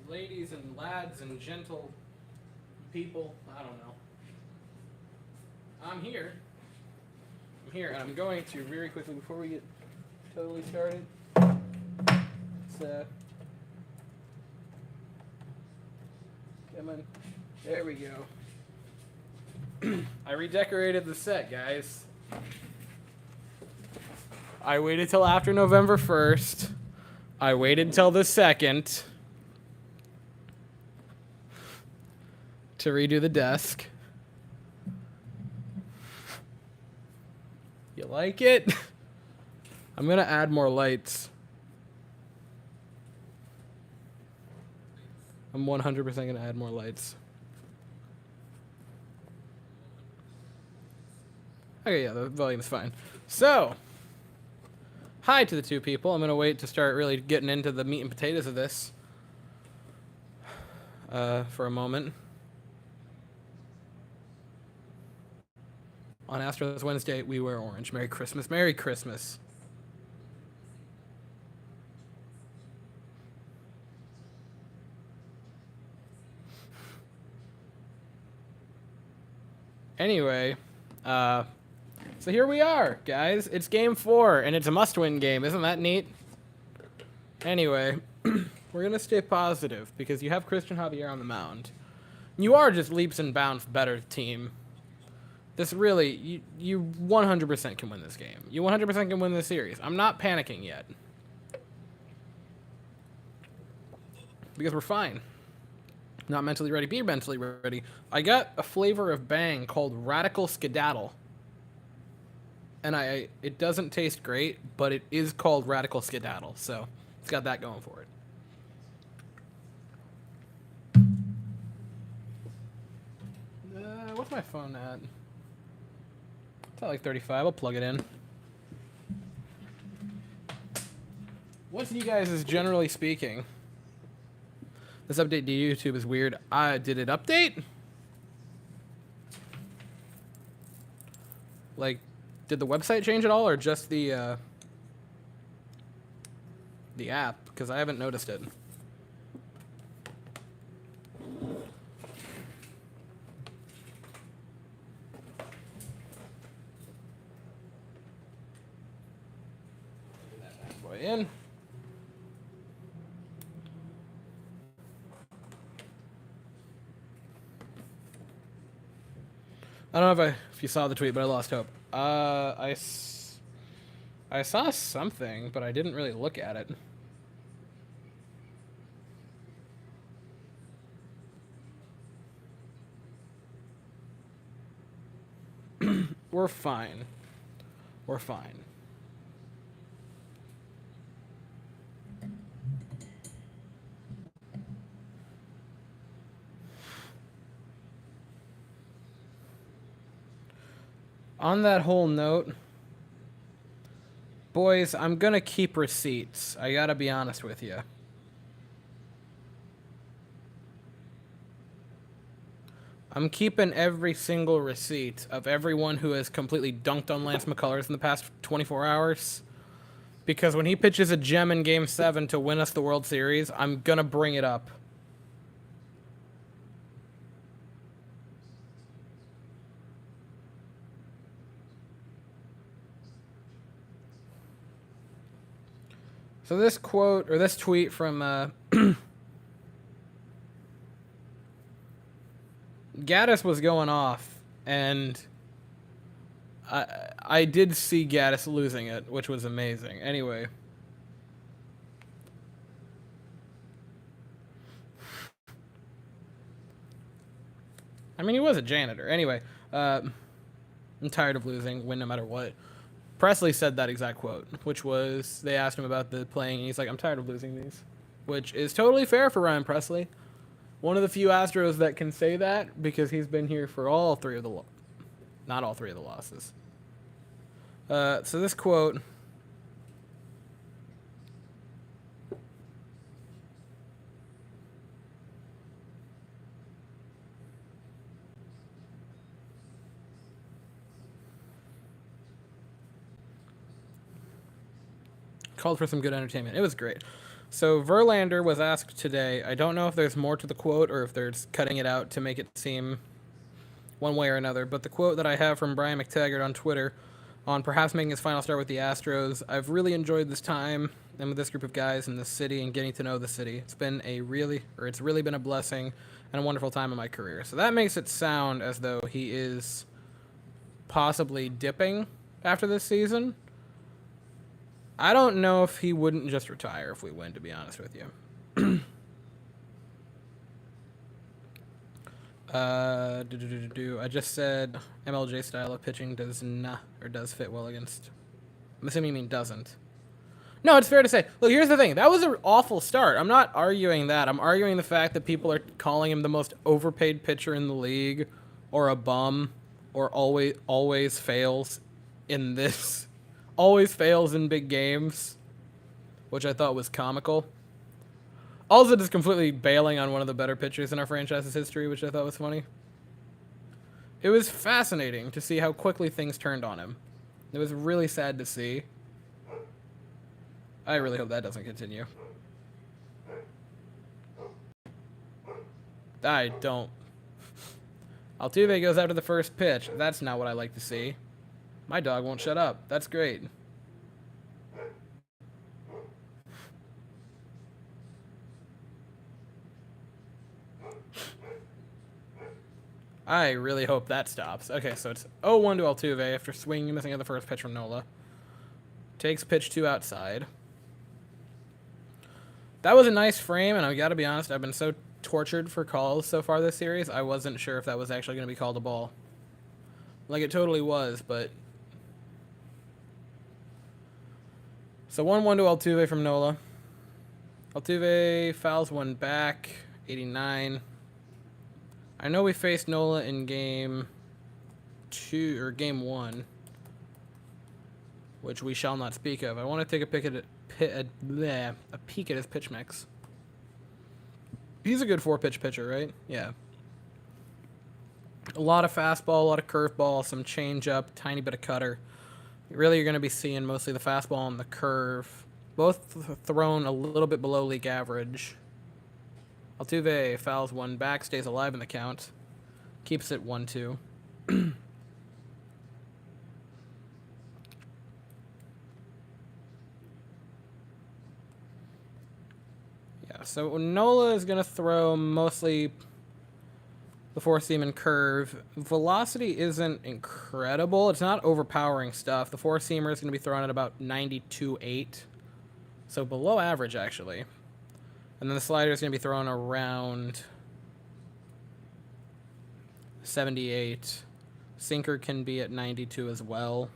ladies and lads and gentle people. I don't know. I'm here. And I'm going to very quickly before we get totally started. Come on. There we go. I redecorated the set, guys. I waited till after November 1st. I waited till the 2nd to redo the desk. You like it? I'm going to add more lights. I'm 100% going to add more lights. Okay, yeah, the volume's fine. So, hi to the two people. I'm going to wait to start really getting into the meat and potatoes of this for a moment. On Astros Wednesday, we wear orange. Merry Christmas. Merry Christmas. Anyway, so here we are, guys. It's game 4, and it's a must-win game. Isn't that neat? Anyway, we're going to stay positive because you have Christian Javier on the mound. You are just leaps and bounds better team. This really, you 100% can win this game. You 100% can win this series. I'm not panicking yet. Because we're fine. Not mentally ready. Be mentally ready. I got a flavor of Bang called Radical Skedaddle. And it doesn't taste great, but it is called Radical Skedaddle. So it's got that going for it. What's my phone at? It's at like 35. I'll plug it in. What's you guys is generally speaking? This update to YouTube is weird. Did it update? Like, did the website change at all, or just the app? Because I haven't noticed it. That bad boy in. I don't know if you saw the tweet, but I lost hope. I saw something, but I didn't really look at it. We're fine. We're fine. On that whole note, boys, I'm gonna keep receipts. I gotta be honest with you. I'm keeping every single receipt of everyone who has completely dunked on Lance McCullers in the past 24 hours. Because when he pitches a gem in Game 7 to win us the World Series, I'm gonna bring it up. So this quote, or this tweet from Gaddis was going off, and I did see Gaddis losing it, which was amazing. Anyway. I mean, he was a janitor. Anyway, I'm tired of losing, win no matter what. Presley said that exact quote, which was, they asked him about the playing, and he's like, I'm tired of losing these. Which is totally fair for Ryan Presley. One of the few Astros that can say that, because he's been here for all three of the... Not all three of the losses. So this quote... called for some good entertainment. It was great. So Verlander was asked today. I don't know if there's more to the quote or if they're just cutting it out to make it seem one way or another. But the quote that I have from Brian McTaggart on Twitter on perhaps making his final start with the Astros. I've really enjoyed this time and with this group of guys in this city and getting to know the city. It's really been a blessing and a wonderful time in my career. So that makes it sound as though he is possibly dipping after this season. I don't know if he wouldn't just retire if we win, to be honest with you. I just said MLJ style of pitching does fit well against. I'm assuming you mean doesn't. No, it's fair to say. Look, here's the thing. That was an awful start. I'm not arguing that. I'm arguing the fact that people are calling him the most overpaid pitcher in the league, or a bum, or always fails in this, always fails in big games, which I thought was comical. Also, just completely bailing on one of the better pitchers in our franchise's history, which I thought was funny. It was fascinating to see how quickly things turned on him. It was really sad to see. I really hope that doesn't continue. I don't. Altuve goes after the first pitch. That's not what I like to see. My dog won't shut up. That's great. I really hope that stops. Okay, so it's 0-1 to Altuve after swinging and missing at the first pitch from Nola. Takes pitch 2 outside. That was a nice frame, and I gotta be honest, I've been so tortured for calls so far this series, I wasn't sure if that was actually going to be called a ball. Like, it totally was, but... So 1-1 to Altuve from Nola. Altuve fouls one back, 89. I know we faced Nola in game 1, which we shall not speak of. I want to take a peek at his pitch mix. He's a good 4-pitch pitcher, right? Yeah. A lot of fastball, a lot of curveball, some changeup, tiny bit of cutter. Really, you're going to be seeing mostly the fastball and the curve, both thrown a little bit below league average. Altuve fouls one back, stays alive in the count. Keeps it 1-2. Yeah, so Nola is going to throw mostly the 4-seam and curve. Velocity isn't incredible. It's not overpowering stuff. The 4-seamer is going to be thrown at about 92.8. So below average, actually. And then the slider is going to be thrown around 78. Sinker can be at 92 as well.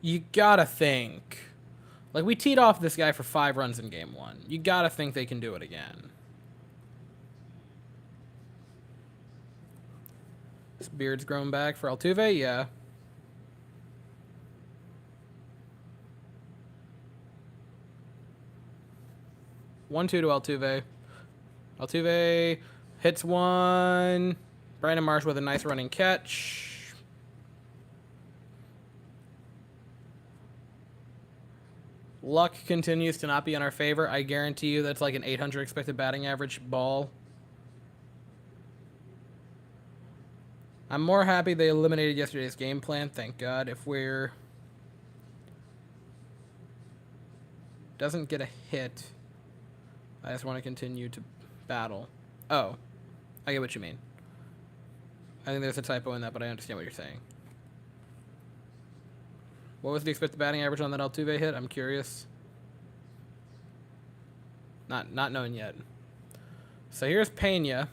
You gotta think. Like, we teed off this guy for 5 runs in game 1. You gotta think they can do it again. This beard's grown back for Altuve? Yeah. 1-2 to Altuve. Altuve hits one. Brandon Marsh with a nice running catch. Luck continues to not be in our favor. I guarantee you that's like an 800 expected batting average ball. I'm more happy they eliminated yesterday's game plan. Thank God. If we're... doesn't get a hit... I just want to continue to battle. Oh. I get what you mean. I think there's a typo in that, but I understand what you're saying. What was the expected batting average on that Altuve hit? I'm curious. Not knowing yet. So here's Pena.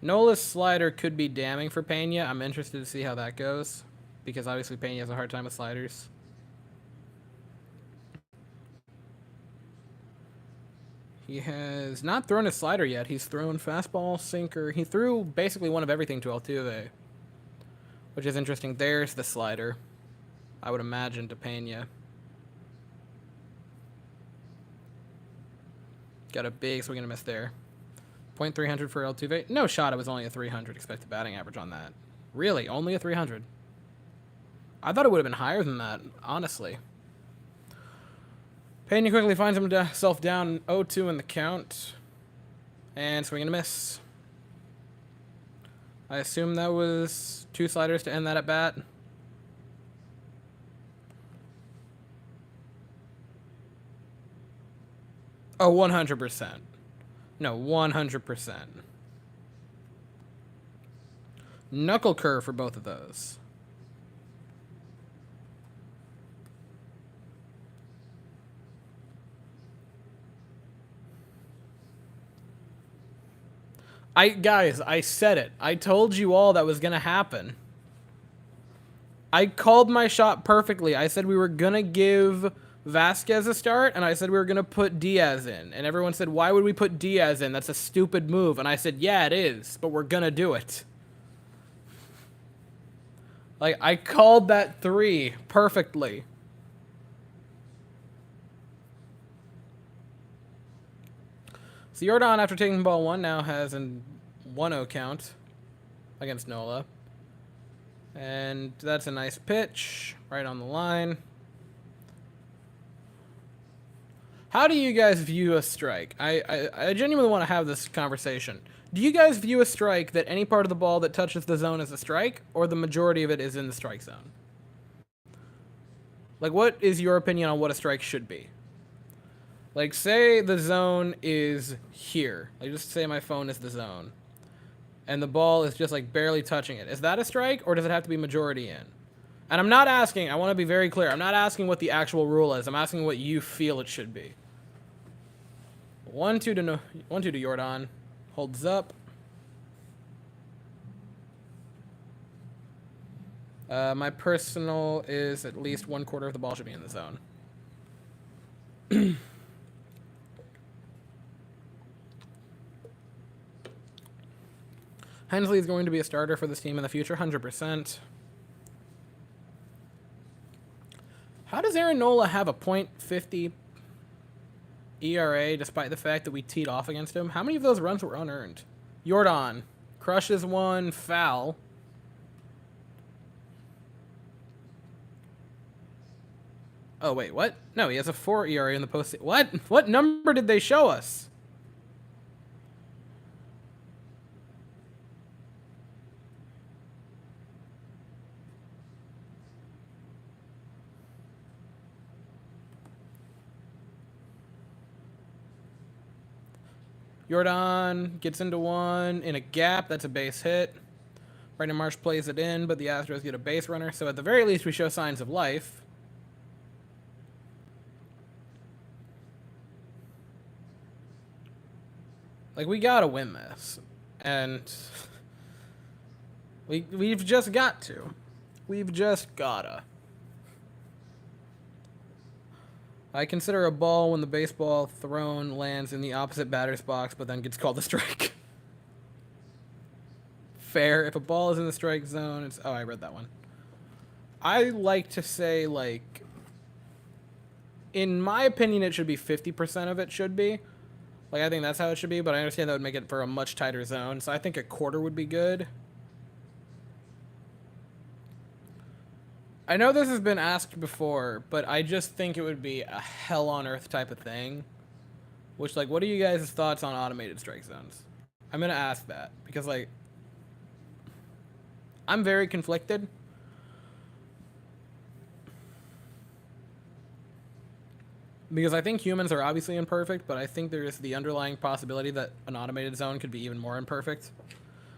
Nola's slider could be damning for Pena. I'm interested to see how that goes, because obviously Pena has a hard time with sliders. He has not thrown a slider yet. He's thrown fastball, sinker. He threw basically one of everything to Altuve, which is interesting. There's the slider, I would imagine, to Pena. Got a big swing and a miss there. .300 for Altuve. No shot it was only a 300 expected batting average on that. Really? Only a 300? I thought it would have been higher than that, honestly. Pena quickly finds himself down 0-2 in the count. And swing and a miss. I assume that was 2 sliders to end that at bat. Oh, 100%. No, 100%. Knuckle curve for both of those. Guys, I said it. I told you all that was going to happen. I called my shot perfectly. I said we were going to give Vasquez a start, and I said we were going to put Diaz in. And everyone said, why would we put Diaz in? That's a stupid move. And I said, yeah, it is, but we're going to do it. Like, I called that 3 perfectly. So Jordan, after taking ball 1, now has a 1-0 count against Nola. And that's a nice pitch, right on the line. How do you guys view a strike? I genuinely want to have this conversation. Do you guys view a strike that any part of the ball that touches the zone is a strike, or the majority of it is in the strike zone? Like, what is your opinion on what a strike should be? Like, say the zone is here. Like, just say my phone is the zone. And the ball is just, like, barely touching it. Is that a strike, or does it have to be majority in? And I'm not asking, I want to be very clear, I'm not asking what the actual rule is. I'm asking what you feel it should be. 1-2 to Jordan. Holds up. My personal is at least 1/4 of the ball should be in the zone. Hensley is going to be a starter for this team in the future, 100%. How does Aaron Nola have a .50 ERA despite the fact that we teed off against him? How many of those runs were unearned? Jordan crushes one, foul. Oh, wait, what? No, he has a 4 ERA in the post. What? What number did they show us? Jordan gets into one in a gap. That's a base hit. Brandon Marsh plays it in, but the Astros get a base runner. So at the very least, we show signs of life. Like, we gotta win this. And we've just got to. We've just gotta. I consider a ball when the baseball thrown lands in the opposite batter's box, but then gets called a strike. Fair. If a ball is in the strike zone, it's... Oh, I read that one. I like to say, like... In my opinion, it should be 50% of it should be. Like, I think that's how it should be, but I understand that would make it for a much tighter zone, so I think 1/4 would be good. I know this has been asked before, but I just think it would be a hell on earth type of thing. Which, like, what are you guys' thoughts on automated strike zones? I'm going to ask that because, like, I'm very conflicted. Because I think humans are obviously imperfect, but I think there's the underlying possibility that an automated zone could be even more imperfect.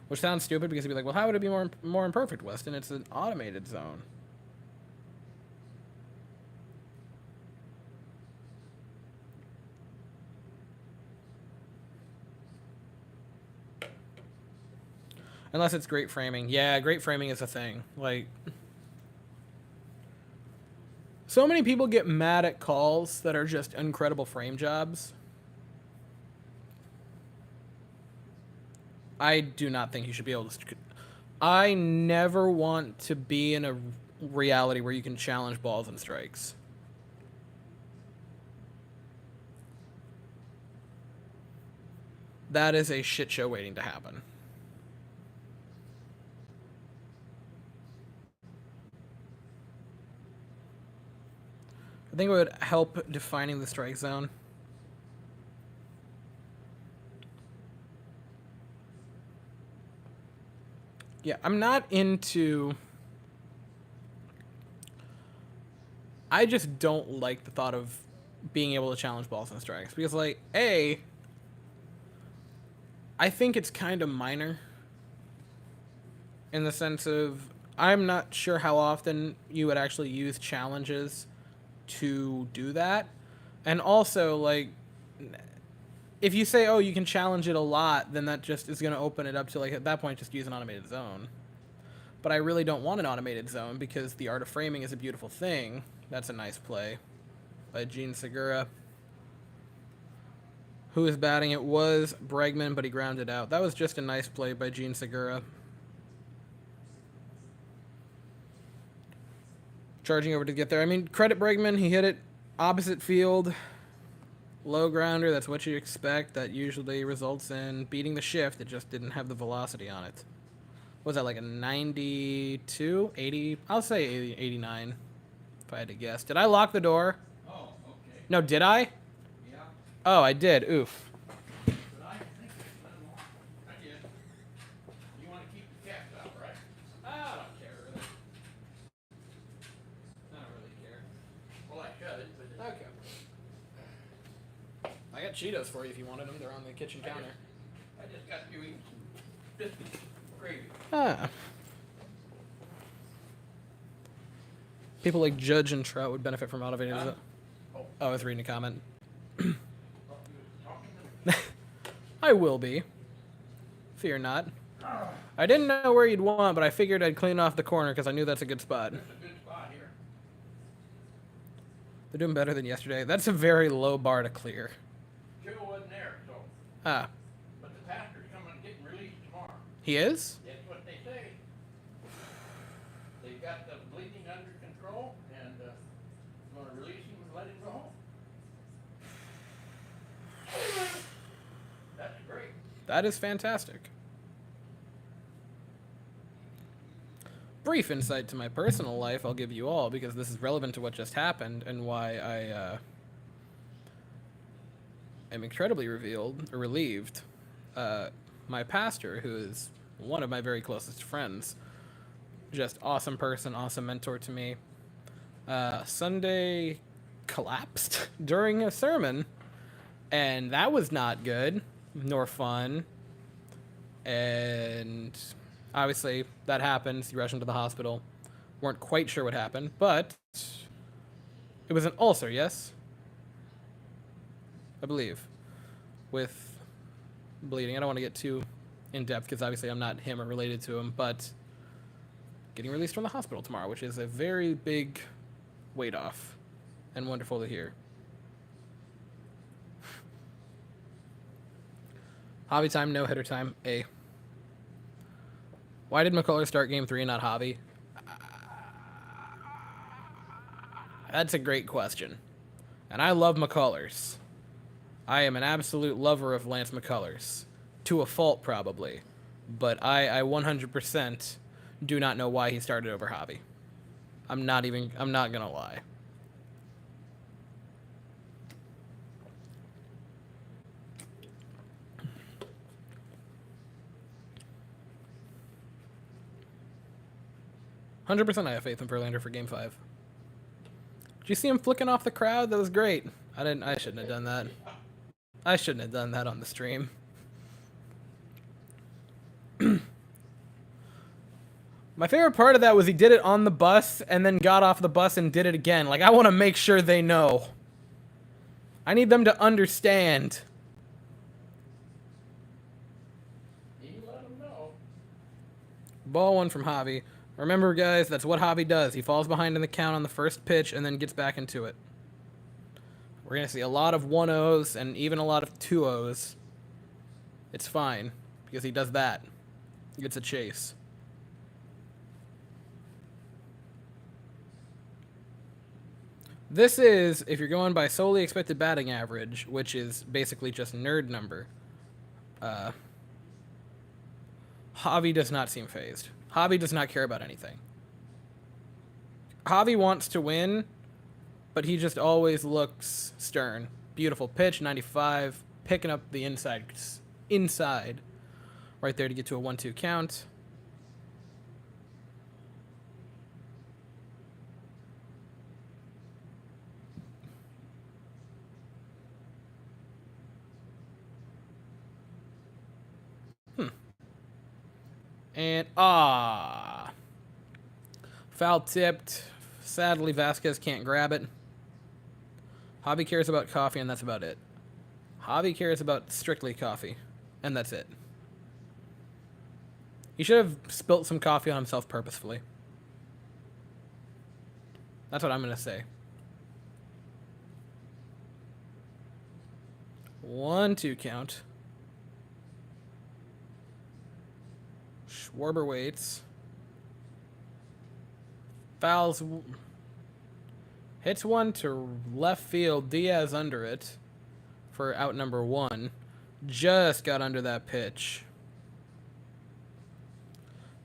Which sounds stupid because you'd be like, well, how would it be more imperfect, Weston? It's an automated zone. Unless it's great framing. Yeah, great framing is a thing. Like, so many people get mad at calls that are just incredible frame jobs. I do not think you should be able to... I never want to be in a reality where you can challenge balls and strikes. That is a shit show waiting to happen. think it would help defining the strike zone. Yeah, I'm not into... I just don't like the thought of being able to challenge balls and strikes. Because, like, A, I think it's kind of minor. In the sense of, I'm not sure how often you would actually use challenges to do that. And also, like, if you say, oh, you can challenge it a lot, then that just is going to open it up to, like, at that point, just use an automated zone. But I really don't want an automated zone because the art of framing is a beautiful thing. That's a nice play by Gene Segura. Who was batting? It was Bregman, but he grounded out. That was just a nice play by Gene Segura. Charging over to get there. I mean, credit Bregman. He hit it opposite field. Low grounder. That's what you expect. That usually results in beating the shift. It just didn't have the velocity on it. Was that like a 92? 80? I'll say 80, 89 if I had to guess. Did I lock the door? Oh, okay. No, did I? Yeah. Oh, I did. Oof. But I think it's a little long. I did. You want to keep the cats out, right? I don't care really. I don't really care. Well, I should, but Okay. I got Cheetos for you if you wanted them. They're on the kitchen counter. I just got you eating some biscuits, gravy. Ah. People like Judge and Trout would benefit from automated. Huh? Oh, I was reading a comment. Thought you was talking to me. I will be. Fear not. I didn't know where you'd want, but I figured I'd clean off the corner because I knew that's a good spot. There's a good spot here. They're doing better than yesterday. That's a very low bar to clear. Joe wasn't there, so. Ah, But the pastor's coming and getting released tomorrow. he is? That's what they say. They've got the bleeding under control and going to release him and let him go home. That's great. That is fantastic. Brief insight to my personal life I'll give you all because this is relevant to what just happened and why I am incredibly relieved. My pastor, who is one of my very closest friends, just awesome person, awesome mentor to me, Sunday collapsed during a sermon, and that was not good nor fun. And obviously that happens. You rush into the hospital. Weren't quite sure what happened, but it was an ulcer, yes? I believe. With bleeding. I don't want to get too in depth because obviously I'm not him or related to him, but getting released from the hospital tomorrow, which is a very big weight off and wonderful to hear. Javi time, no hitter time, A. Why did McCullers start game 3 and not Javi? That's a great question. And I love McCullers. I am an absolute lover of Lance McCullers. To a fault, probably. But I 100% do not know why he started over Javi. I'm not gonna lie. I have faith in Verlander for Game 5. Did you see him flicking off the crowd? That was great. I shouldn't have done that. I shouldn't have done that on the stream. My favorite part of that was he did it on the bus and then got off the bus and did it again. Like, I want to make sure they know. I need them to understand. You let them know. Ball one from Javi. Remember, guys, that's what Javi does. He falls behind in the count on the first pitch and then gets back into it. We're going to see a lot of 1-0s and even a lot of 2-0s. It's fine because he does that. He gets a chase. This is, if you're going by solely expected batting average, which is basically just nerd number, Javi does not seem phased. Javi does not care about anything. Javi wants to win but he just always looks stern. Beautiful pitch, 95, picking up the inside, right there to get to a 1-2 count. And foul tipped. Sadly, Vasquez can't grab it. Javi cares about coffee, and that's about it. Javi cares about strictly coffee, and that's it. He should have spilt some coffee on himself purposefully. That's what I'm going to say. 1-2 count. Schwarber waits. Fouls. Hits one to left field. Diaz under it for out number 1. Just got under that pitch.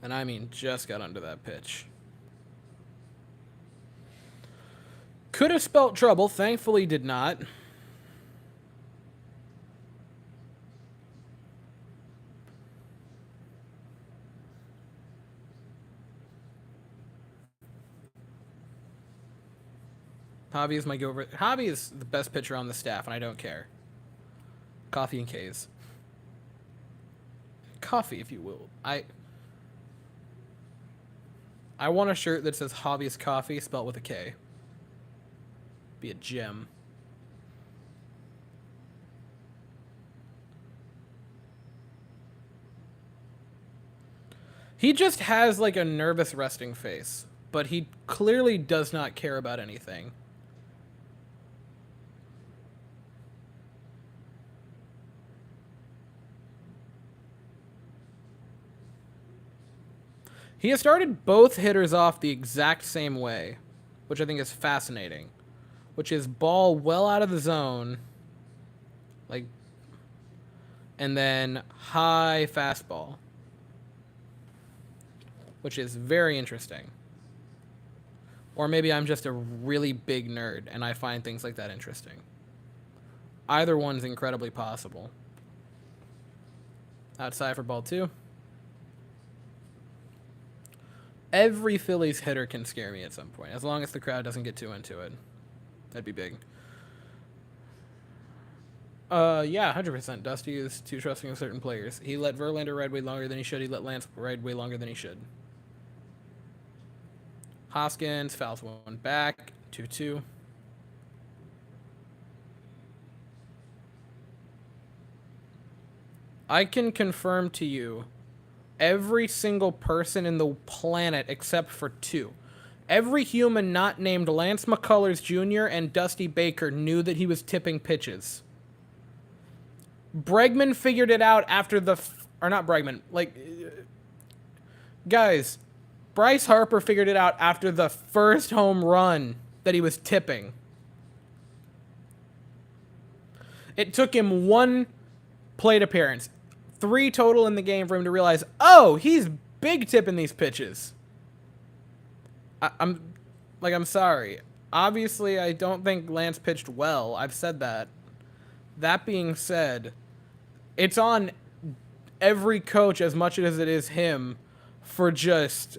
And I mean just got under that pitch. Could have spelt trouble. Thankfully did not. Javi is my go-over. Javi is the best pitcher on the staff, and I don't care. Coffee and K's. Coffee, if you will. I want a shirt that says Javi's Coffee, spelled with a K. Be a gem. He just has like a nervous resting face, but he clearly does not care about anything. He has started both hitters off the exact same way, which I think is fascinating. Which is ball well out of the zone, like, and then high fastball, which is very interesting. Or maybe I'm just a really big nerd and I find things like that interesting. Either one's incredibly possible. Outside for ball 2. Every Phillies hitter can scare me at some point, as long as the crowd doesn't get too into it. That'd be big. Yeah, 100%. Dusty is too trusting of certain players. He let Verlander ride way longer than he should. He let Lance ride way longer than he should. Hoskins fouls one back. 2-2. I can confirm to you, every single person in the planet except for 2. Every human not named Lance McCullers Jr. and Dusty Baker knew that he was tipping pitches. Bregman figured it out after or not Bregman, like, guys, Bryce Harper figured it out after the first home run that he was tipping. It took him 1 plate appearance, 3 total in the game for him to realize, oh, he's big tipping these pitches. I'm sorry. Obviously, I don't think Lance pitched well. I've said that. That being said, it's on every coach as much as it is him for just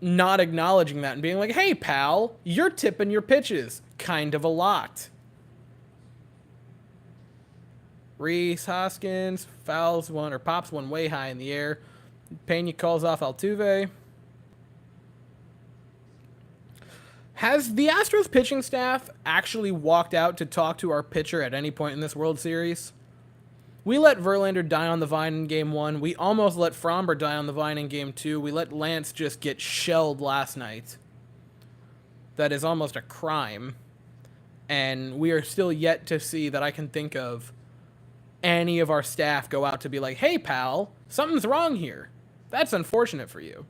not acknowledging that and being like, hey, pal, you're tipping your pitches kind of a lot. Rhys Hoskins fouls one or pops one way high in the air. Pena calls off Altuve. Has the Astros pitching staff actually walked out to talk to our pitcher at any point in this World Series? We let Verlander die on the vine in Game 1. We almost let Fromber die on the vine in Game 2. We let Lance just get shelled last night. That is almost a crime. And we are still yet to see that I can think of any of our staff go out to be like, hey, pal, something's wrong here. That's unfortunate for you.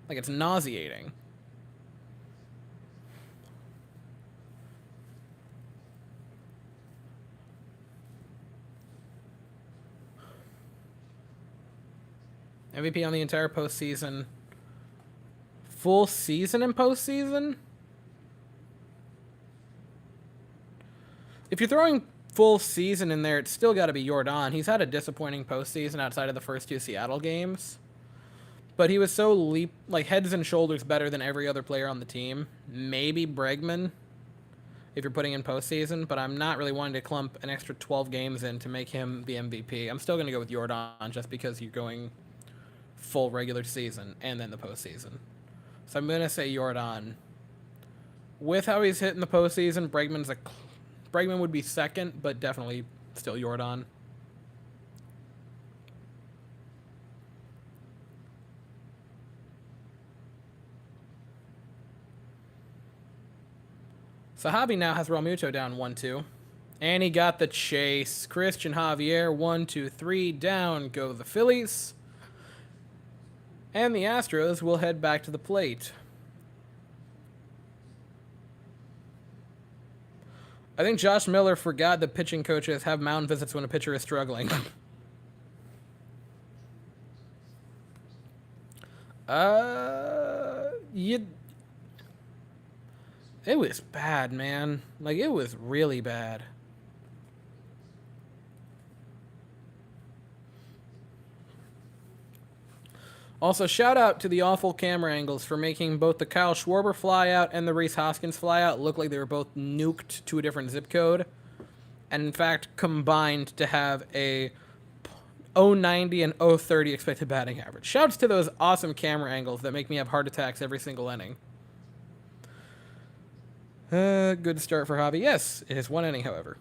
Like, it's nauseating. MVP on the entire postseason. Full season and postseason? If you're throwing full season in there, it's still got to be Jordan. He's had a disappointing postseason outside of the first 2 Seattle games. But he was so heads and shoulders better than every other player on the team. Maybe Bregman, if you're putting in postseason, but I'm not really wanting to clump an extra 12 games in to make him the MVP. I'm still going to go with Jordan just because you're going full regular season and then the postseason. So I'm going to say Jordan. With how he's hit in the postseason, Bregman would be second, but definitely still Jordan. So Javi now has Realmuto down 1-2. And he got the chase. Christian Javier, 1-2-3. Down go the Phillies. And the Astros will head back to the plate. I think Josh Miller forgot that pitching coaches have mound visits when a pitcher is struggling. It was bad, man. Like, it was really bad. Also, shout out to the awful camera angles for making both the Kyle Schwarber flyout and the Rhys Hoskins flyout look like they were both nuked to a different zip code. And in fact, combined to have a 090 and 030 expected batting average. Shouts to those awesome camera angles that make me have heart attacks every single inning. Good start for Javi. Yes, it is 1 inning, however.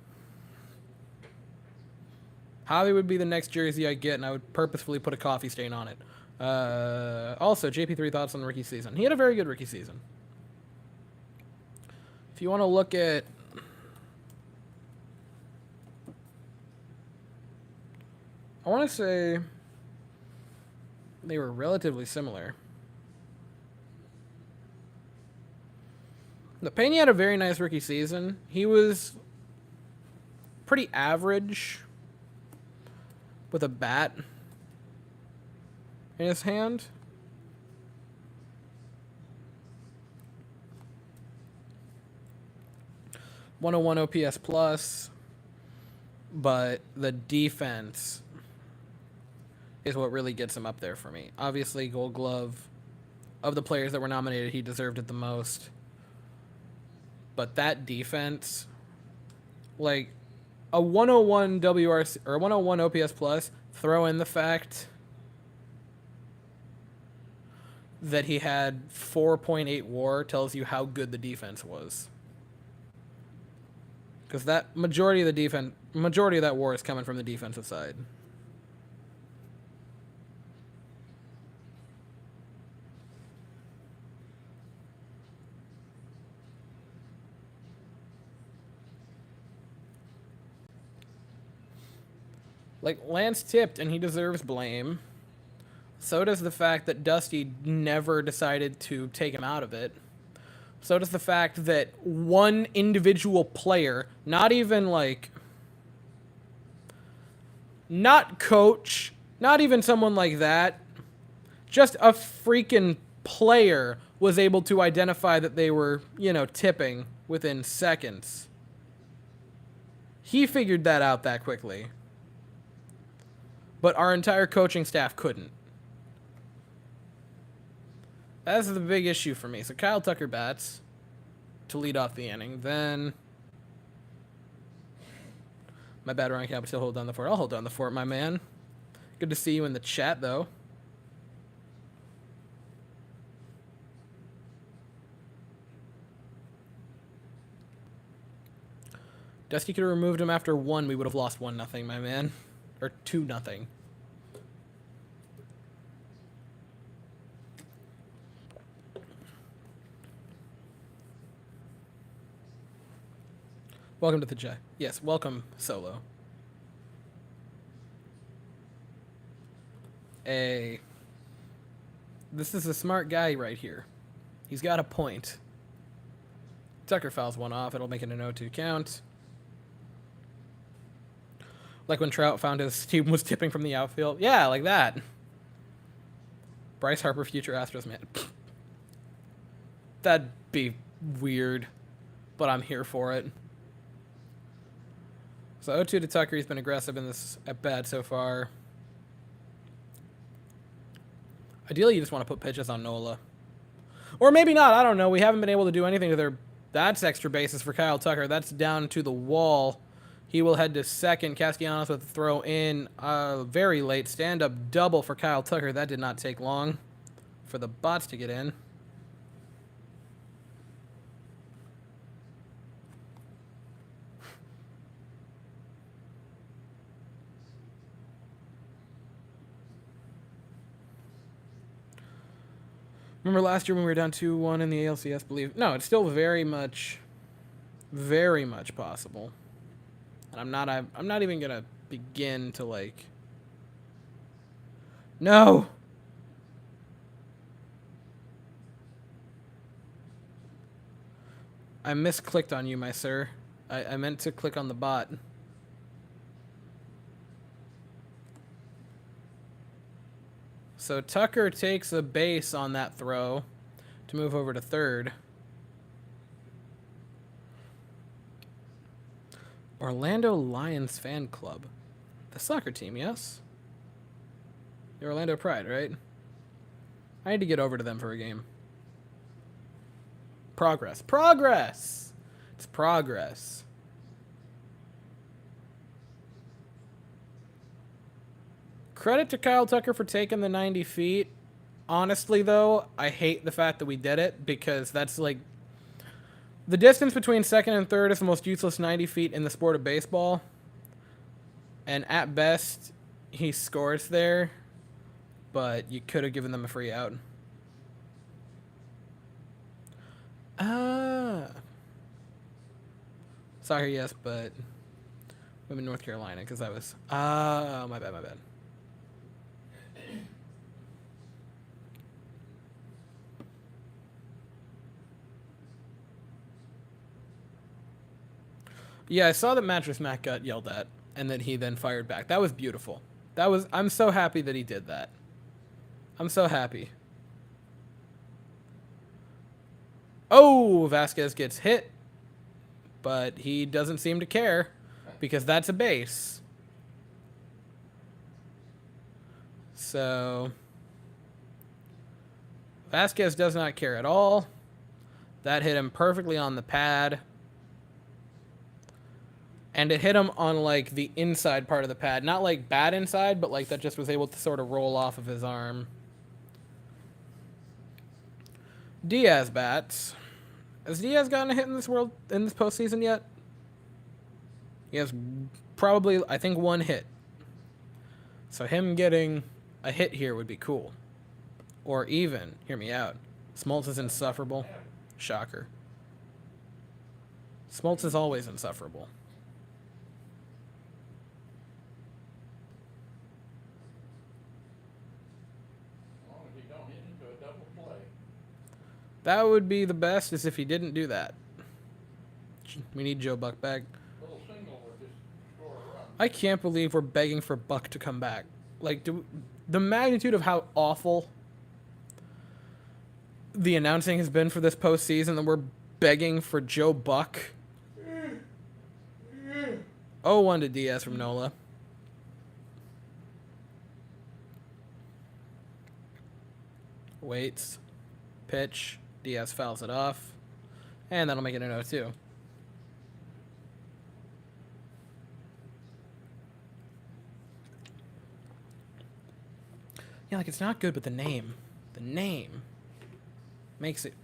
Javi would be the next jersey I get, and I would purposefully put a coffee stain on it. Also, JP3 thoughts on the rookie season. He had a very good rookie season. If you want to look at... I want to say they were relatively similar. The Pena had a very nice rookie season. He was pretty average with a bat in his hand. .101 OPS plus, but the defense is what really gets him up there for me. Obviously, Gold Glove, of the players that were nominated, he deserved it the most. But that defense, like a 101 WRC or a 101 OPS plus, throw in the fact that he had 4.8 WAR tells you how good the defense was. Because that majority of that WAR is coming from the defensive side. Like, Lance tipped, and he deserves blame. So does the fact that Dusty never decided to take him out of it. So does the fact that one individual player, not even like... not coach, not even someone like that, just a freaking player was able to identify that they were, tipping within seconds. He figured that out that quickly. But our entire coaching staff couldn't. That's the big issue for me. So Kyle Tucker bats to lead off the inning. Then... my bad, Ryan Cap, still hold down the fort. I'll hold down the fort, my man. Good to see you in the chat, though. Dusty could have removed him after 1. We would have lost 1-0, my man. Or 2-0. Welcome to the chat. Yes, welcome, Solo. This is a smart guy right here. He's got a point. Tucker fouls one off. It'll make it an 0-2 count. Like when Trout found his team was tipping from the outfield. Yeah, like that. Bryce Harper, future Astros man. That'd be weird, but I'm here for it. So 0-2 to Tucker. He's been aggressive in this at bat so far. Ideally, you just want to put pitches on Nola. Or maybe not. I don't know. We haven't been able to do anything to their... That's extra bases for Kyle Tucker. That's down to the wall. He will head to second. Castellanos with a throw in. Very late stand-up double for Kyle Tucker. That did not take long for the bots to get in. Remember last year when we were down 2-1 in the ALCS, believe? No, it's still very much possible. And I'm not even gonna begin to like. No. I misclicked on you, my sir. I meant to click on the bot. So Tucker takes a base on that throw to move over to third. Orlando Lions fan club. The soccer team, yes? The Orlando Pride, right? I need to get over to them for a game. Progress. Progress! It's progress. Credit to Kyle Tucker for taking the 90 feet. Honestly, though, I hate the fact that we did it because that's like... The distance between second and third is the most useless 90 feet in the sport of baseball. And at best, he scores there. But you could have given them a free out. Soccer, yes, but... I'm in North Carolina because that was... my bad. Yeah, I saw that Mattress Mac got yelled at, and that he then fired back. That was beautiful. I'm so happy that he did that. I'm so happy. Oh, Vasquez gets hit, but he doesn't seem to care because that's a base. So Vasquez does not care at all. That hit him perfectly on the pad. And it hit him on, like, the inside part of the pad. Not, like, bad inside, but, like, that just was able to sort of roll off of his arm. Diaz bats. Has Diaz gotten a hit in this postseason yet? He has probably, I think, one hit. So him getting a hit here would be cool. Or even, hear me out, Smoltz is insufferable. Shocker. Smoltz is always insufferable. That would be the best, is if he didn't do that. We need Joe Buck back. I can't believe we're begging for Buck to come back. Like, the magnitude of how awful the announcing has been for this postseason that we're begging for Joe Buck. 0-1 to Diaz from Nola. Waits. Pitch. Diaz fouls it off. And that'll make it an 0-2. Yeah, like, it's not good, but the name makes it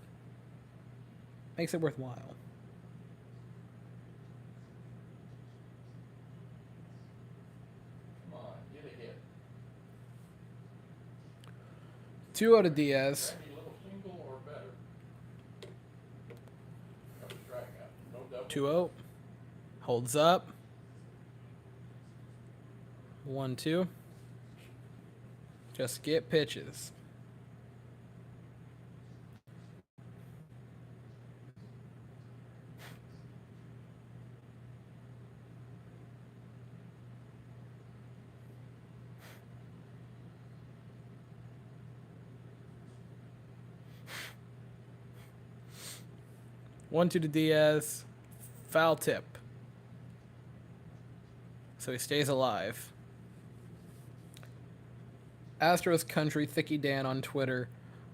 worthwhile. Come on, get a hit. 2-0 to Diaz. Any little single or better. No strikeout. No double. 2-0. Holds up. 1-2. Just get pitches. 1-2 to Diaz. Foul tip. So he stays alive. Astros Country, Thicky Dan on Twitter.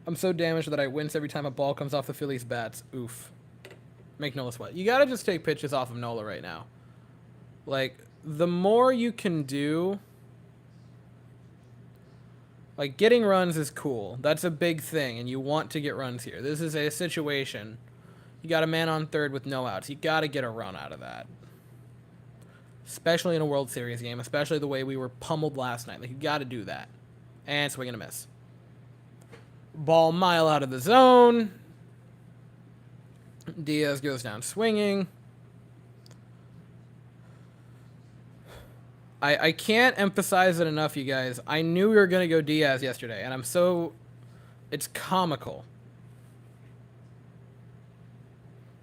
I'm so damaged that I wince every time a ball comes off the Phillies' bats. Oof. Make Nola sweat. You gotta just take pitches off of Nola right now. Like, the more you can do... Like, getting runs is cool. That's a big thing, and you want to get runs here. This is a situation. You got a man on third with no outs. You gotta get a run out of that. Especially in a World Series game. Especially the way we were pummeled last night. Like, you gotta do that. And swing and a miss. Ball mile out of the zone. Diaz goes down swinging. I can't emphasize it enough, you guys. I knew we were going to go Diaz yesterday, and I'm so... It's comical.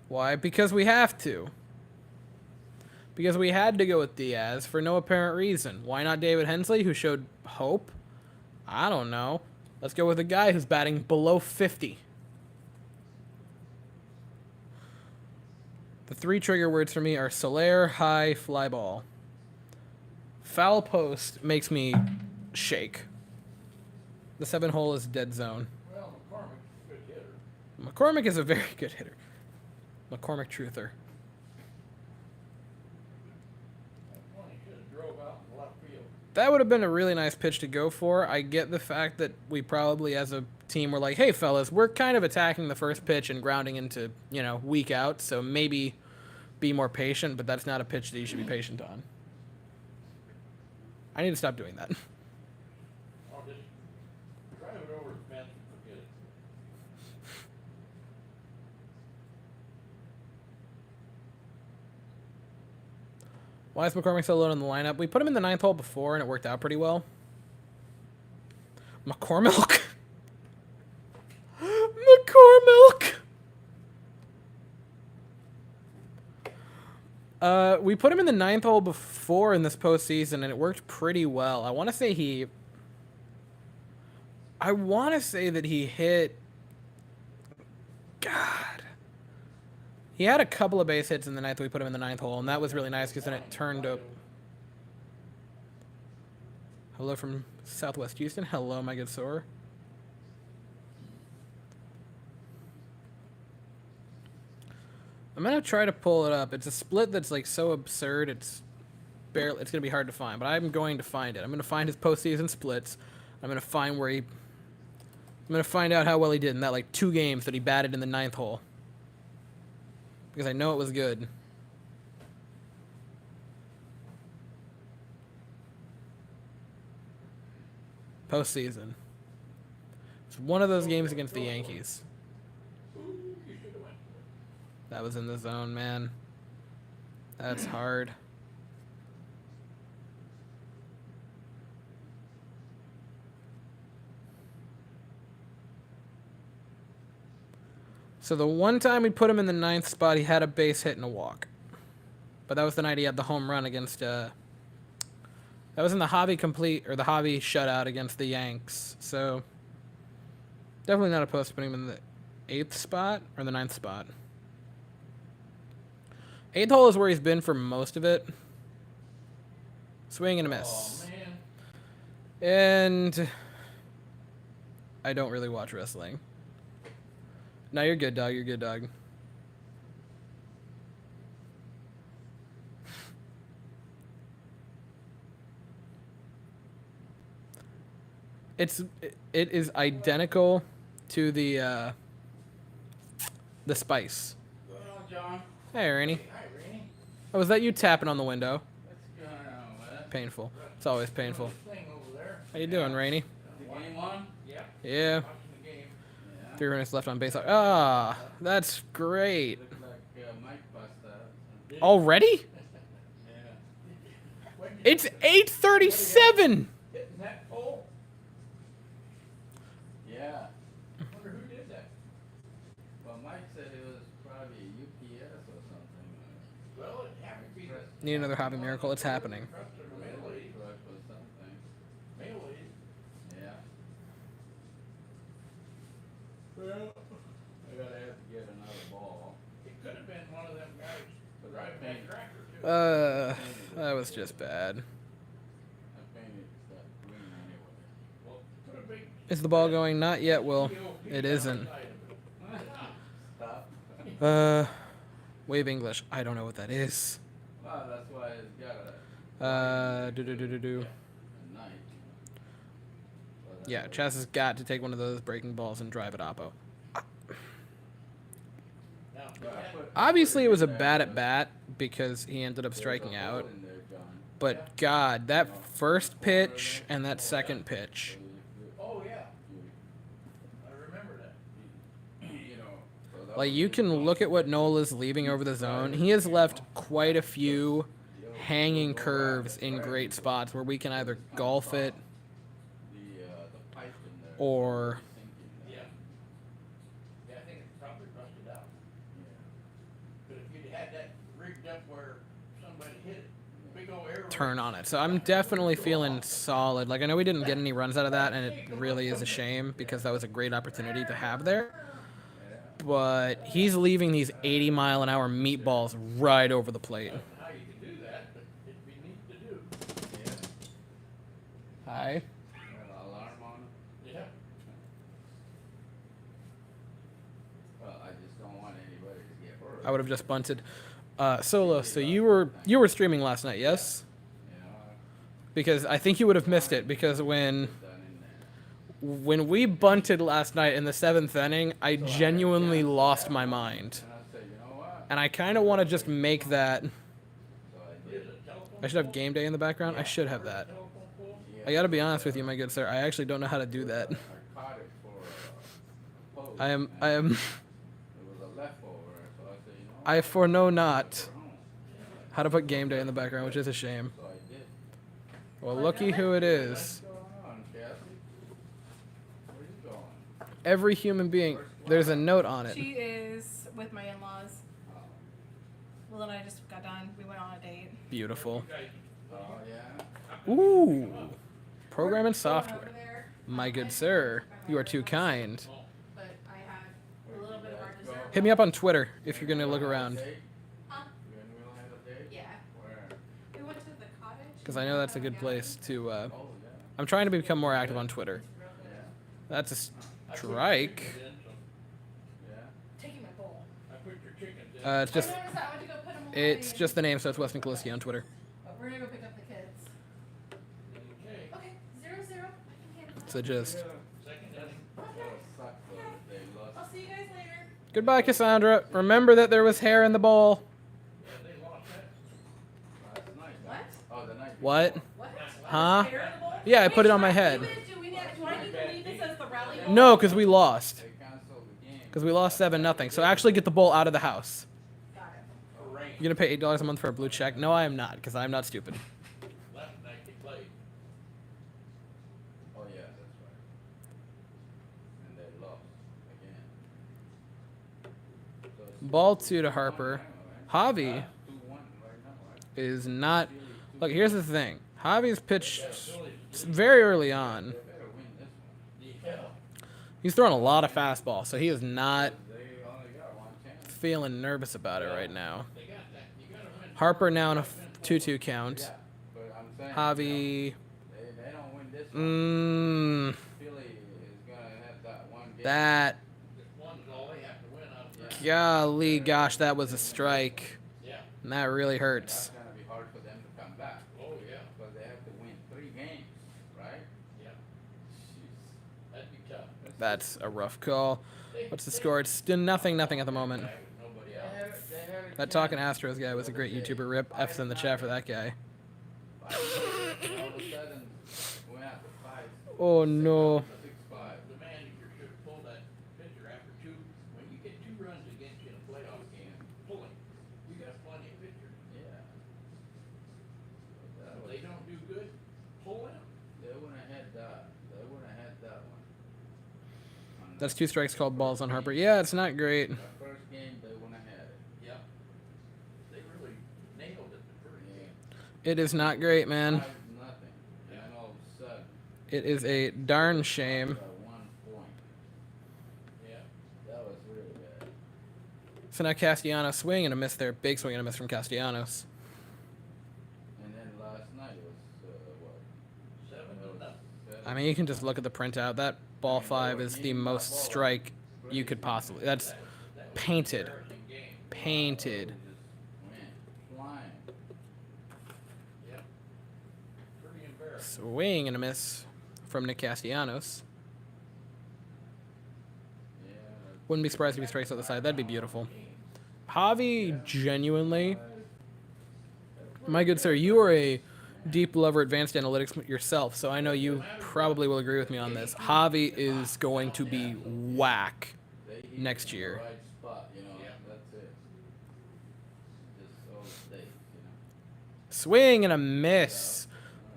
Why? Because we have to. Because we had to go with Diaz for no apparent reason. Why not David Hensley, who showed hope? I don't know. Let's go with a guy who's batting below 50. The 3 trigger words for me are Soler, high, fly ball. Foul post makes me shake. The 7 hole is dead zone. Well, McCormick's a good hitter. McCormick is a very good hitter. McCormick truther. That one he should have drove out in left field. That would have been a really nice pitch to go for. I get the fact that we probably, as a team, were like, hey, fellas, we're kind of attacking the first pitch and grounding into, weak out, so maybe be more patient, but that's not a pitch that you should be patient on. I need to stop doing that. I'll just drive it over the fence and forget it. Why is McCormick so low in the lineup? We put him in the 9th hole before, and it worked out pretty well. McCormick? McCormick! We put him in the 9th hole before in this postseason, and it worked pretty well. I want to say that he hit... God. He had a couple of base hits in the 9th. We put him in the 9th hole, and that was really nice because then it turned up. Hello from Southwest Houston. Hello, my good sir. I'm gonna try to pull it up. It's a split that's like so absurd. It's gonna be hard to find, but I'm going to find it. I'm gonna find his postseason splits. I'm gonna find I'm gonna find out how well he did in that like 2 games that he batted in the 9th hole. Because I know it was good. Postseason. It's one of those games against the Yankees. That was in the zone, man. That's hard. So the one time we put him in the 9th spot, he had a base hit and a walk. But that was the night he had the home run against... that was in the hobby shutout against the Yanks. So definitely not opposed to putting him in the 8th spot or the 9th spot. 8th hole is where he's been for most of it. Swing and a miss. Oh, man. And I don't really watch wrestling. No, you're good, dog. You're good, dog. It is identical to the spice. What's going on, John? Hey, Rainey. Hi, Rainey. Oh, was that you tapping on the window? What's going on, Wes? Painful. It's always painful. Thing over there. How you doing, Rainey? The game on? Yeah. Yeah. Watching the game. Yeah. 3 minutes left on base. Ah, that's great. Looked like Mike bust out. Already? Yeah. It's 8:37. Hitting that pole? Yeah. I wonder who did that. Well, Mike said it was probably a UPS or something. Well, it happened to be the Need another hobby miracle. It's happening. mail lady. Truck or something. Mail lady. Yeah. Well, I gotta have to get another ball. It That was just bad. I painted that green anyway. Is the ball going? Not yet, Will. It isn't. Stop. Wave English. I don't know what that is. Well, that's why it's got Do. a knife. Yeah, Chaz has got to take one of those breaking balls and drive it oppo. Obviously, it was a bad at bat because he ended up striking out. But God, that first pitch and that second pitch. Oh yeah, I remember that. Like, you can look at what Nola's leaving over the zone. He has left quite a few hanging curves in great spots where we can either golf it or... Yeah. Yeah, I think it's probably rusted out. But if you'd had that rigged up where somebody hit it, big old arrow. turn on it. So I'm definitely feeling solid. Like, I know we didn't get any runs out of that, and it really is a shame because that was a great opportunity to have there. But he's leaving these 80-mile-an-hour meatballs right over the plate. How you can do that, but it'd be neat to do. Hi. Alarm on it? Yeah. Well, I just don't want anybody to get hurt. I would have just bunted. Solo, so you were streaming last night, yes? You know, Because I think you would have missed it because when done in there. we bunted last night in the 7th inning, I genuinely lost my mind. And I said, you know what? And I kind of want to just make that. So I did. I should have game day in the background. I should have that. I got to be honest with you, my good sir. I actually don't know how to do that. I caught it for a post. I am It was a leftover, so I said, you know what? I foreknow not Home. how to put game day in the background, which is a shame. So I did. Well, looky who it is. What's going on, Cassie? Where you going? Every human being. There's a note on it. She is with my in-laws. Will and I just got done. We went on a date. Beautiful. Oh, yeah? Ooh. Program and Going software. over there, My good sir, you are too kind. but I had a little bit of our dessert. Hit me up on Twitter if you're going to look around. Date? Huh? You and Will had a date? Yeah. Where? We went to the cottage. Because I know that's a good place to. Oh, yeah. I'm trying to become more active on Twitter. Yeah. That's a strike. Yeah. Taking my bowl. I put your chickens in. It's just. I noticed that. I went to go put them away. It's just the name, so it's Weston Kaliski on Twitter. We're gonna go pick up the kids. Okay. Okay. 0-0. I can handle So just. Second inning. that. Okay. Sucked though that they lost. I'll see you guys later. Goodbye, Cassandra. Remember that there was hair in the bowl. Yeah, they lost that. Last night. What? Oh, the night. What? What? Huh? Hair in the bowl? Yeah, I Wait, put it on my should I head. leave it? Do I need to leave this as the rally bowl? No, because we lost. They canceled the game. Because we lost 7-0. So actually get the bowl out of the house. Got it. A rain. You're going to pay $8 a month for a blue check? No, I am not, because I'm not stupid. Last night they played. Oh, yeah, that's right. And they lost again. So it's Ball 2 to Harper. 2-1 Javi right now, right? is not. Look, here's the thing. Javi's pitched Phillies very early on. They better win this one. Yeah. He's throwing a lot of fastball, so he is not They only got one chance. feeling nervous about it right now. They got that. You gotta win. Harper now in a 2-2 count. Yeah, but I'm saying. Javi. They don't win this one. Mmm. Philly is gonna have that one game. That. One's all they have to win out of that. Golly, gosh, that was a strike. Yeah. And that really hurts. That's gonna be hard for them to come back. Oh, yeah. Because they have to win 3 games, right? Yeah. Jeez. That'd be tough. That's a rough call. What's the score? It's still nothing at the moment. Nobody They else. had a That chance. talking Astros guy was a great YouTuber. Rip F's in the chat for that guy. All of a sudden, went out to 5. Oh no. 6-5. The manager should pull that pitcher after 2. When you get 2 runs against you in a playoff game, pull him. You got plenty of pitchers. Yeah. That If was- they don't do good, pull him. They wouldn't have had that. They wouldn't have had that one. That's 2 strikes called balls on Harper. Yeah, it's not great. The first game, they wouldn't have had it. Yep. They really nailed it the first game. It is not great, man. 5-0. And then all of a sudden, It is a darn shame. got 1 point. Yeah. That was really bad. So now Castellanos swing and a miss there. Big swing and a miss from Castellanos. And then last night it was what? 7-0. I mean, you can just look at the printout. That ball 5 is the most strike you could possibly. That's That was painted. an embarrassing game. Painted. It just went flying. Yep. Pretty embarrassing. Swing and a miss from Nick Castellanos. Yeah. Wouldn't be surprised if he strikes out the side. That'd be beautiful. Javi, genuinely, my good sir, you are a deep lover advanced analytics yourself, so I know you probably will agree with me on this. Javi is going to be whack He's next in year. the right spot, you know. Yeah. That's it. Just all state, you know. Swing and a miss.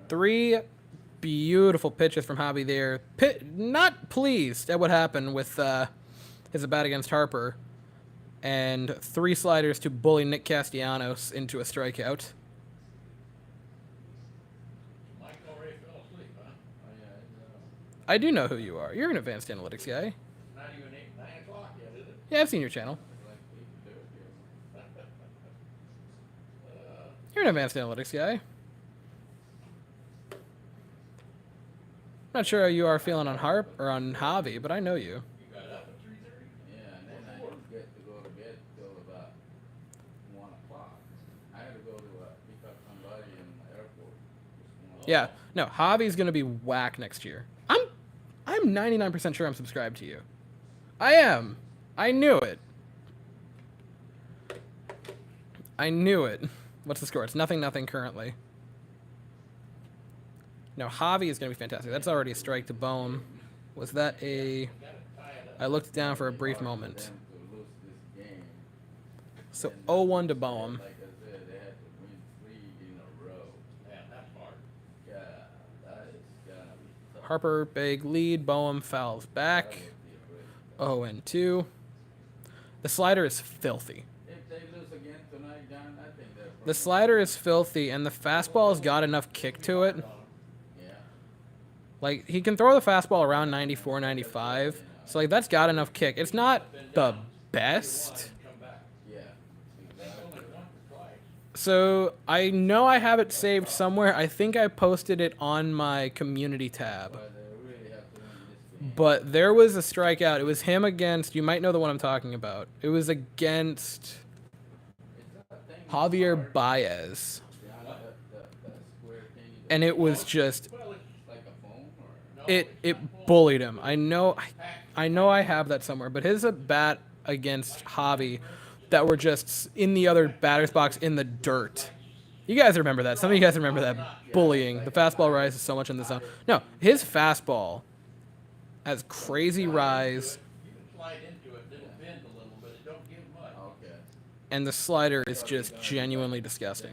3 beautiful pitches from Javi there. Not pleased at what happened with his at-bat against Harper. And 3 sliders to bully Nick Castellanos into a strikeout. Mike already fell asleep, huh? Oh yeah. I do know who you are. You're an advanced analytics guy. Not even 9 o'clock yet, is it? Yeah, I've seen your channel. Like 8:30 You're an advanced analytics guy. Not sure how you are feeling on Harp or on Javi, but I know you. You got up at 3:30? Yeah, and then I didn't get to go to bed till about 1 o'clock. I had to go to pick up somebody in the airport. this morning. Yeah, no, Javi's gonna be whack next year. I'm 99% sure I'm subscribed to you. I am. I knew it. I knew it. What's the score? It's 0-0 currently. No, Javi is gonna be fantastic. That's already a strike to Bohm. Was that a? I looked down for a brief Hard for moment. them to lose this game. So And 0-1 to Bohm. Like I said, they had to win 3 in a row. Yeah, that's hard. God, that is gonna be tough. Harper, big lead. Bohm fouls That back. would be a great 0-2. The slider is filthy. If they lose again tonight, John, I think they're The slider is filthy, and the fastball's got enough kick to it. yeah. Like, he can throw the fastball around 94, 95. So, like, that's got enough kick. It's not the best. Come back. Yeah. Exactly. Only once or twice. So, I know I have it saved somewhere. I think I posted it on my community tab. But they really have to win this game. But there was a strikeout. It was him against, you might know the one I'm talking about. It was against Is that thing Javier Baez. John, that square thing? And it was just, Well, it's like a phone or? no, it bullied him. I know I have that somewhere, but his at bat against Javi that were just in the other batter's box in the dirt. You guys remember that. Some of you guys remember that bullying. The fastball rises so much in the zone. No, his fastball has crazy rise, you can slide into it, it'll bend a little, but it don't give much. Okay. and the slider is just genuinely disgusting.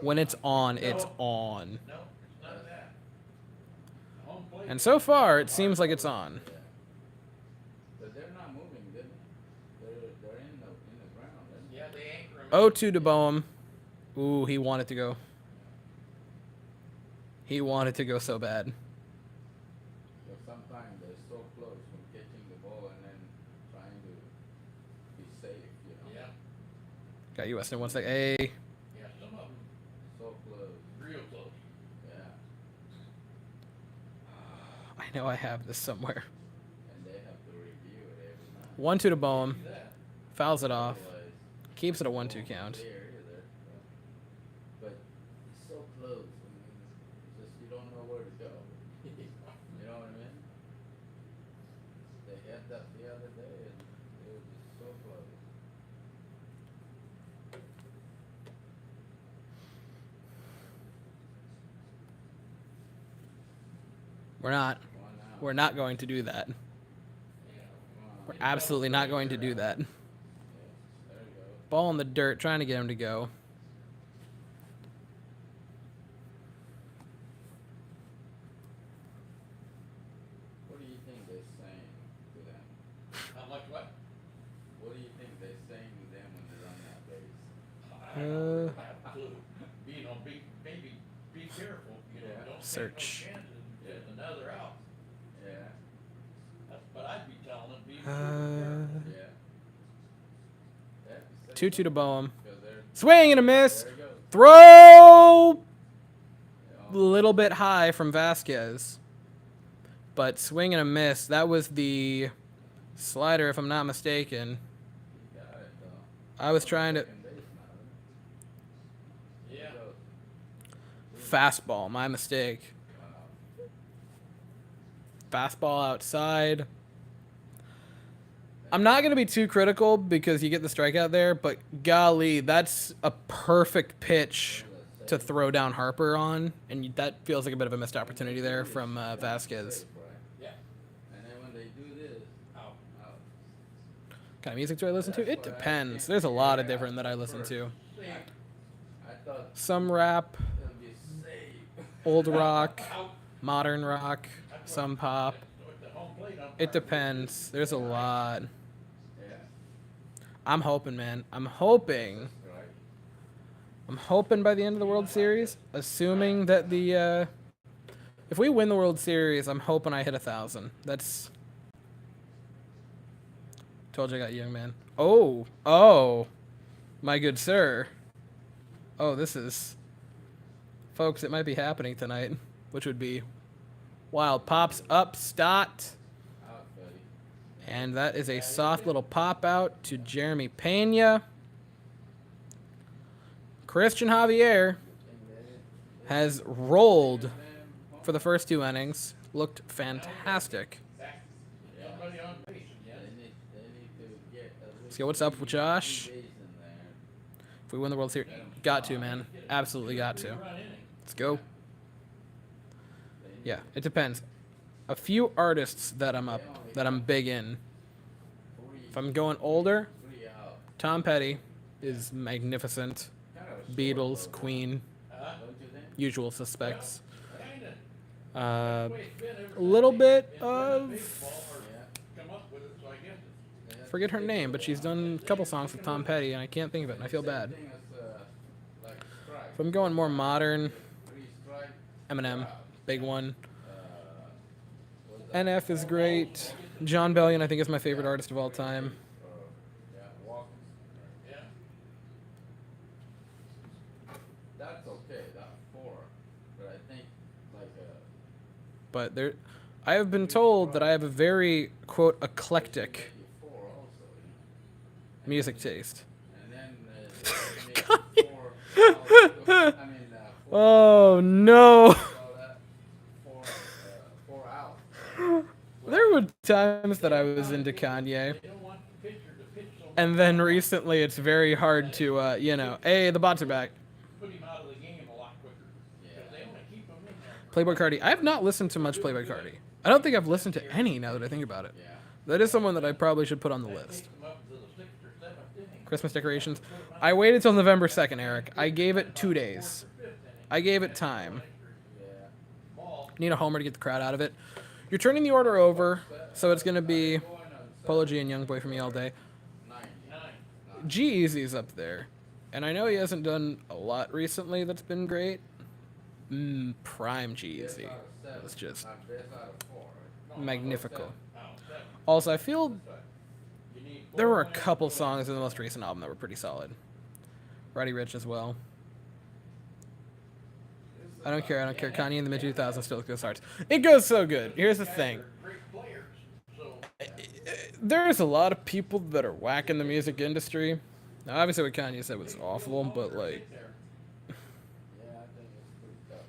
When it's on, it's on. No, it's not that. Home plate. And so far, it seems like it's on. Yeah. But they're not moving, did they? They're in the ground, isn't Yeah, they anchor 'em. 0-2 to Boehm. Ooh, he wanted to go. He wanted to go so bad. But sometimes they're so close from catching the ball and then trying to be safe, you know? Yeah, Got US in 1 sec. Hey. yeah, some of them So close, real close. yeah. I know I have this somewhere. And they have to review it every night. 1-2 to Boehm. See that? Fouls it off. Otherwise, Keeps it a it 1-2 won't count. clear either, but it's so close. I mean, it's just you don't know where to go. You know what I mean? They had that the other day, and it was just so close. We're not. 1 out. We're not going to do that. Yeah. We're absolutely not going to do that. Yes, there you go. Ball in the dirt, trying to get him to go. What do you think they're saying to them? How much what? What do you think they're saying to them when they're on that base? I don't have a clue. You know, maybe be careful, you know, Yeah. don't Search. take no chances, just another out. Yeah, That's what I'd be telling them, be Uh, yeah. Yeah, 2-2 to Boehm. Because they're, Swing and a miss. there it goes. Throw a You know, little bit high from Vasquez. But swing and a miss. That was the slider, if I'm not mistaken. he got it, though. I was trying to... Second base now, isn't it? Yeah. There it goes. Fastball, my mistake. Wow. Fastball outside. I'm not going to be too critical because you get the strikeout there, but golly, that's a perfect pitch to throw down Harper on, and that feels like a bit of a missed opportunity there from Vasquez. Safe, right? Yeah. And then when they do this, Out. out. What kind of music do I listen to? It depends. There's a lot of different that I listen to. See, I thought Some rap, it would be safe. old rock, out. modern rock, some pop. With the home plate umpire. It depends. There's a lot. Yeah, I'm hoping, man. I'm hoping right. by the end of the World Series, assuming that the if we win the World Series, I'm hoping I hit 1,000. That's told you I got young, man. Oh, my good sir. Oh, this is, folks. It might be happening tonight, which would be wild. Pops up, Stott, Out, buddy. and that is a soft little pop out to Jeremy Pena. Christian Javier has rolled for the first 2 innings. Looked fantastic. Somebody on base, yeah. They need to get at least Let's go. What's up with Josh? 3 days in there. If we win the World Series, got to, man. Absolutely got to. Run inning. Let's go. They need Yeah, it depends. A few artists that I'm big in. If I'm going older, 3 out. Tom Petty is magnificent. Kind of a short Beatles, though, Queen, Huh? don't you think? usual suspects. Kinda. Uh, Way it's been ever a since little they bit invented of, baseball or Yeah. come up with it, so I guess it's. They had forget her to name, but she's done a couple songs with Tom Petty, and I can't think of it, and I feel same bad. thing as, like strike. If I'm going more modern, 3 strike. Eminem, big one. What's that? NF is great. John Bellion, I think, is my favorite artist of all time. Yeah, walking. Yeah. That's okay. That 4, but I think like But there, I have been told that I have a very, quote, eclectic make you 4 also. You know? music taste. And then they make you 4 out. I mean 4. Oh, no. All that 4 out. There were times that I was into Kanye, They don't want the pitcher to pitch so much. and then recently it's very hard to, hey, the bots are back. Put him out of the game a lot quicker. Because they only keep him in there. Playboy Cardi. I have not listened to much Playboy Cardi. I don't think I've listened to any now that I think about it. Yeah. That is someone that I probably should put on the list. Takes him up to the 6th or 7th inning. Christmas decorations. I waited till November 2nd, Eric. I gave it 2 days. I gave it time. Yeah. Ball. Need a homer to get the crowd out of it. You're turning the order over, so it's going to be Going on Polo G and Young Boy for me all day. 90. 9. G-Eazy's up there. And I know he hasn't done a lot recently that's been great. Prime G-Eazy. Best out of 7. was just Not best out of 4. Right? magnifico. Oh, 7. Also, I feel You need there were a 4 couple songs in the most recent album that were pretty solid. Roddy Ricch as well. I don't care. Kanye in the mid-2000s still goes hard. It goes so good. Here's the thing. great players. So There's a lot of people that are whacking the music industry. Now, obviously, what Kanye said was awful, but like, there. Yeah, I think it's pretty tough.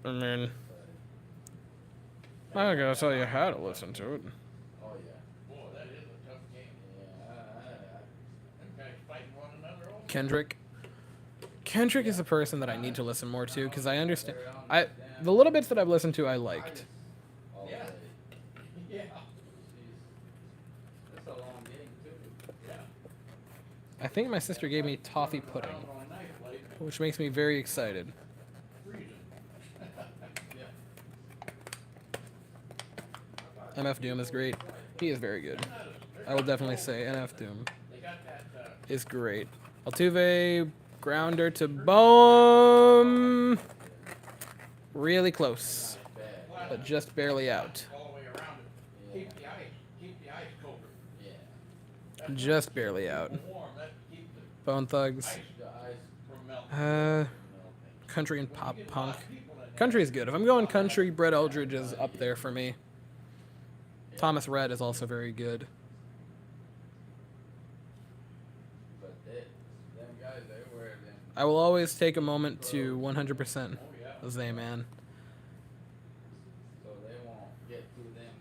Yeah. I mean, I'm not gonna tell you how to listen to it. Oh yeah. Boy, that is a tough game. Yeah. Them guys fighting one another all the Kendrick. Kendrick is a person that I need to listen more to because I understand. The little bits that I've listened to, I liked. All Yeah. day. Yeah. Jeez. That's a long game too. Yeah. I think my sister gave me toffee pudding, On a knife blade, which makes me very excited. freezing. Yeah. MF Doom is great. He is very good. I will definitely say NF Doom They got that, is great. Altuve, grounder to Boehm. Really close, but just barely out. all the way around it. Keep the ice colder. Yeah. Just barely out. Warm Bone Thugs. Ice The ice from melting. Uh, country and pop punk. Country is good. If I'm going country, Brett Eldridge is up there for me. Thomas Rhett is also very good. But them guys, they wear them. I will always take a moment to 100% Oh, yeah. Zayman. So they won't get through them.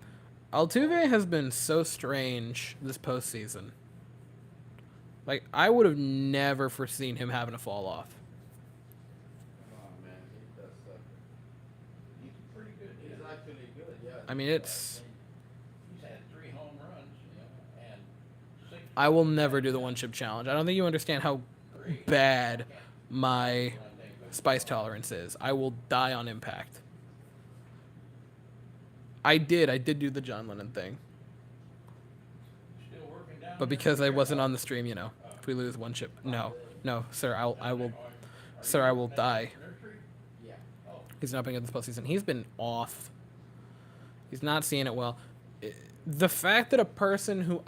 Altuve has been so strange this postseason. Like, I would have never foreseen him having to fall off. Come on, man. He does suck. He's pretty good. He's actually good, yeah. I mean, it's... He's had 3 home runs, and 6. I will never do the one-chip challenge. I don't think you understand how bad my spice tolerance is. I will die on impact. I did do the John Lennon thing. Still working down But there? because I wasn't on the stream, if we lose one chip, no, sir, I will die. Nursery? Yeah. Oh, He's not being at this postseason. He's been off. He's not seeing it well. The fact that a person who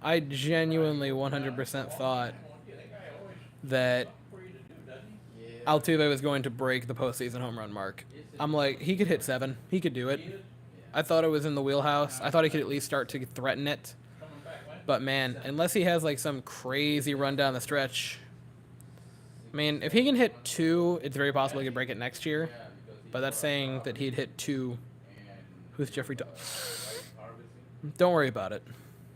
I genuinely 100% thought yeah, that guy always that for you to do, doesn't he? Yeah. Altuve was going to break the postseason home run mark, I'm like, he could hit 7. He could do it. He is I thought it was in the wheelhouse. I thought he could at least start to threaten it. coming back when? But man, unless he has like some crazy run down the stretch, I mean, if he can hit 2, it's very possible he could break it next year. Yeah, because he But that's saying that he'd hit 2. and Who's Jeffrey? rice harvesting Don't worry about it.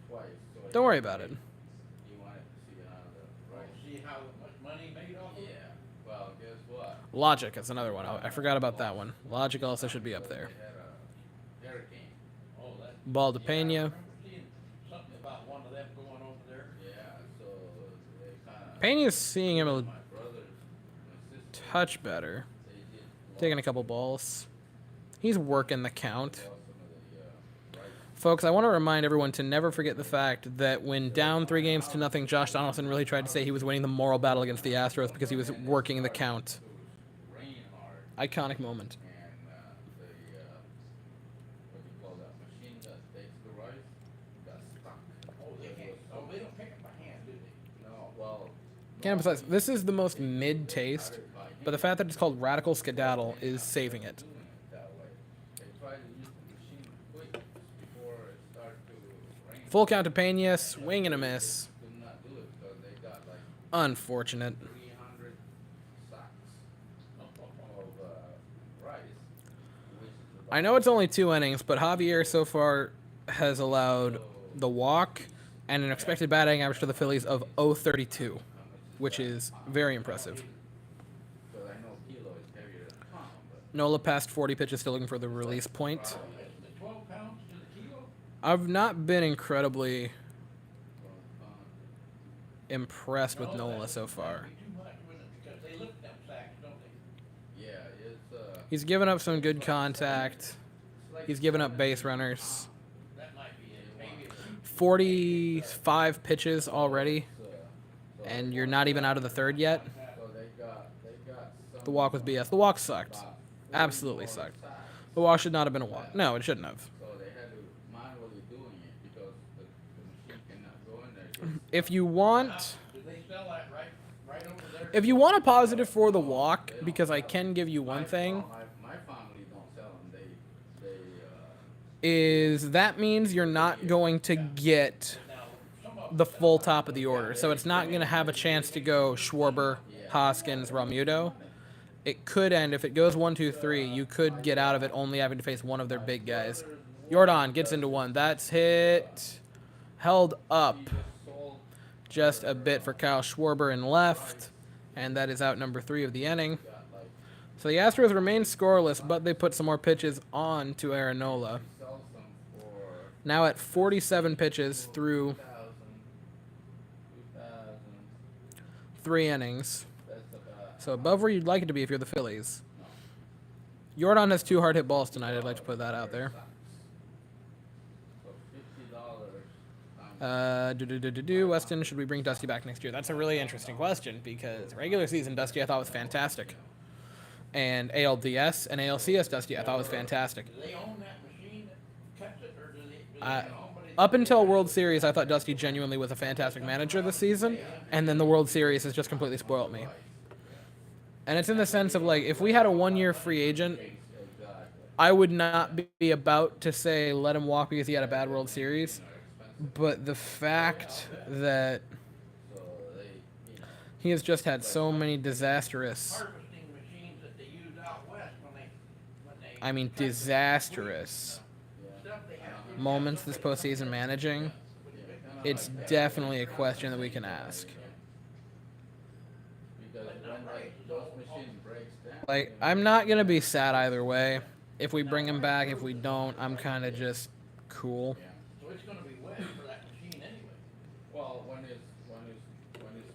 twice. So Don't worry about it. he wanted to see how the rice. See how much money he made off of it? Yeah. Well, guess what? Logic is another one. I forgot about that one. Logic also should be up They there. had a hurricane. Oh, that. Ball to I Pena. remember seeing something about one of them going over there. Yeah. So they kind of. Pena's seeing him a My brothers, my sister, touch better. they did Taking a couple balls. He's working the count. lost some of the rice. Folks, I want to remind everyone to never forget the fact that when down 3-0, Josh Donaldson really tried to say he was winning the moral battle against the Astros because he was working the count. It was raining hard, Iconic moment. and the what do you call that machine that takes the rice got stuck. Oh, they can't, oh, they don't pick it by hand, do they? No, well. Can't emphasize, this is the most mid-taste, but the fact that it's called Radical Skedaddle is saving it. Doing it that way. They try to use the machine quick before it starts to rain. Full count to Pena, swing and a miss. Do not do it because they got like Unfortunate. 300 sacks of rice, which is about I know it's only 2 innings, but Javier so far has allowed the walk and an expected batting average to the Phillies of 0.32, which is very impressive. because I know kilo is heavier than pound, but Nola passed 40 pitches, still looking for the release point. Is the 12 pounds to the kilo? I've not been incredibly 12 pound. impressed with No, Nola that so would far. be too much, wouldn't it? Because they lift them sacks, don't they? Yeah, it's He's given up some good contact. it's like He's given up base runners. That might be it, maybe it's 45 pitches already, and you're not even out of the 3rd yet. so they got some The walk was BS. The walk sucked. Absolutely sucked. The walk should not have been a walk. No, it shouldn't have. so they had to manually doing it because the machine cannot go in there. If you want, Do they sell that right over there? if you want a positive for the walk, because I can give you one thing, My family don't sell them. They is that means you're not going to get Now, some of the full top of the order. So it's not going to have a chance to go Schwarber, Hoskins, Realmuto. It could end, if it goes 1, 2, 3, you could get out of it only having to face one of their big guys. Jordan gets into one. That's hit. Held up sold just a bit for Kyle Schwarber in left. And that is out number 3 of the inning. got like So the Astros remain scoreless, but they put some more pitches on to Aaron Nola. sell some for Now at 47 pitches through 2,000. 3 innings. That's about So above where you'd like it to be if you're the Phillies. Jordan has 2 hard hit balls tonight. I'd like to put that out there. so $50 times Weston, should we bring Dusty back next year? That's a really interesting question because regular season Dusty I thought was fantastic. And ALDS and ALCS Dusty I thought was fantastic. Do they own that machine that cuts it, or do they I- own somebody Up until World Series, I thought Dusty genuinely was a fantastic manager this season, and then the World Series has just completely spoiled me. And it's in the sense of, like, if we had a one-year free agent, Exactly. I would not be about to say let him walk because he had a bad World Series. But the fact that So they, you know, he has just had so many disastrous, Harvesting machines that they use out west when they. I mean, cut the disastrous stuff they have to moments this postseason managing, it's definitely a question that we can ask. because when those machines breaks down. Like, I'm not going to be sad either way. If we bring him back, if we don't, I'm kind of just cool. Yeah. So it's gonna be wet for that machine anyway. Well, when it's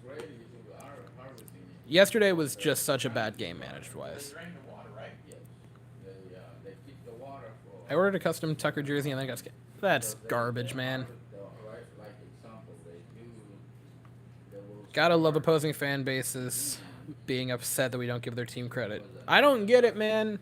ready to harvesting it, Yesterday was just such a bad game managed wise. They drain the water, right? yes, they keep the water for. I ordered a custom Tucker jersey and then got That's garbage, man. Right, like example, they will. Gotta love opposing fan bases being upset that we don't give their team credit. I don't get it, man.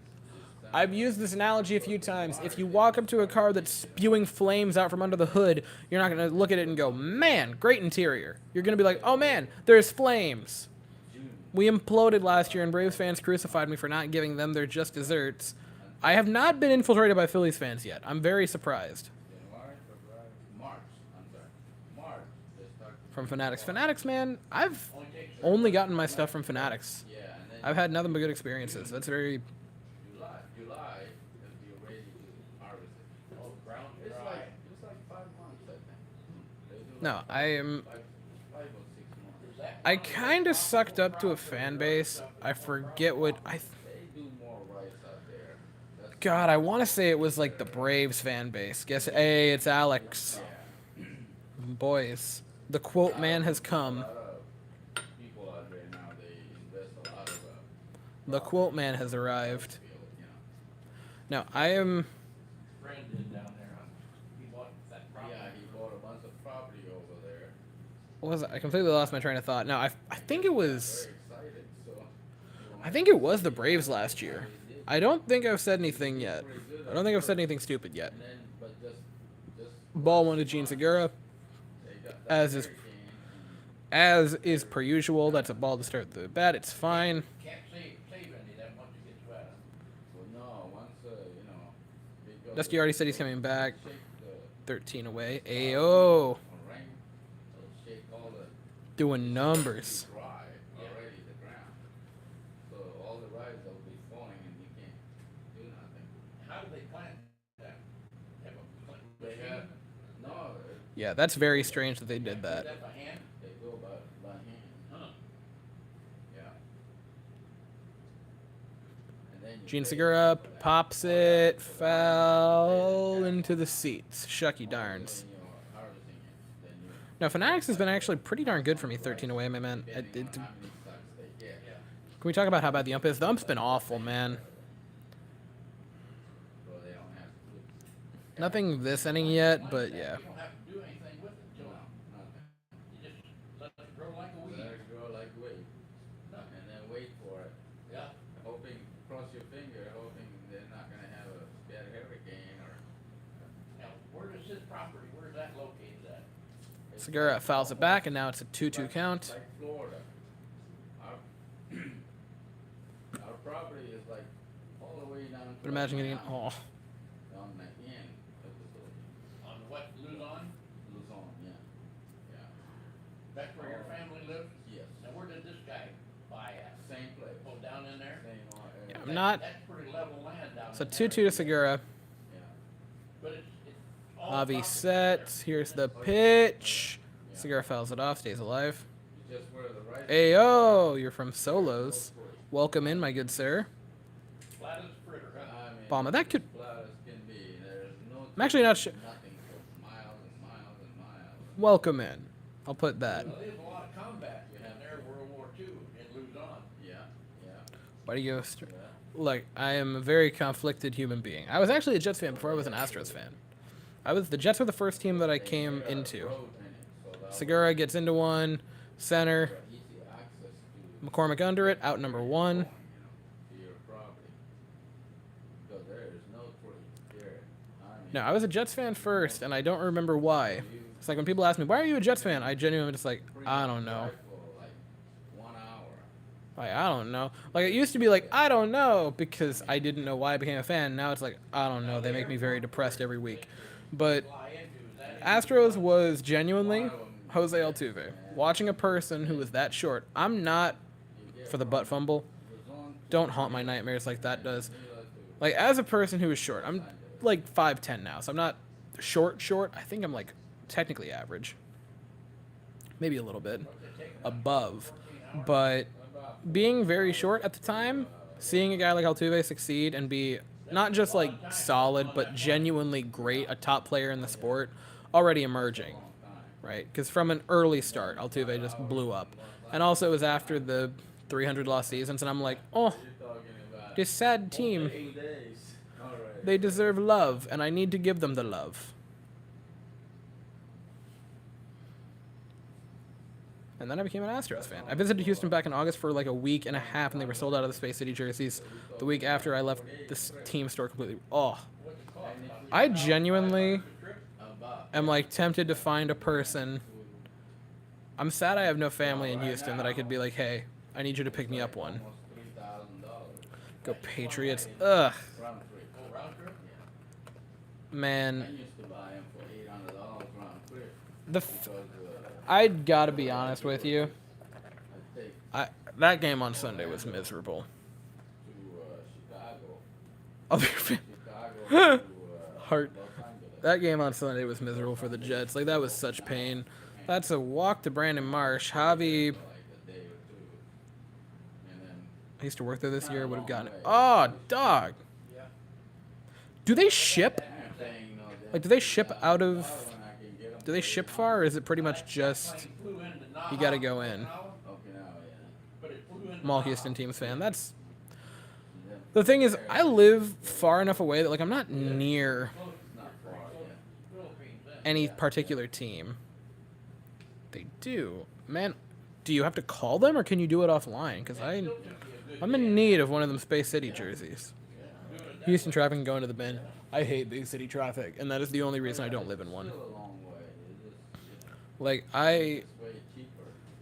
I've used this analogy a few times. If you walk up to a car that's spewing flames out from under the hood, you're not going to look at it and go, man, great interior. You're going to be like, oh man, there's flames. We imploded last year and Braves fans crucified me for not giving them their just desserts. I have not been infiltrated by Phillies fans yet. I'm very surprised. January, February, March. I'm sorry, March. They start. From Fanatics. Fanatics, man, I've Only takes only gotten my stuff from Fanatics. Yeah, and then I've had nothing but good experiences. That's very... July, they'll be ready to harvest it. oh, ground It's dry. like 5 months, I think. They do No, like I am... 5 or 6 months. Is that I kind of sucked up to a fan base. I forget what... They do more rice out there. That's God, I want to say it was like the Braves fan base. Guess, hey, it's Alex. Boys, the quote man has a come. lot of people out there now. They invest a lot of The quote man has arrived. field, you know. No, I am... friend is down there? Huh? He bought that property. Yeah, he bought a bunch of property over there. What was it? I completely lost my train of thought. No, I think it was... Very excited, so. I think it was the Braves last year. I don't think I've said anything yet. I don't think I've said anything stupid yet. And then, but just Ball one to Gene Segura. they got that As is- hurricane As is per usual, that's a ball to start the bat. It's fine. Can't save any that once it gets wet. well, no, once you know. because Dusty already said he's coming back. shake the 13 away. Ayo. rain, it'll shake all the Doing numbers. dry already the ground. So all the rice will be falling and you can't do nothing. How do they plant that? Have a They machine? have no, Yeah, that's very strange that they did Is that. that by hand? they go by hand. Huh. Yeah. And then you Gene pay Segura for that. pops it, fell into the seats. Shucky darns. Then you're harvesting it. Then you No, Fanatics has been actually pretty darn good for me, 13 away, my man. depending on how many stocks they get. Yeah. Can we talk about how bad the ump is? The ump's been awful, man. So they don't have to. Nothing this inning yet, but yeah. You don't have to do anything with it No, till nothing. you just let it grow like a weed. Let it grow like weed, and then wait for it. Yeah. Hoping, cross your finger, hoping they're not gonna have a bad hurricane or. Now, where is his property? Where is that located at? Segura fouls it back, and now it's a 2-2 count. Like Florida. Our, our property is like all the way down. But imagine getting... Oh. On the end of the building. On what, Luzon? Luzon, yeah. Yeah. That's where your family lives? Yes. Now, where did this guy buy at? Same place. Oh, down in there? Same Yeah, area. I'm not... That's pretty level land down So in 2-2 there. to Segura. Yeah. But it's all Javi property. sets. Here's the pitch. Segura fouls it off, stays alive. You just where the rice. Ayo, you're from Solos. Welcome in, my good sir. Flat as a fritter, huh? I mean, Bomber, that could... flat as can be. There's no. I'm actually not sure. Nothing for miles and miles and miles. Welcome in. I'll put that. Well, there's a lot of combat in there, World War II in Luzon. Yeah, yeah, Why do you go... yeah. Look, I am a very conflicted human being. I was actually a Jets fan before I was an Astros fan. The Jets were the first team that I came into. Road in it, so that Segura gets into one, center, was easy access to. McCormick under it, out number one. You know, to your property. Because there is no tree there. I mean, No, I was a Jets fan first, and I don't remember why. It's like when people ask me, why are you a Jets fan? I genuinely just like, I don't know. Drive for like 1 hour. Like, I don't know. Like, it used to be like, I don't know, because I didn't know why I became a fan. Now it's like, I don't know. They make me very depressed every week. But Astros was genuinely Jose Altuve. Watching a person who was that short, I'm not for the butt fumble. Don't haunt my nightmares like that does. Like, as a person who is short, I'm like 5'10" now, so I'm not short. I think I'm like technically average. Maybe a little bit above. But being very short at the time, seeing a guy like Altuve succeed and be not just like solid, but genuinely great, a top player in the sport, already emerging, right? Because from an early start, Altuve just blew up. And also it was after the 300 loss seasons, and I'm like, oh, this sad team, 8 days. Alright. they deserve love, and I need to give them the love. And then I became an Astros fan. I visited Houston back in August for like a week and a half, and they were sold out of the Space City jerseys. The week after, I left this team store completely. Oh, I genuinely am like tempted to find a person. I'm sad I have no family in Houston that I could be like, hey, I need you to pick me up one. $3,000. Go Patriots. Ugh, Round trip. I man. used to buy them for $800 round trip. The Because I'd gotta be honest with you. I take That game on Sunday was miserable. to Chicago. I'll be Chicago to Heart. Los Angeles. That game on Sunday was miserable for the Jets. Like, that was such pain. That's a walk to Brandon Marsh. Javi, Like a day or two. And then I used to work there this year, would have gotten it. Oh, dog. Do they ship? I'm saying, no, Like, do they ship out of... when I can get them Do they ship far, or is it pretty much just... You gotta go in. okay now, yeah. I'm all Houston teams fan. That's... The thing is, I live far enough away that, like, I'm not near Not far, yeah. any particular team. They do. Man, do you have to call them, or can you do it offline? Because I'm in need of one of them Space City jerseys. Houston traffic and going to the bin. I hate big city traffic, and that is the only reason I don't live in one. Still a long way. It's just, Like, it's way cheaper.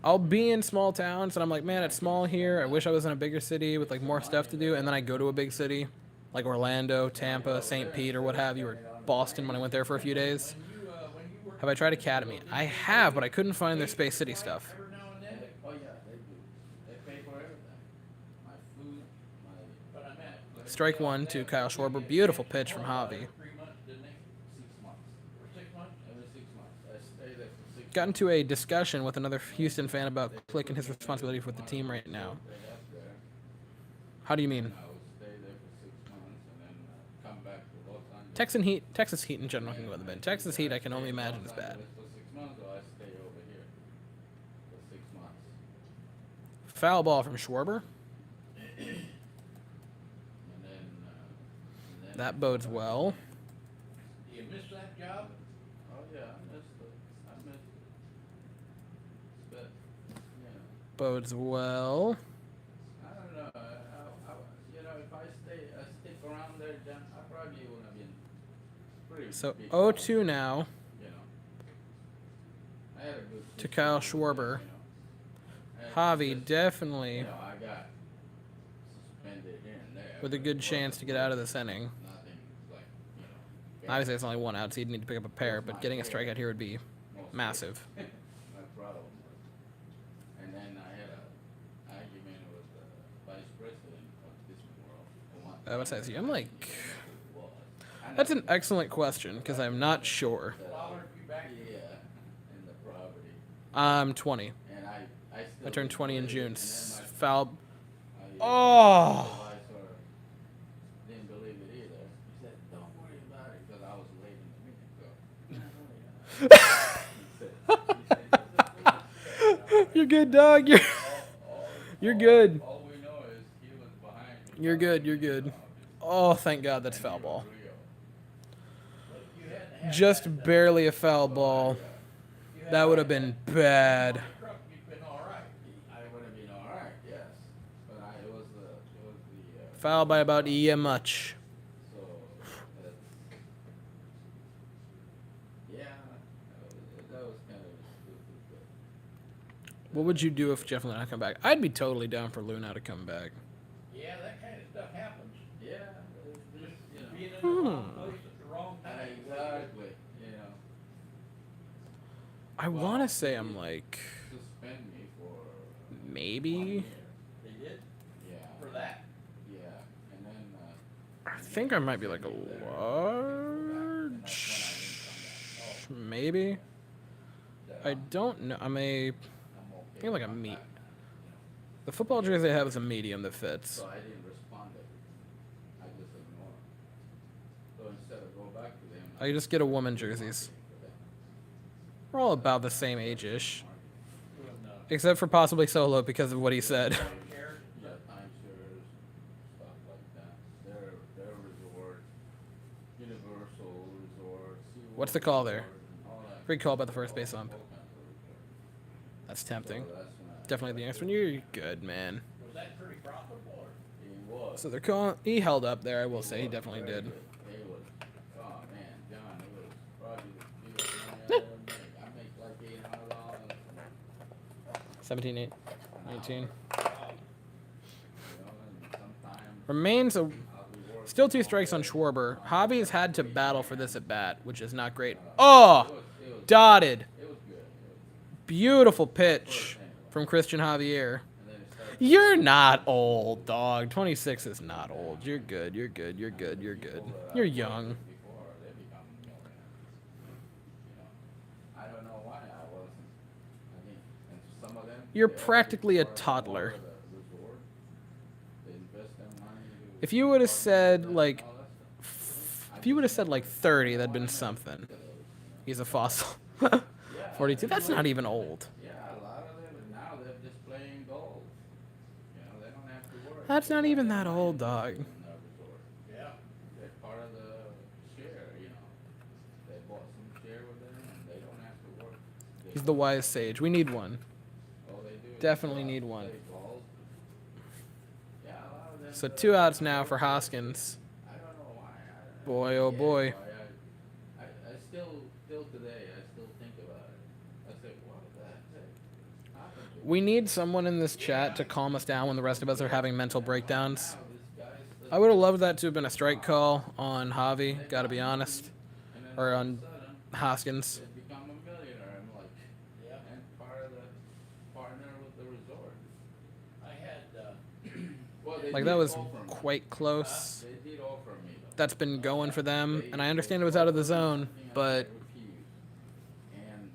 I'll be in small towns, and I'm like, man, it's small here. I wish I was in a bigger city with, like, more stuff to do. And then I go to a big city, like Orlando, Tampa, St. Pete, or what have you, or Boston when I went there for a few days. Have I tried Academy? I have, but I couldn't find their Space City stuff. Oh yeah, they do. They pay for everything. My food, my Strike one to Kyle Schwarber. Beautiful pitch from Javi. 6 months. Every 6 months. I stay there for 6 Got into a discussion with another Houston fan about Click and his responsibility with the team right now. they have there. How do you mean? I would stay there for 6 months and then come back to Los Angeles. Texas Heat in general can go in the bin. Texas Heat, I can only imagine is bad. For 6 months, or I stay over here for 6 months. Foul ball from Schwarber. And then That bodes well. Do you miss that job? oh yeah, I missed it. But yeah. Bodes well. I don't know. You know, if I stick around there, then I probably would have been pretty. So big 0-2 now You know, I had a good to season, Kyle Schwarber. You know. Javi Just, definitely you know, I got suspended here and there. with a but good it chance to get out of this inning. wasn't nothing like, you know. Obviously, it's only one out, so you'd need to pick up a pair, but getting a strikeout here would be most massive. My problem was. And then I had a argument with the vice president of Disney World. What size are you? I'm like... Was. I That's know an excellent question, because I'm not sure. Father, you back? Yeah, in the property. I'm 20. And I still I turned 20 in believe it. June. And then Foul... my Oh! supervisor didn't believe it either. He said, "Don't worry about it," because I was late in the meeting. So, You're good, dog. You're good. all we know is he was behind. You're good. You're good. Oh, thank God that's foul ball. Just barely a foul ball. That would have been bad. Truck, you'd been all right. I would have been all right, yes, but it was the Foul by about much. so What would you do if Jeff Lunau come back? I'd be totally down for Lunau to come back. Yeah, that kind of stuff happens. Yeah, it's just, you know. Being in the wrong place at the wrong time. Exactly, you know. I Well, want to say they I'm did like suspend me for 1 maybe. year. They did Yeah. for that. Yeah, and then. I think I might be like a large. Maybe. I don't know. I'm a. I think like a meat. The football jersey I have is a medium that fits. So I didn't respond to it. I just ignored it. So instead of go back to them. I just get a woman jerseys. We're all about the same age-ish. Doing, Except for possibly Solo because of what he said. shares. Yeah, timeshares, stuff like that. Their resort, Universal Resort. SeaWorld What's the call there? Resort, and all that. Free call by the first base ump. All kinds of resorts. That's tempting. So that's when I- Definitely the next one. You're good, man. Was that pretty profitable or? He was. So they're calling. He held up there. I will say he definitely Very did. good. It was, oh man, John, it was probably the biggest money I ever made. I make like $800. 17, 8, 19. You know, and sometimes Remains a. I'll be working Still 2 all strikes on day. Schwarber. Javi's had to battle for this at bat, which is not great. It Oh! was Dotted. it was good. It was, Beautiful pitch from Christian Javier. and then it started. You're not old, dog. 26 is not old. You're good. You're good. You're good. You're good. You're young. Before they become millionaires. You know, I don't know why I wasn't. I mean, and some of them. You're they already practically a started toddler. all over the resort. They invest their money to If you would have apartments said and like, all that stuff. if you would have said like 30, that'd been something. He's a fossil. 42. That's not even old. Yeah, a lot of them, and now they're just playing golf. You know, they don't have to work. That's not even that old, dog. In the resort. Yeah. They're part of the share, you know. They bought some share with them, and they don't have to work. They He's the wise sage. We need one. all they do is Definitely go out need and one. play golf. Yeah, a lot of them. So 2 outs now for Hoskins. I don't know why. I Boy, oh get boy. why I still today, I still think about it. I say, what the heck happened to We need someone in this chat to calm us down when the rest of us are having mental breakdowns. now? This guy's I would have loved that to have been a strike call on Javi, gotta be honest. and then Or all of on a sudden, Hoskins. they become a millionaire. I'm like, Yeah. and part of the partner with the resort. I had, Well, they Like, did that was offer me. quite close. They did offer me. Though. That's been going for them, and I They understand it was out of the offered me zone, something and I but refused. And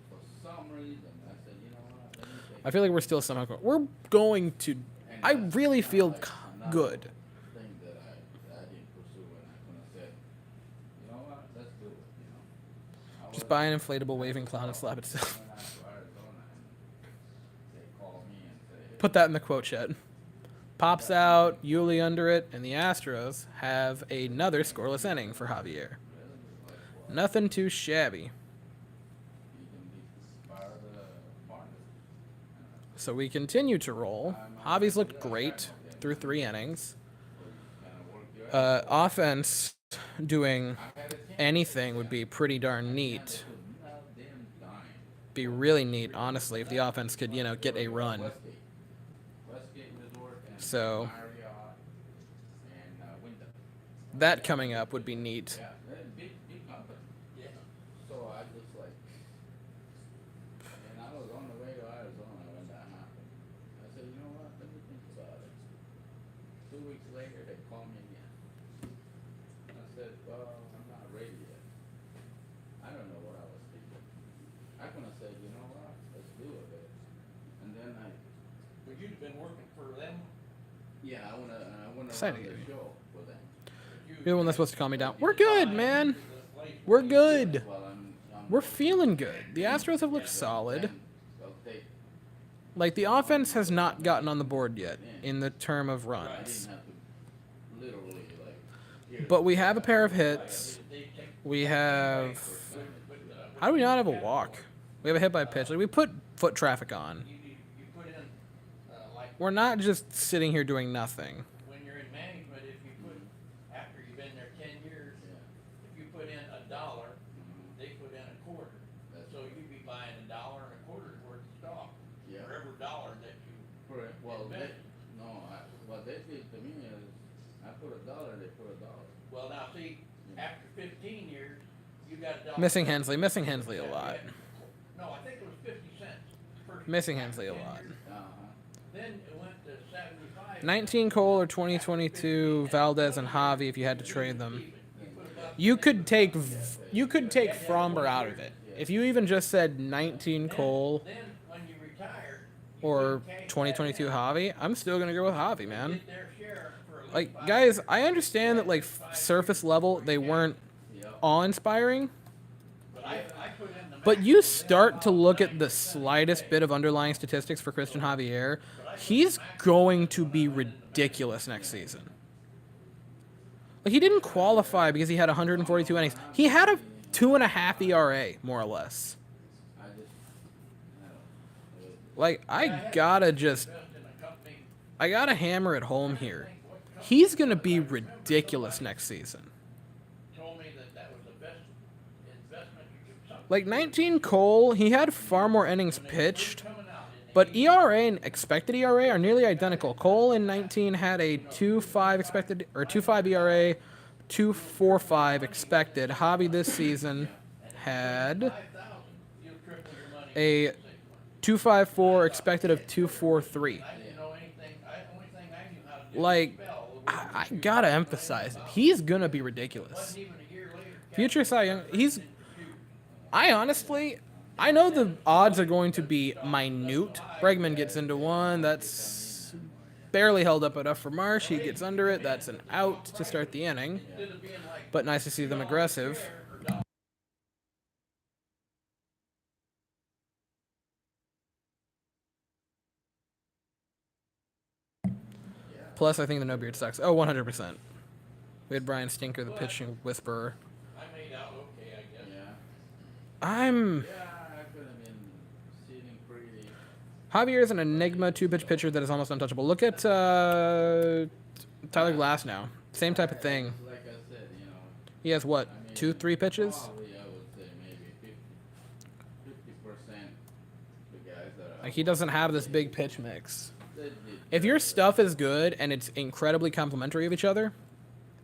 for some reason, I said, you know what? Let me take I feel like we're still somehow we're going to. And I that's really kinda feel like another good. Thing that I didn't pursue, and I could have said, you know what? Let's do it. You know. I Just was- buy an inflatable waving clown and slap it I itself. went out to Arizona, and they called me and said, hey, Put that in the quote chat. Pops out, Yuli under it, and the Astros have another scoreless inning for Javier. really? Like, well, Nothing too shabby. you can be part of the partners. So we continue to roll. Javi's looked great through 3 innings. Kind of work your Offense doing anything would be pretty darn neat. damn dime. Be really neat, honestly, if the offense could, get a run. Westgate Resort and So- Marriott and Wyndham. That coming up would be neat. Yeah, they're big company. yeah. So I just like, and I was on the way to Arizona when that happened. I said, you know what? Let me think about it. 2 weeks later, they called me again. I said, well, I'm not ready yet. I don't know what I was thinking. I could have said, you know what? Let's do it. And then But you'd have been working for them. I wanna Exciting. run the show for them. You're the one that's supposed to calm me down. We're good, man. We're good. Well, We're feeling good. The Astros have looked solid. then they'll take. Like, the offense has not gotten on the board yet in the term of I runs. didn't have to literally like. here's But we the have a guy. pair of hits. We have. How do we not have a walk? We have a hit by pitch. Like, we put foot traffic on. You put in, like, We're not just sitting here doing nothing. when you're in management, if you put, after you've been there 10 years, Yeah. if you put in $1, they put in a quarter. That's So you'd be buying $1.25 worth of stock. Well, bench. what they did to me is, I put $1, they put $1. Well, now see, after 15 years, you got $1. Missing Hensley a lot. No, I think it was 50 cents. First Missing after Hensley a 10 lot. years. Then it went to 75. 19 Cole or 2022 Valdez and Javi if you had to trade them. You could take Fromber out of it. If you even just said 19 Cole Then when you retired, or 2022 Javi, I'm still gonna go with Javi, man. get their share for at least Like, 5 guys, years. I understand that like surface level they weren't awe-inspiring, But I put in the but you start to look at the slightest bit of underlying statistics for Christian Javier, he's going to be ridiculous next season. Like, he didn't qualify because he had 142 innings. He had a 2.5 ERA, more or less. I just, I don't. Like, I gotta invest in a company. I gotta hammer it home here. He's gonna be ridiculous next season. Told me that was the best investment you could. Like 19 Cole, he had far more innings pitched, but ERA and expected ERA are nearly identical. Cole in 19 had a 2.5 expected or 2.5 ERA, 2.45 expected. Javi this season had 5,000, you'll triple your money. a 2.54 expected of 2.43. I didn't know anything. Only thing I knew how to do Like, was spell. I gotta emphasize it. He's gonna be ridiculous. Wasn't even a year later. Future Cy Young, I know the odds are going to be minute. Bregman gets into one. That's barely held up enough for Marsh. He gets under it. That's an out to start the inning. Instead of being like But nice to see them aggressive. or dog. Plus, I think the no beard sucks. Oh, 100%. We had Brian Stinker, the pitching whisperer. I made out okay, I guess. Yeah. I'm... Yeah, I could have been sitting pretty. Javier is an enigma two-pitch pitcher that is almost untouchable. Look at Tyler Glass now. Same type of thing. Like I said, He has, what, 2-3 pitches? probably I would say maybe 50% the guys that are. Like, he doesn't have this big pitch mix. They did If your stuff is good and it's incredibly complementary of each other,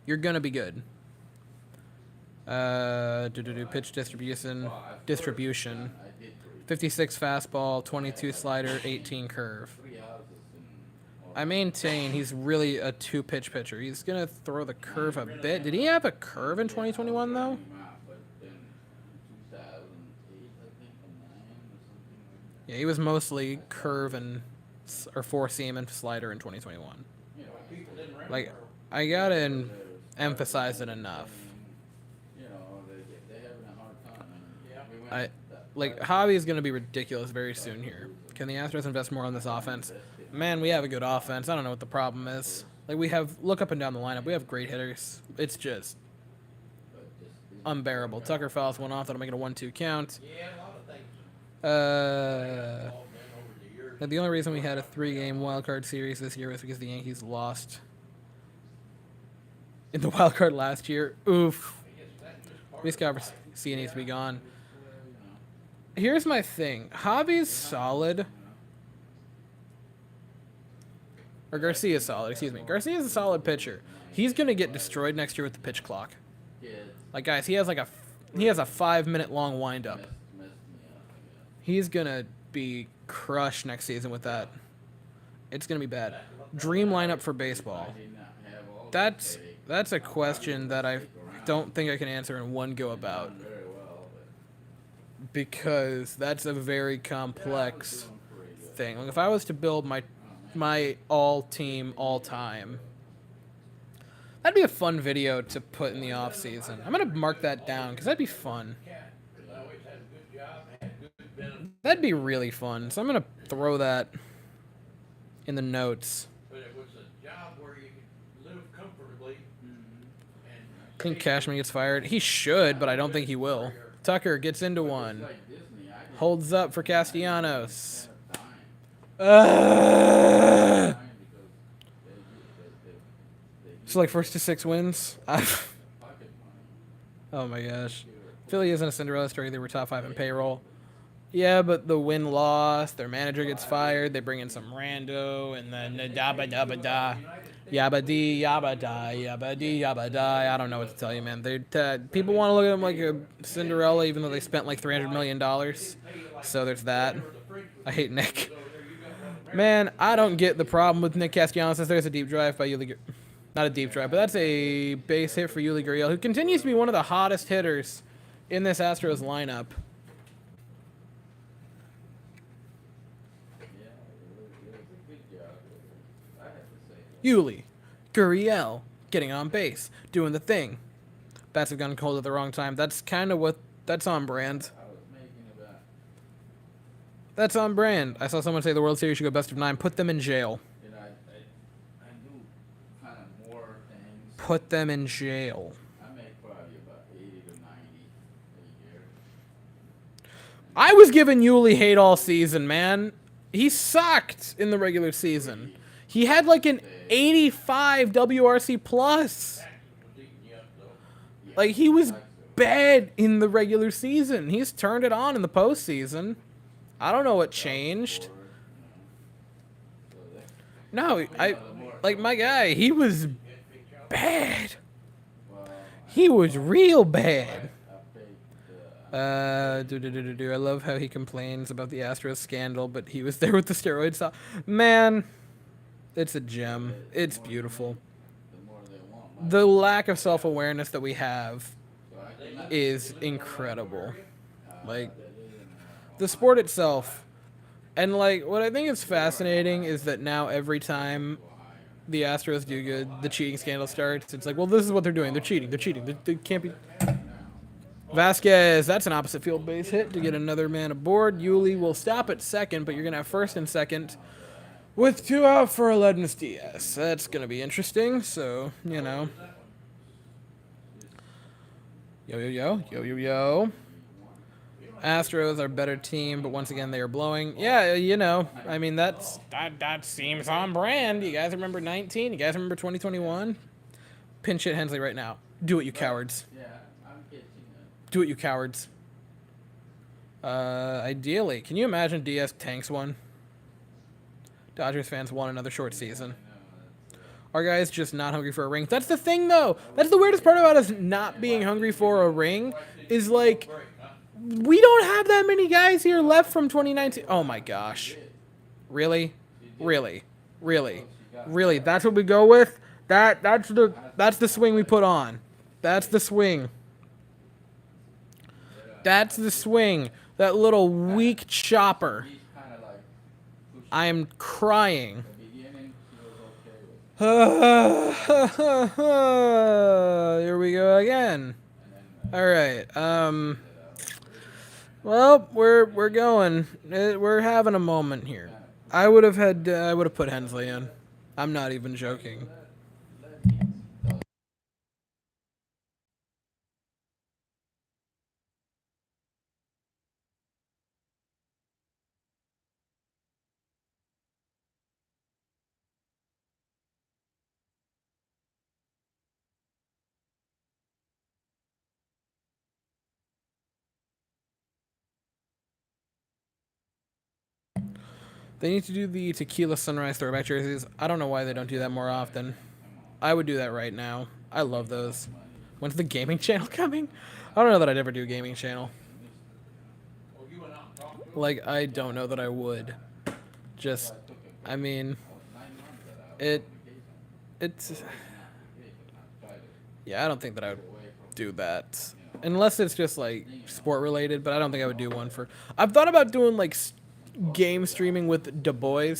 you're gonna be good. Pitch distribution. I did 3. 56 fastball, 22 slider, 18 curve. 3 houses in. I maintain he's really a two-pitch pitcher. He's gonna throw the curve a bit. Did he have a curve in 2021 though? But then 2008, I think, or 9 or something like Yeah, he was mostly curve and or four seam and slider in 2021. that. You know, People didn't remember. Like, I gotta emphasize it enough. You know, they're having a hard time. Yeah. We went I that- like Javi is gonna be ridiculous very soon here. Can the Astros invest more on this offense? Man, we have a good offense. I don't know what the problem is. Like, we have look up and down the lineup. We have great hitters. It's just but just unbearable. Tucker fouls one off. That'll make it a 1-2 count. Yeah, a lot of things. Uh, All been over the years. the only reason we had a 3-game wild card series this year was because the Yankees lost in the wild card last year. Oof. I guess that's just part Reese of life. Garcia needs to be gone. Here's my thing. Javi's solid. Or Garcia's solid, excuse me. Garcia's a solid pitcher. He's gonna get destroyed next year with the pitch clock. kids Like, guys, he has a 5-minute long windup. messed me up, I He's gonna be crushed next season with that. It's gonna be bad. Dream lineup for baseball. guess. I did not have all That's a question that I don't think I can answer in one go about, very well, but because that's a very complex thing. Like, if I was to build my all team all time, that'd be a fun video to put in the off season. I'm gonna mark that down because that'd be fun. Cat, 'cause I always had a good job, had good benefits, That'd be really fun. So I'm gonna throw that in the notes. but it was a job where you could live comfortably and. Think Cashman gets fired. He should, but I don't think he will. Tucker gets into one. like Disney, I didn't Holds up for Castellanos. have time. Uh, Time because they so like first to 6 wins. pocket money. Oh my gosh. Philly isn't a Cinderella story. They were top 5 in payroll. Yeah, but the win loss, their manager gets fired, they bring in some rando, and then yabba dabba da. Yabba dee, yabba da, yabba dee, yabba da. I don't know what to tell you, man. They people want to look at them like a Cinderella, even though they spent like $300 million. So there's that. I hate Nick. Man, I don't get the problem with Nick Castellanos. There's a deep drive by Yuli. Not a deep drive, but that's a base hit for Yuli Gurriel, who continues to be one of the hottest hitters in this Astros lineup. Yeah, it was a good job. I have to say that. Yuli Gurriel getting on base, doing the thing. Bats have gone cold at the wrong time. That's kind of what. That's on brand. I was making about, That's on brand. I saw someone say the World Series should go best of 9. Put them in jail. I do kind of more things. Put them in jail. I make probably about 80 to 90 a year. I was giving Yuli hate all season, man. He sucked in the regular season. He had like an 85 WRC plus. Like, he was bad in the regular season. He's turned it on in the postseason. I don't know what changed. No, like my guy, he was bad. He was real bad. I love how he complains about the Astros scandal, but he was there with the steroids. Man, it's a gem. It's beautiful. The lack of self-awareness that we have is incredible. Like, the sport itself. And, like, what I think is fascinating is that now every time the Astros do good, the cheating scandal starts. It's like, well, this is what they're doing. They're cheating. They're cheating. They can't be... Vasquez, that's an opposite field base hit to get another man aboard. Yuli will stop at second, but you're going to have first and second with 2 out for Aledmus Diaz. That's going to be interesting, so, you know. Yo. Astros are a better team, but once again, they are blowing. Yeah, you know, I mean, that seems on brand. You guys remember 19? You guys remember 2021? Pinch hit Hensley right now. Do it, you cowards. Yeah, I'm catching it. Do it, you cowards. Ideally, can you imagine Diaz tanks one? Dodgers fans want another short season. Our guys just not hungry for a ring. That's the thing, though. That's the weirdest part about us not being hungry for a ring is, like, we don't have that many guys here left from 2019. Oh, my gosh. Really? That's what we go with? That's the swing we put on. That's the swing. That little weak chopper. I am crying. Here we go again. All right. Well, we're going. We're having a moment here. I would have put Hensley in. I'm not even joking. They need to do the Tequila Sunrise throwback jerseys. I don't know why they don't do that more often. I would do that right now. I love those. When's the gaming channel coming? I don't know that I'd ever do a gaming channel. Like, I don't know that I would. Just, I mean, it's, yeah, I don't think that I would do that. Unless it's just, like, sport related, but I don't think I would do one for... I've thought about doing, like, game streaming with Du Bois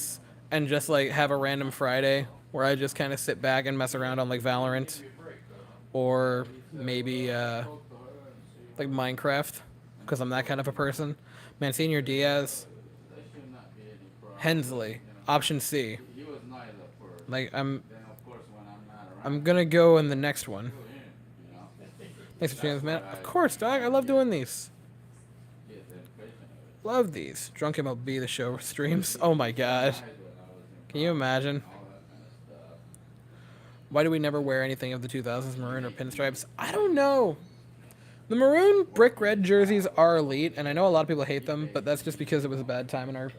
and just, like, have a random Friday where I just kind of sit back and mess around on, like, Valorant or maybe like Minecraft, because I'm that kind of a person. Mancini Diaz, Hensley, option C. Like, I'm gonna go in the next one. Thanks for tuning in, man. Of course, dog. I love doing these. Love these. Drunk MLB, the show streams. Oh my god. Can you imagine? Why do we never wear anything of the 2000s maroon or pinstripes? I don't know. The maroon brick red jerseys are elite, and I know a lot of people hate them, but that's just because it was a bad time in our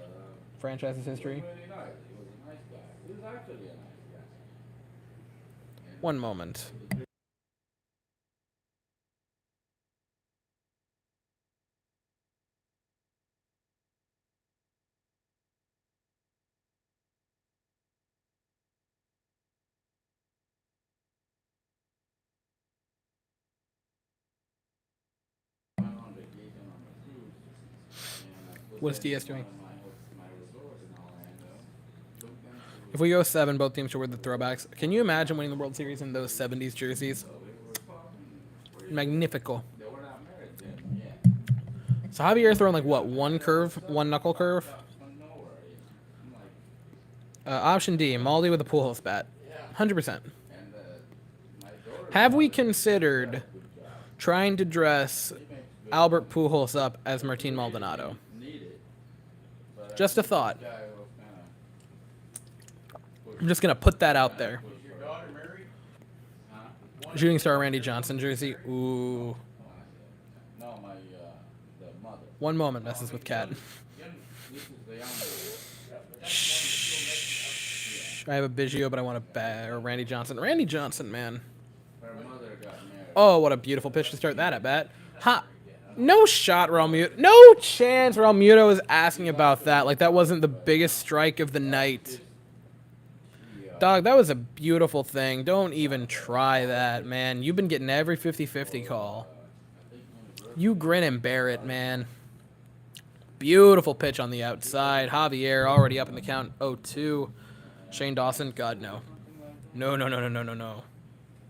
franchise's history. Really nice. He was a nice guy. He was actually a nice guy. One moment. Went on vacation on a cruise, and I was What's at DS one doing? of my resorts in Orlando. Looked into If we go 7, both teams should wear the throwbacks. Can you imagine winning the World Series in those 70s jerseys? so we were talking. Pretty Magnifico. They were not married then. Yeah. So Javier throwing like what? One curve? One knuckle curve? From nowhere. I'm like, Option D, Maldi with a pool house bat. 100%. and my daughter Have we considered good job. trying to dress He makes good Albert Pujols up as Martin Maldonado? needed. But Just a thought. guy was kinda I'm just gonna put that out there. Was your daughter married? huh? Shooting star Randy Johnson jersey. Ooh. No, my the mother. One moment messes with Cat. This is the younger. Shh. I have a Biggio, but I want a or Randy Johnson. Randy Johnson, man. Her mother got married. Oh, what a beautiful pitch to start that at bat. Ha. No shot, Realmuto. No chance Realmuto was asking about that. Like, that wasn't the biggest strike of the night. Dog, that was a beautiful thing. Don't even try that, man. You've been getting every 50-50 call. You grin and bear it, man. Beautiful pitch on the outside. Javier already up in the count 0-2. Shane Dawson, God, no. No, no, no, no, no, no, no.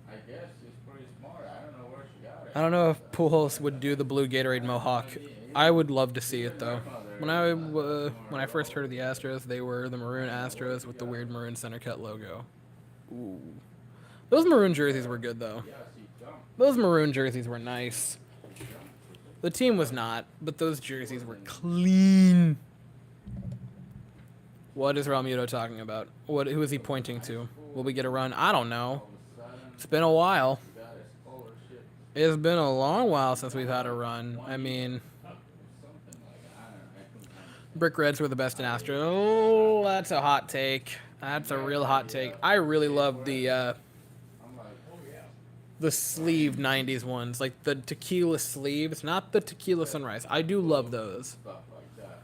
I guess she's pretty smart. I don't know where she got it. I don't know if Pujols would do the blue Gatorade Mohawk. I would love to see it, though. When I first heard of the Astros, they were the maroon Astros with the weird maroon center cut logo. Ooh. Those maroon jerseys were good, though. Yeah, she jumped. Those maroon jerseys were nice. The team was not, but those jerseys were clean. What is Realmuto talking about? Who is he pointing to? Will we get a run? I don't know. It's been a while. Got a scholarship. It's been a long while since we've had a run. I mean, Something like that. I don't know. I couldn't understand. Brick Reds were the best in Astros. Oh, that's a hot take. That's a real hot take. I really love the I'm like, the sleeve 90s ones, like the tequila sleeves, not the tequila sunrise. I do love those. stuff like that.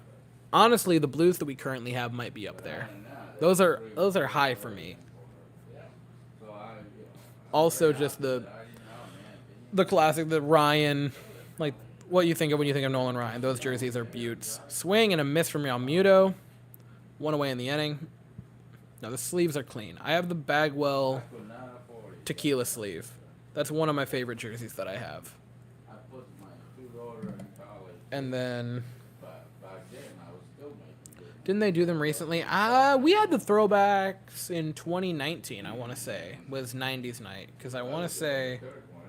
Honestly, the blues that we currently have might be up there. Those are high for me. So I, Also, just the classic, the Ryan, like what you think of when you think of Nolan Ryan. Those jerseys are beauts. Swing and a miss from Realmuto. One away in the inning. No, the sleeves are clean. I have the Bagwell could not afford it. tequila sleeve. That's one of my favorite jerseys that I have. I put my two-daughter in college. And then, But back then, I was still making good. didn't they do them recently? We had the throwbacks in 2019, I want to say, was 90s night. Because I want to say, Third one,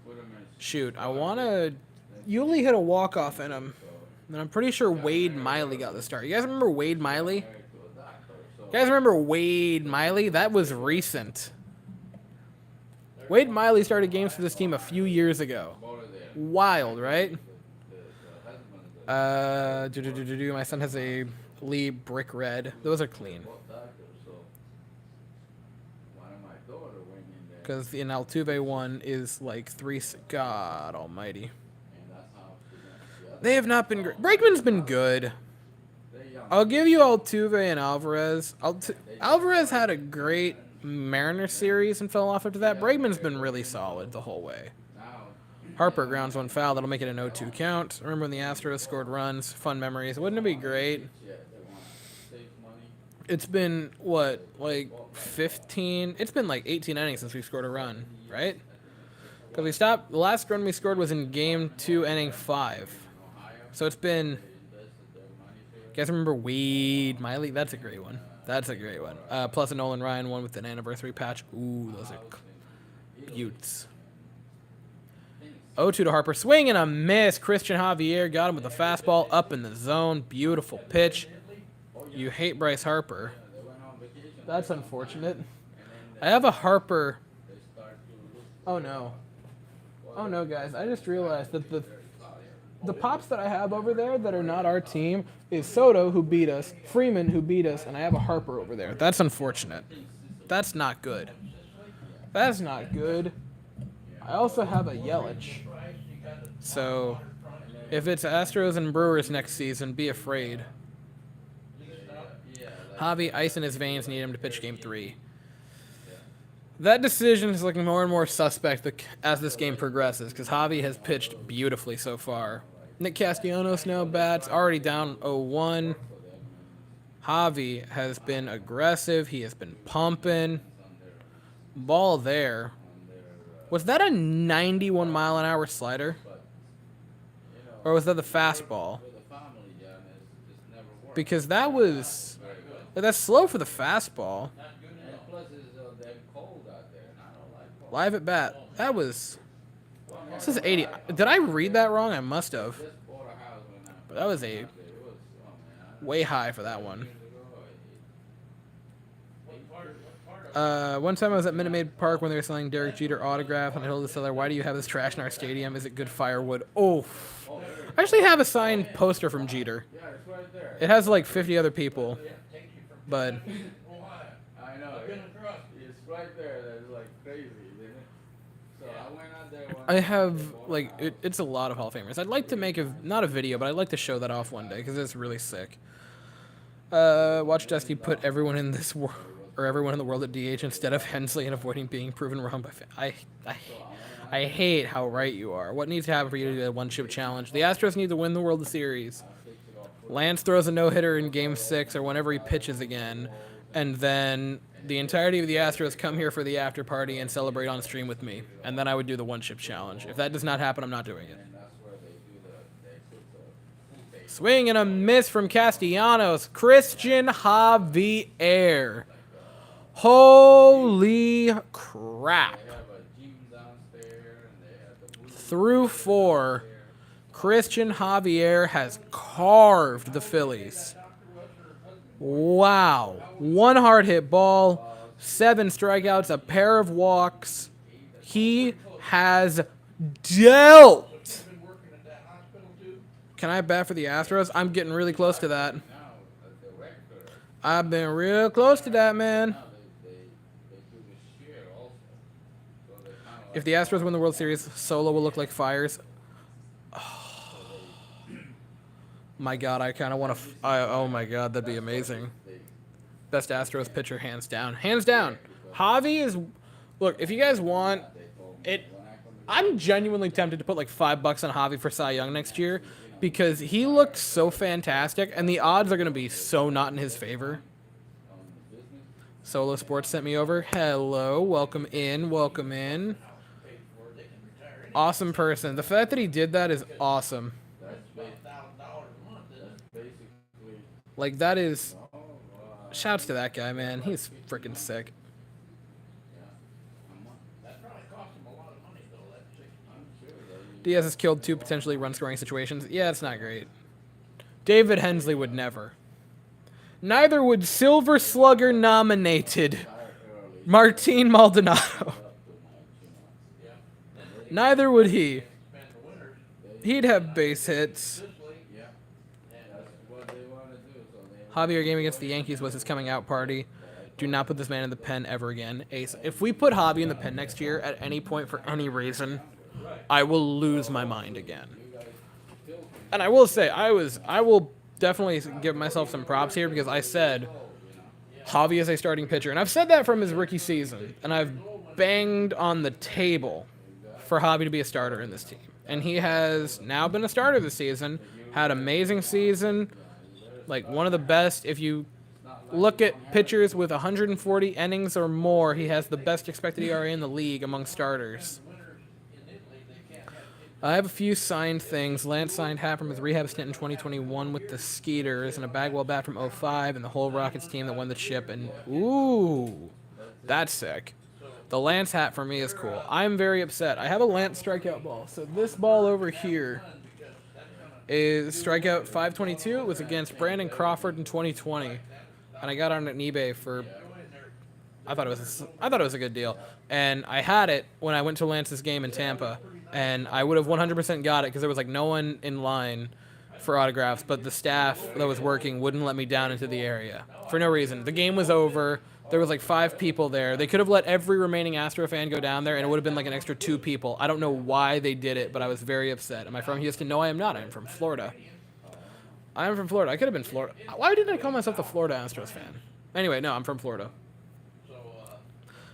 put 'em in shoot, I want to, Yuli hit a walk-off in them. And I'm pretty sure Wade Miley got the start. You guys remember Wade Miley? married to a doctor. So You guys remember Wade Miley? That was recent. Wade Miley started games for this team a few years ago. both of them. Wild, right? The husband, My son has a Lee brick red. Those are clean. both doctors. So one of my daughter went in there, Because the Altuve one is like God almighty. and that's how she went. The other, They have not been great. Brakeman's been good. they young. I'll give you Altuve and Alvarez. Alvarez had a great Mariner series and fell off after that. Bregman's been really solid the whole way. Now, Harper grounds one foul. That'll make it an 0-2 count. Remember when the Astros scored runs? Fun memories. Wouldn't it be great? yeah, they want to save money. It's been, what, like 15? It's been like 18 innings since we scored a run, right? Because we stopped. The last run we scored was in game 2, inning 5. So it's been. You guys remember Wade Miley? That's a great one. That's a great one. Plus a Nolan Ryan one with an anniversary patch. Ooh, those are beauts. 0-2 to Harper. Swing and a miss. Christian Javier got him with a fastball up in the zone. Beautiful pitch. You hate Bryce Harper. That's unfortunate. I have a Harper. Oh no. Oh no, guys! I just realized that the pops that I have over there that are not our team is Soto, who beat us, Freeman, who beat us, and I have a Harper over there. That's unfortunate. That's not good. That's not good. I also have a Yelich. So, if it's Astros and Brewers next season, be afraid. Javi, ice in his veins, need him to pitch Game 3. That decision is looking more and more suspect as this game progresses, because Javi has pitched beautifully so far. Nick Castellanos now bats, already down 0-1. Javi has been aggressive. He has been pumping. Ball there. Was that a 91-mile-an-hour slider? Or was that the fastball? Because that was... That's slow for the fastball. Live at bat. That was... This is 80. Did I read that wrong? I must have. But that was a way high for that one. One time I was at Minute Maid Park when they were selling Derek Jeter autograph, and I told the seller, "Why do you have this trash in our stadium? Is it good firewood?" Oh, I actually have a signed poster from Jeter. It has like 50 other people, but I know. It's right there. That's like crazy, isn't it? So I went out there. I have like it's a lot of Hall of Famers. I'd like to make not a video, but I'd like to show that off one day because it's really sick. Watch Dusty put everyone in this world or everyone in the world at DH instead of Hensley and avoiding being proven wrong by I hate how right you are. What needs to happen for you to do a one-chip challenge? The Astros need to win the World Series. Lance throws a no-hitter in Game 6 or whenever he pitches again, and then the entirety of the Astros come here for the after party and celebrate on stream with me, and then I would do the one-chip challenge. If that does not happen, I'm not doing it. Swing and a miss from Castellanos. Christian Javier. Holy crap. Through 4, Christian Javier has carved the Phillies. Wow. 1 hard hit ball, 7 strikeouts, a pair of walks. He has dealt. Can I bat for the Astros? I'm getting really close to that. I've been real close to that, man. If the Astros win the World Series, Solo will look like Fires. Oh, my God, I kind of want to... oh, my God, that'd be amazing. Best Astros pitcher, hands down. Hands down. Javi is... Look, if you guys want it... I'm genuinely tempted to put like $5 on Javi for Cy Young next year because he looked so fantastic, and the odds are going to be so not in his favor. Solo Sports sent me over. Hello, welcome in, welcome in. Awesome person. The fact that he did that is awesome. Like, that is... Shouts to that guy, man. He's freaking sick. Diaz has killed 2 potentially run-scoring situations. Yeah, it's not great. David Hensley would never. Neither would Silver Slugger nominated Martin Maldonado. Neither would he. He'd have base hits. Javier game against the Yankees was his coming out party. Do not put this man in the pen ever again. Ace. If we put Javi in the pen next year at any point for any reason, I will lose my mind again. And I will say, I will definitely give myself some props here because I said Javi is a starting pitcher. And I've said that from his rookie season. And I've banged on the table for Javi to be a starter in this team. And he has now been a starter this season. Had an amazing season. Like one of the best. If you look at pitchers with 140 innings or more, he has the best expected ERA in the league among starters. I have a few signed things. Lance signed half from his rehab stint in 2021 with the Skeeters and a Bagwell bat from 05 and the whole Rockets team that won the chip. And, ooh, that's sick. The Lance hat for me is cool. I'm very upset. I have a Lance strikeout ball. So this ball over here is strikeout 522. It was against Brandon Crawford in 2020. And I got on it on eBay for... I thought it was a good deal. And I had it when I went to Lance's game in Tampa. and I would have 100% got it because there was like no one in line for autographs, but the staff that was working wouldn't let me down into the area for no reason. The game was over. There was like 5 people there. They could have let every remaining Astro fan go down there, and it would have been like an extra 2 people. I don't know why they did it, but I was very upset. Am I from Houston? No, I am not. I am from Florida. I am from Florida. I could have been Florida. Why didn't I call myself the Florida Astros fan? Anyway, no, I'm from Florida.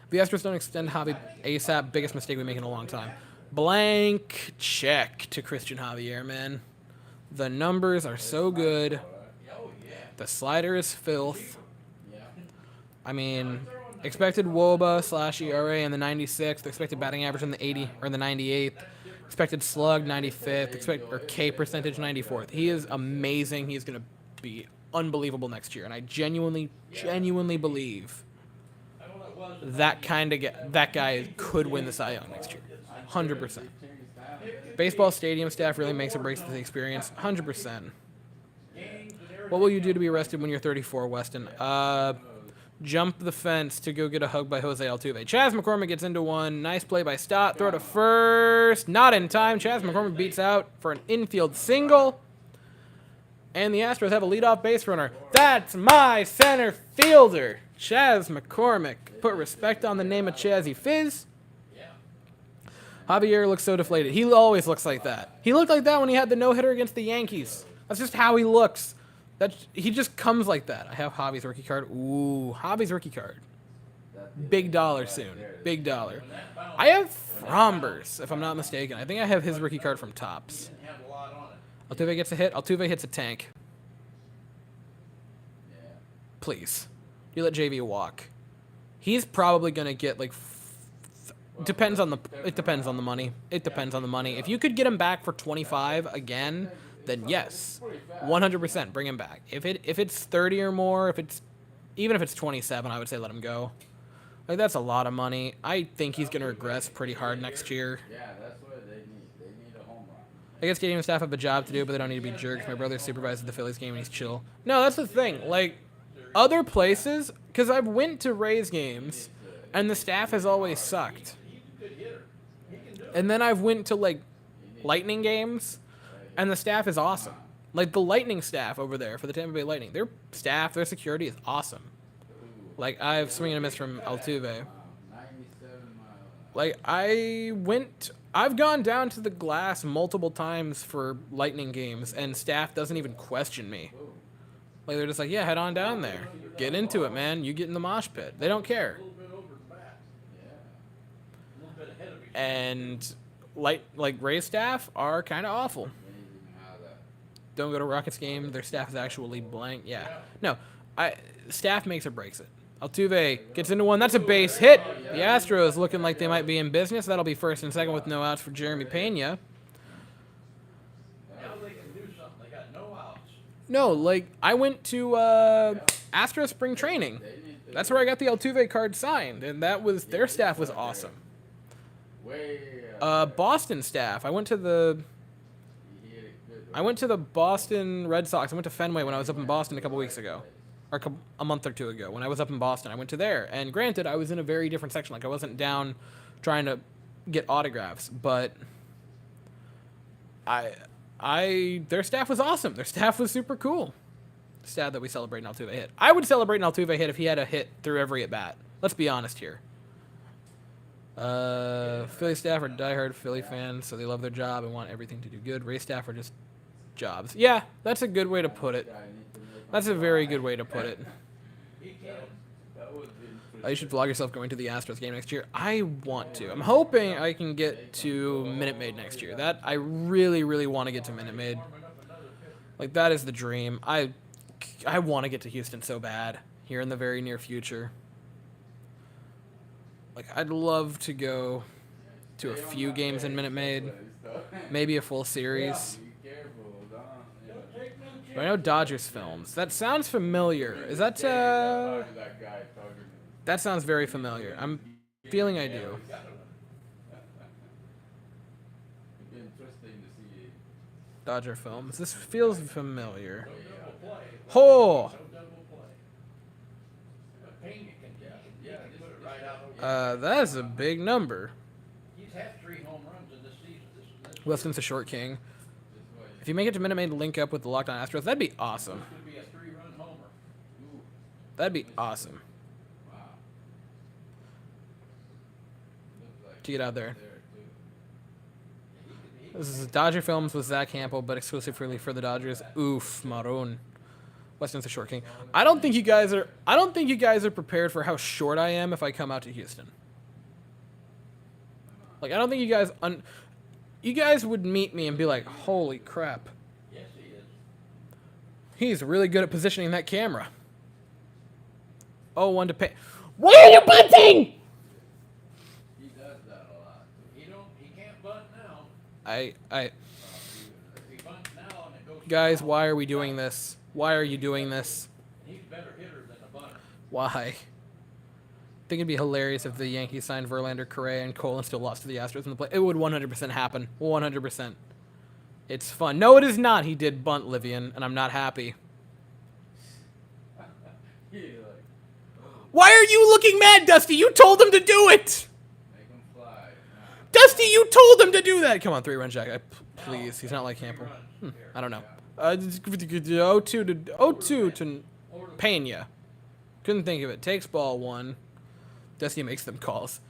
The Astros don't extend Javi ASAP. Biggest mistake we make in a long time. Blank check to Christian Javier, man. The numbers are so good. The slider is filth. I mean, expected WOBA / ERA in the 96th. Expected batting average in the 80 or in the 98th. Expected slug 95th. Or K percentage 94th. He is amazing. He's gonna be unbelievable next year, and I genuinely believe that guy could win the Cy Young next year. 100%. Baseball stadium staff really makes or breaks the experience. 100%. What will you do to be arrested when you're 34, Weston? Jump the fence to go get a hug by Jose Altuve. Chas McCormick gets into one. Nice play by Stott. Throw to first. Not in time. Chas McCormick beats out for an infield single. And the Astros have a leadoff base runner. That's my center fielder, Chas McCormick. Put respect on the name of Chazzy Fizz. Javier looks so deflated. He always looks like that. He looked like that when he had the no-hitter against the Yankees. That's just how he looks. He just comes like that. I have Javi's rookie card. Ooh, Javi's rookie card. Big dollar soon. Big dollar. I have Frombers, if I'm not mistaken. I think I have his rookie card from Topps. Altuve gets a hit. Altuve hits a tank. Please. You let JV walk. He's probably going to get like... It depends on the money. It depends on the money. If you could get him back for 25 again, then yes, 100% bring him back. If it's 30 or more, even if it's 27, I would say let him go. Like, that's a lot of money. I think he's gonna regress pretty hard next year. Yeah, that's what they need. They need a home run. I guess stadium staff have a job to do, but they don't need to be jerks. My brother supervises the Phillies game and he's chill. No, that's the thing. Like, other places, because I've went to Rays games, and the staff has always sucked. And then I've went to like Lightning games, and the staff is awesome. Like the Lightning staff over there for the Tampa Bay Lightning, their staff, their security is awesome. Like I've swing and a miss from Altuve. Like I've gone down to the glass multiple times for Lightning games, and staff doesn't even question me. Like they're just like, yeah, head on down there, get into it, man. You get in the mosh pit. They don't care. And like Rays staff are kind of awful. Don't go to Rockets game. Their staff is actually blank. Yeah. No. Staff makes or breaks it. Altuve gets into one. That's a base hit. The Astros looking like they might be in business. That'll be first and second with no outs for Jeremy Pena. No, like I went to Astros spring training. That's where I got the Altuve card signed, and their staff was awesome. Boston staff. I went to the Boston Red Sox. I went to Fenway when I was up in Boston a couple weeks ago, or a month or two ago. When I was up in Boston, I went to there. And granted, I was in a very different section. Like I wasn't down trying to get autographs, but their staff was awesome. Their staff was super cool. Sad that we celebrate an Altuve hit. I would celebrate an Altuve hit if he had a hit through every at bat. Let's be honest here. Philly staff are diehard Philly fans, so they love their job and want everything to do good. Rays staff are just jobs. Yeah, that's a good way to put it. That's a very good way to put it. You should vlog yourself going to the Astros game next year. I want to. I'm hoping I can get to Minute Maid next year. That I really, really want to get to Minute Maid. Like that is the dream. I want to get to Houston so bad here in the very near future. Like I'd love to go to a few games in Minute Maid, maybe a full series. But I know Dodgers films. That sounds familiar. Is that That sounds very familiar. I'm feeling I do. Dodger films. This feels familiar. Oh! That is a big number. He's had 3 home runs in this season. Weston's a short king. This way. If you make it to Minute Maid, link up with the Locked On Astros. That'd be awesome. This could be a 3-run homer. Ooh, That'd be awesome wow. Looks like to get out there. too. This is Dodger Films with Zach Campbell, but exclusively for the Dodgers. Oof, Maroon. Weston's a short king. I don't think you guys are prepared for how short I am if I come out to Houston. Like, I don't think you guys would meet me and be like, holy crap. Yes, he is. He's really good at positioning that camera. Oh, one to pay. Why are you bunting? He does that a lot. He can't bunt now. I, If he bunts now and it goes. guys, foul, why are we doing this? Why are you doing this? He's a better hitter than a bunter. Why? I think it'd be hilarious if the Yankees signed Verlander, Correa, and Cole and still lost to the Astros in the play. It would 100% happen. 100%. It's fun. No, it is not. He did bunt Livian, and I'm not happy. He like, Why are you looking mad, Dusty? You told him to do it! make him fly. Nah. Dusty, you told him to do that! Come on, 3-run jack. Please. He's not like Campbell. I don't know. 0-2 to Pena. Couldn't think of it. Takes ball 1. Dusty makes them calls.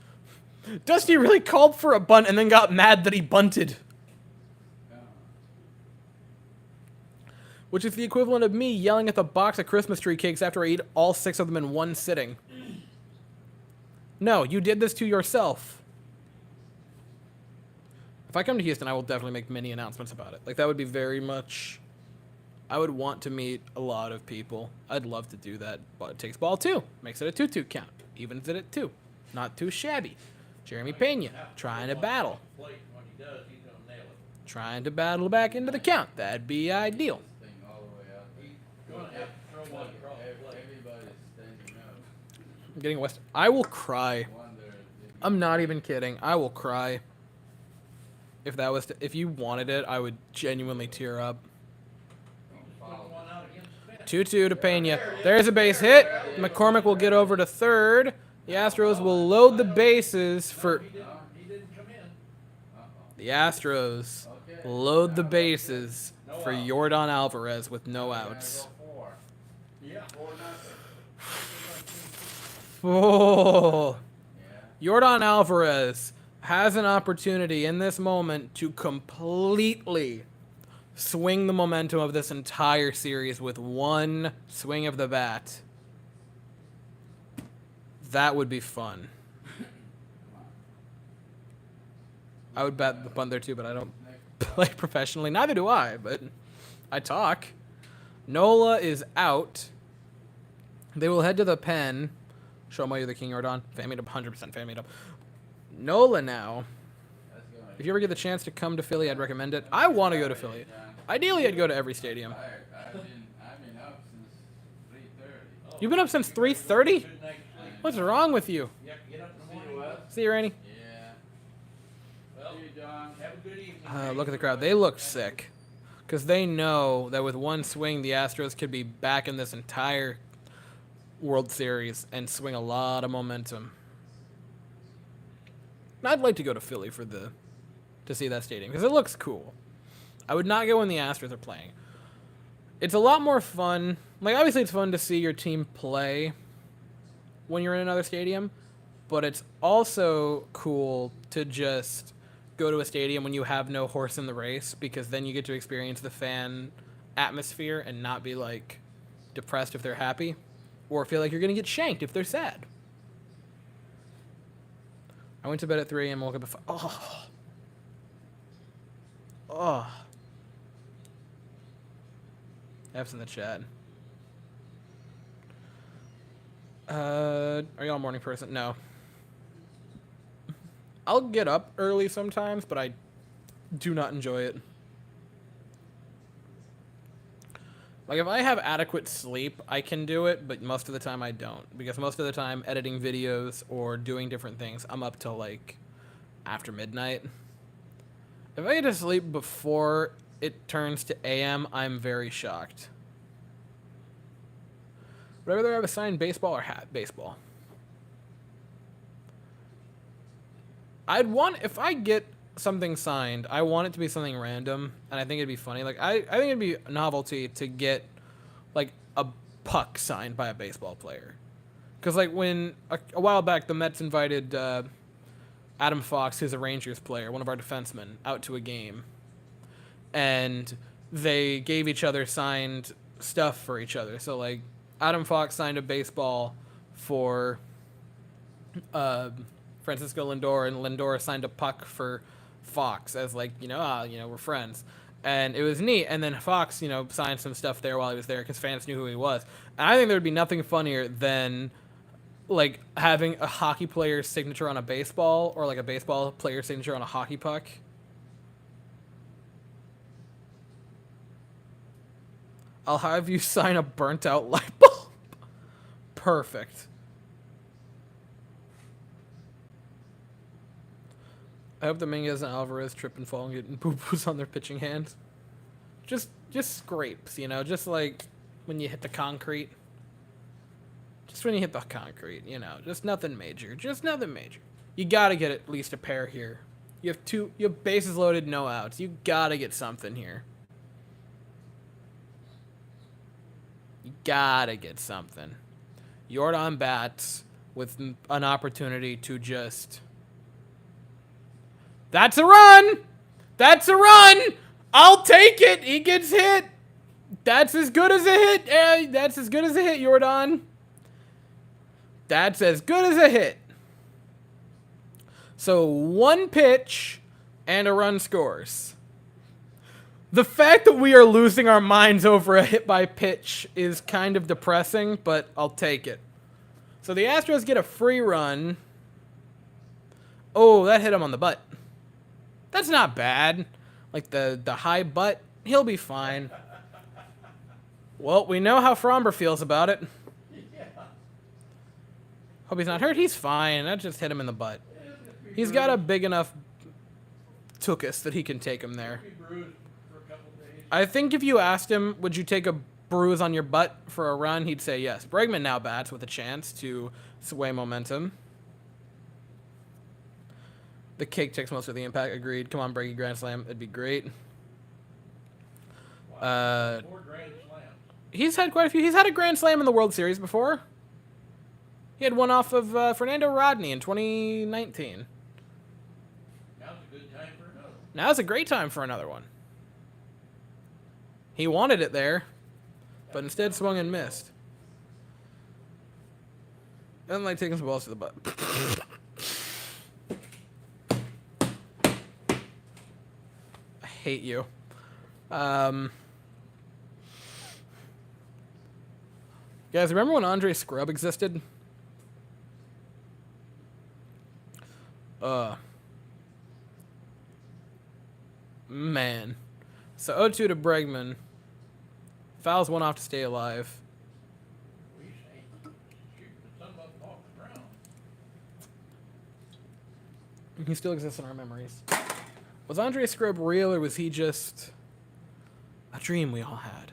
Dusty really called for a bunt and then got mad that he bunted. Which is the equivalent of me yelling at the box of Christmas tree cakes after I eat all 6 of them in one sitting. No, you did this to yourself. If I come to Houston, I will definitely make many announcements about it. Like, that would be very much... I would want to meet a lot of people. I'd love to do that, but it takes ball 2. Makes it a 2-2 count. Evens it at 2. Not too shabby. Jeremy Pena trying to battle. When he does, he's gonna nail it. Trying to battle back into the count. That'd be ideal. This thing all the way out there. He's gonna have to throw one across the plate. Everybody's standing up. I'm getting West. I will cry. Wonder if I'm not even kidding. I will cry. If that was, if you wanted it, I would genuinely tear up. Put one out against the fence. 2-2 to Pena. There's a base hit. McCormick will get over to third. The Astros will load the bases for... He didn't come in. The Astros load the bases for Yordan Alvarez with no outs. Yeah. Oh. Yordan Alvarez has an opportunity in this moment to completely swing the momentum of this entire series with one swing of the bat. That would be fun. I would bet the bunt there too, but I don't play professionally. Neither do I, but I talk. Nola is out. They will head to the pen. Show them why you're the king, Yordan. Fan made up 100%. Fan made up. Nola now. If you ever get the chance to come to Philly, I'd recommend it. I want to go to Philly. Ideally, I'd go to every stadium. I've been up since 3:30. You've been up since 3:30? Good night's sleep. What's wrong with you? You have to get up in the See you, morning. Wes. See you, Randy. Yeah. Well, See you, John. have a good evening. Look at the crowd. They look sick. Because they know that with one swing, the Astros could be back in this entire World Series and swing a lot of momentum. And I'd like to go to Philly to see that stadium because it looks cool. I would not go when the Astros are playing. It's a lot more fun. Like, obviously, it's fun to see your team play when you're in another stadium, but it's also cool to just go to a stadium when you have no horse in the race because then you get to experience the fan atmosphere and not be, like, depressed if they're happy or feel like you're going to get shanked if they're sad. I went to bed at 3 a.m. woke up at 5. Oh. Oh. F's in the chat. Are y'all a morning person? No. I'll get up early sometimes, but I do not enjoy it. Like, if I have adequate sleep, I can do it, but most of the time I don't. Because most of the time, editing videos or doing different things, I'm up till, like, after midnight. If I get to sleep before it turns to AM, I'm very shocked. Would I rather have a signed baseball or hat baseball? I'd want, if I get something signed, I want it to be something random, and I think it'd be funny. Like, I think it'd be a novelty to get, like, a puck signed by a baseball player. Because, like, when, a while back, the Mets invited Adam Fox, who's a Rangers player, one of our defensemen, out to a game. And they gave each other signed stuff for each other. So, like, Adam Fox signed a baseball for Francisco Lindor, and Lindor signed a puck for Fox as, like, we're friends. And it was neat. And then Fox, signed some stuff there while he was there because fans knew who he was. And I think there would be nothing funnier than, like, having a hockey player's signature on a baseball, or, like, a baseball player's signature on a hockey puck. I'll have you sign a burnt-out light bulb. Perfect. I hope Dominguez and Alvarez trip and fall and getting boo-boos on their pitching hands. Just scrapes, just like when you hit the concrete. Just when you hit the concrete, just nothing major. Just nothing major. You gotta get at least a pair here. You have bases loaded, no outs. You gotta get something here. You gotta get something. Jordan bats with an opportunity to just... That's a run! That's a run! I'll take it! He gets hit! That's as good as a hit! That's as good as a hit, Jordan. That's as good as a hit. So, one pitch and a run scores. The fact that we are losing our minds over a hit by pitch is kind of depressing, but I'll take it. So the Astros get a free run. Oh, that hit him on the butt. That's not bad. Like the high butt, he'll be fine. Well, we know how Fromber feels about it. Hope he's not hurt. He's fine. That just hit him in the butt. He's got a big enough tuchus that he can take him there. I think if you asked him, would you take a bruise on your butt for a run, he'd say yes. Bregman now bats with a chance to sway momentum. The cake takes most of the impact. Agreed. Come on, Breggy, grand slam. It'd be great. Wow, 4 grand slams. He's had quite a few. He's had a grand slam in the World Series before. He had one off of Fernando Rodney in 2019. Now's a good time for another one. Now's a great time for another one. He wanted it there, but instead swung and missed. Doesn't like taking some balls to the butt. I hate you. Guys, remember when Andre Scrub existed? Man. So 0-2 to Bregman. Fouls one off to stay alive. We say, shoot some of them off the ground. He still exists in our memories. Was Andre Scrub real, or was he just a dream we all had?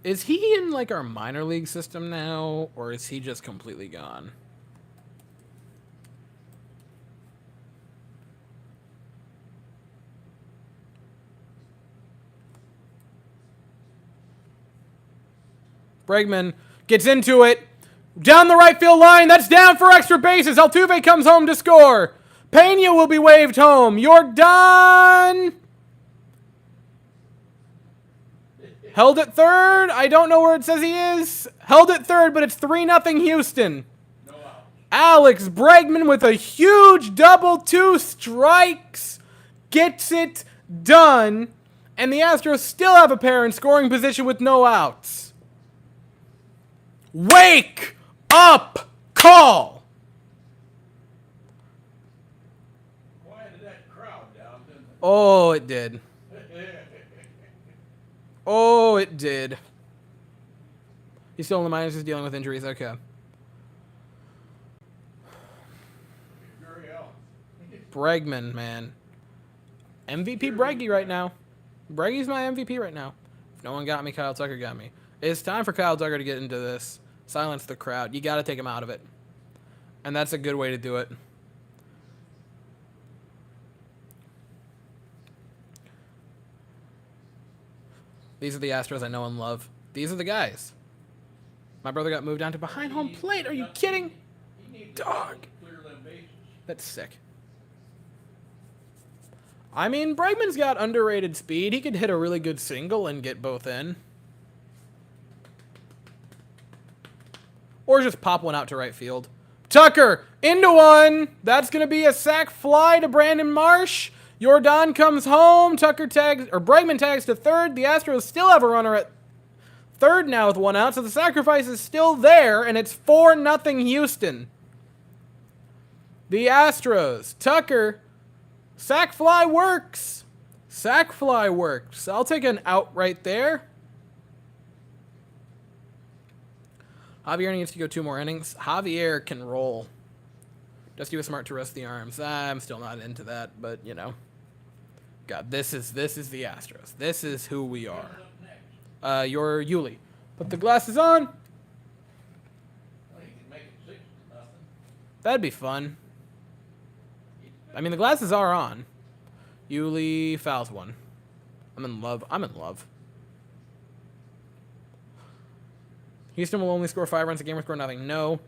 Is he in, like, our minor league system now, or is he just completely gone? Bregman gets into it. Down the right field line. That's down for extra bases. Altuve comes home to score. Pena will be waved home. You're done. Held at third. I don't know where it says he is. Held at third, but it's 3-0 Houston. No out. Alex Bregman with a huge double, 2 strikes. Gets it done. And the Astros still have a pair in scoring position with no outs. Wake up call. Quieted that crowd down, didn't it? Oh, it did. Oh, it did. He's still in the minors. He's dealing with injuries. Okay. Bregman, man. MVP Breggy right now. Breggy's my MVP right now. If no one got me, Kyle Tucker got me. It's time for Kyle Tucker to get into this. Silence the crowd. You got to take him out of it. And that's a good way to do it. These are the Astros I know and love. These are the guys. My brother got moved down to behind home plate. Are you kidding? He needs Dog. to clear them bases. That's sick. I mean, Bregman's got underrated speed. He could hit a really good single and get both in. Or just pop one out to right field. Tucker, into one. That's going to be a sac fly to Brandon Marsh. Jordan comes home. Tucker tags, or Bregman tags to third. The Astros still have a runner at third now with one out, so the sacrifice is still there, and it's 4-0 Houston. The Astros. Tucker. Sac fly works. Sac fly works. I'll take an out right there. Javier needs to go 2 more innings. Javier can roll. Dusty was smart to rest the arms. I'm still not into that, but you know. God, this is the Astros. This is who we are. You're Yuli. Put the glasses on. Well, he can make it 6-0. That'd be fun. I mean, the glasses are on. Yuli fouls one. I'm in love. Houston will only score 5 runs a game or score nothing. No.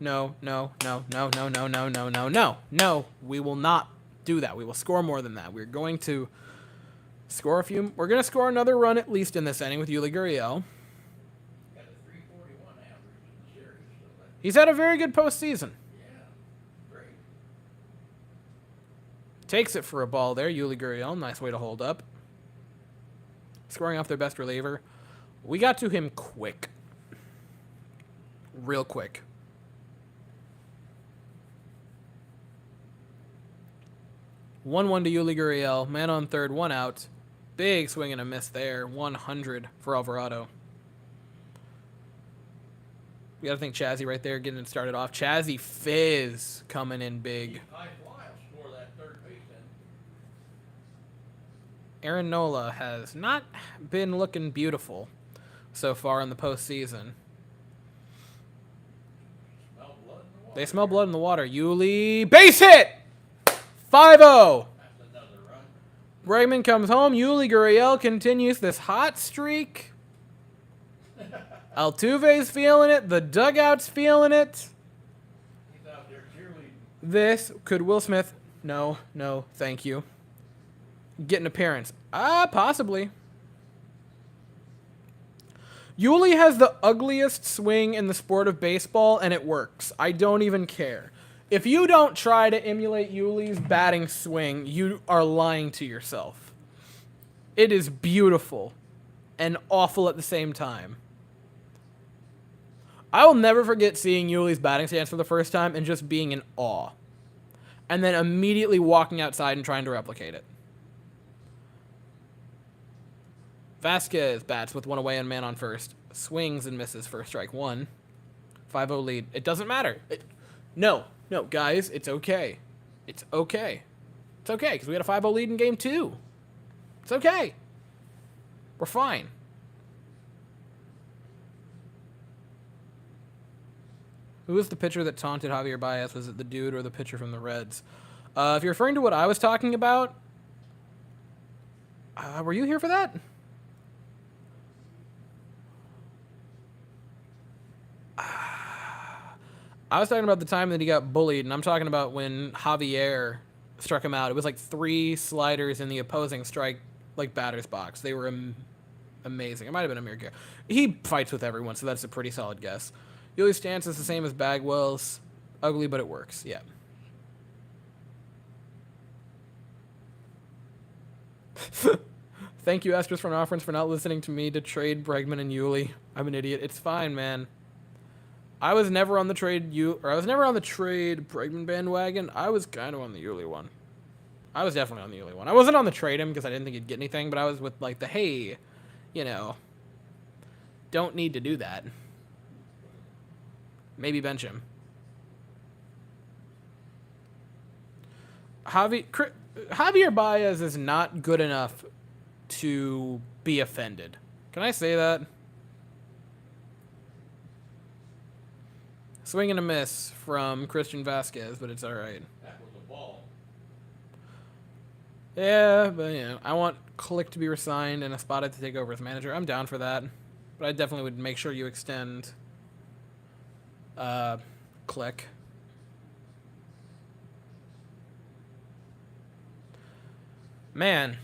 We will not do that. We will score more than that. We're going to score a few. We're going to score another run at least in this inning with Yuli Gurriel. Got a 341 average in the series. So that, He's had a very good postseason. yeah, great. Takes it for a ball there. Yuli Gurriel. Nice way to hold up. Scoring off their best reliever. We got to him quick. Real quick. One to Yuli Gurriel. Man on third, 1 out. Big swing and a miss there. 100 for Alvarado. We got to think Chazzy right there getting it started off. Chazzy Fizz coming in big. High fly will score that third base in. Aaron Nola has not been looking beautiful so far in the postseason. Smell blood in the water. They smell blood in the water. Yuli, base hit! 5-0. That's another run. Bregman comes home. Yuli Gurriel continues this hot streak. Altuve's feeling it. The dugout's feeling it. He's out there cheerleading. This could Will Smith. No, thank you. Get an appearance. Possibly. Yuli has the ugliest swing in the sport of baseball, and it works. I don't even care. If you don't try to emulate Yuli's batting swing, you are lying to yourself. It is beautiful and awful at the same time. I will never forget seeing Yuli's batting stance for the first time and just being in awe. And then immediately walking outside and trying to replicate it. Vasquez bats with 1 away and man on first. Swings and misses for strike 1. 5-0 lead. It doesn't matter. No, guys, it's okay. It's okay, because we had a 5-0 lead in game 2. It's okay. We're fine. Who was the pitcher that taunted Javier Baez? Was it the dude or the pitcher from the Reds? If you're referring to what I was talking about, were you here for that? I was talking about the time that he got bullied, and I'm talking about when Javier struck him out. It was like 3 sliders in the opposing strike, like batter's box. They were amazing. It might have been Amir Garrett. He fights with everyone, so that's a pretty solid guess. Yuli's stance is the same as Bagwell's. Ugly, but it works. Yeah. Thank you, Astros front offerings, for not listening to me to trade Bregman and Yuli. I'm an idiot. It's fine, man. I was never on the trade Bregman bandwagon. I was kind of on the Yuli one. I was definitely on the Yuli one. I wasn't on the trade him because I didn't think he'd get anything, but I was with like the hey, don't need to do that. Maybe bench him. Javier Baez is not good enough to be offended. Can I say that? Swing and a miss from Christian Vasquez, but it's all right. That was a ball. Yeah, but I want Click to be resigned and Espada to take over as manager. I'm down for that, but I definitely would make sure you extend Click. Man,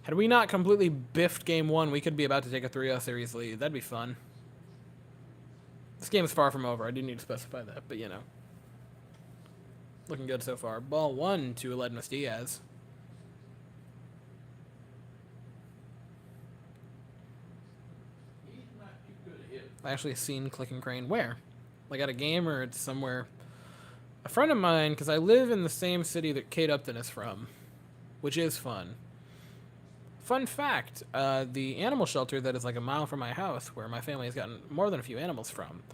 had we not completely biffed game 1, we could be about to take a 3-0 series lead. That'd be fun. This game is far from over. I do need to specify that, but looking good so far. Ball 1 to Aledmus Diaz. He's not too good a hitter. I actually seen Click and Crane. Where? Like at a game or it's somewhere? A friend of mine, because I live in the same city that Kate Upton is from, which is fun. Fun fact, the animal shelter that is like a mile from my house, where my family has gotten more than a few animals from,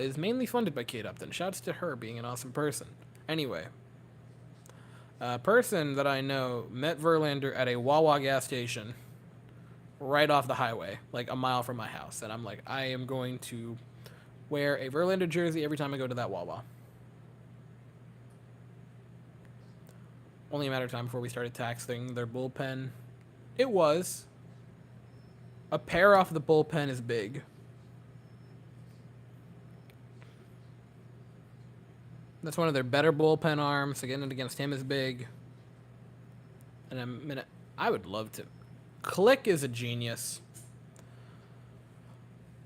is mainly funded by Kate Upton. Shouts to her being an awesome person. Anyway, a person that I know met Verlander at a Wawa gas station right off the highway, like a mile from my house. And I'm like, I am going to wear a Verlander jersey every time I go to that Wawa. Only a matter of time before we started taxing their bullpen. It was. A pair off the bullpen is big. That's one of their better bullpen arms, so getting it against him is big. And I would love to. Click is a genius.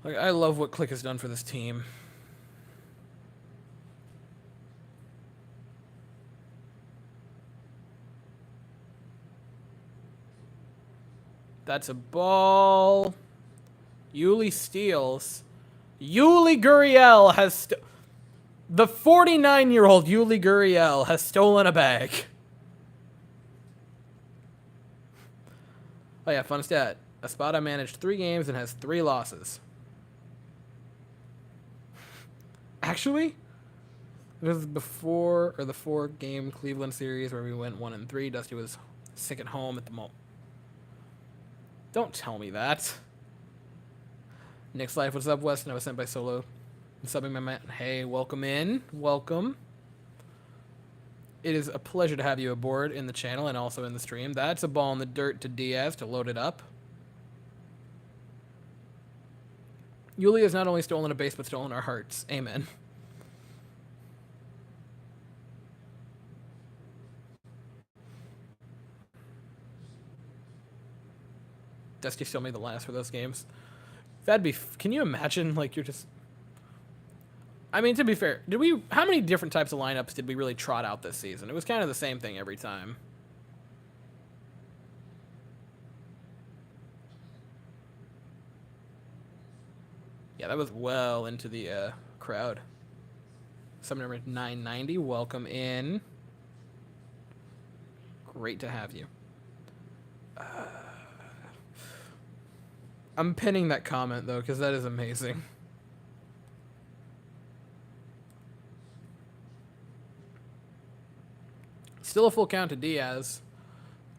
Like, I love what Click has done for this team. That's a ball. Yuli steals. Yuli Gurriel has... the 49-year-old Yuli Gurriel has stolen a bag. Oh yeah, fun stat. Espada managed 3 games and has 3 losses. Actually, it was before or the 4-game Cleveland series where we went 1-3. Dusty was sick at home at the moment. Don't tell me that. Nick's Life, what's up, Weston? I was sent by Solo. Subbing my man. Hey, welcome in. Welcome. It is a pleasure to have you aboard in the channel and also in the stream. That's a ball in the dirt to Diaz to load it up. Yuli has not only stolen a base, but stolen our hearts. Amen. Dusty still made the last for those games. That'd be... can you imagine, like, you're just... I mean, to be fair, how many different types of lineups did we really trot out this season? It was kind of the same thing every time. Yeah, that was well into the crowd. Sub number 990, welcome in. Great to have you. I'm pinning that comment, though, because that is amazing. Still a full count to Diaz.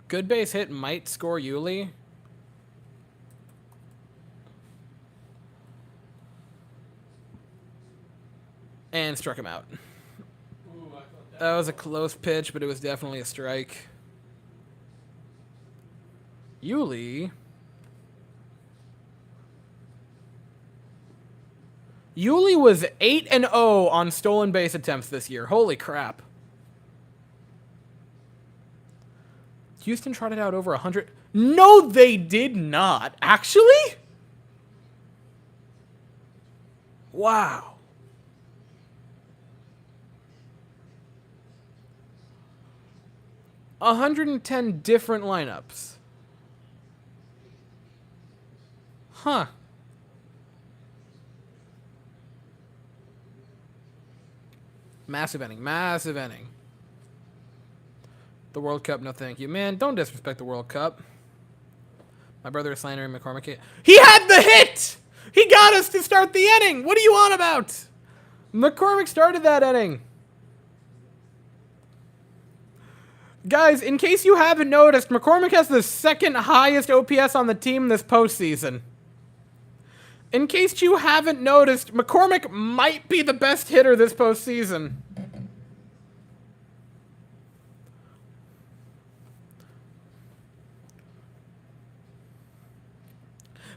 Good base hit might score Yuli. And struck him out. Ooh, I thought That was a close pitch, but it was definitely a strike. Yuli was 8-0 on stolen base attempts this year. Holy crap. Houston trotted out over 100. No, they did not. Actually? Wow. A 110 different lineups. Huh. Massive inning. Massive inning. The World Cup, no thank you. Man, don't disrespect the World Cup. My brother is slandering McCormick. He had the hit! He got us to start the inning! What are you on about? McCormick started that inning. Guys, in case you haven't noticed, McCormick has the second highest OPS on the team this postseason. In case you haven't noticed, McCormick might be the best hitter this postseason.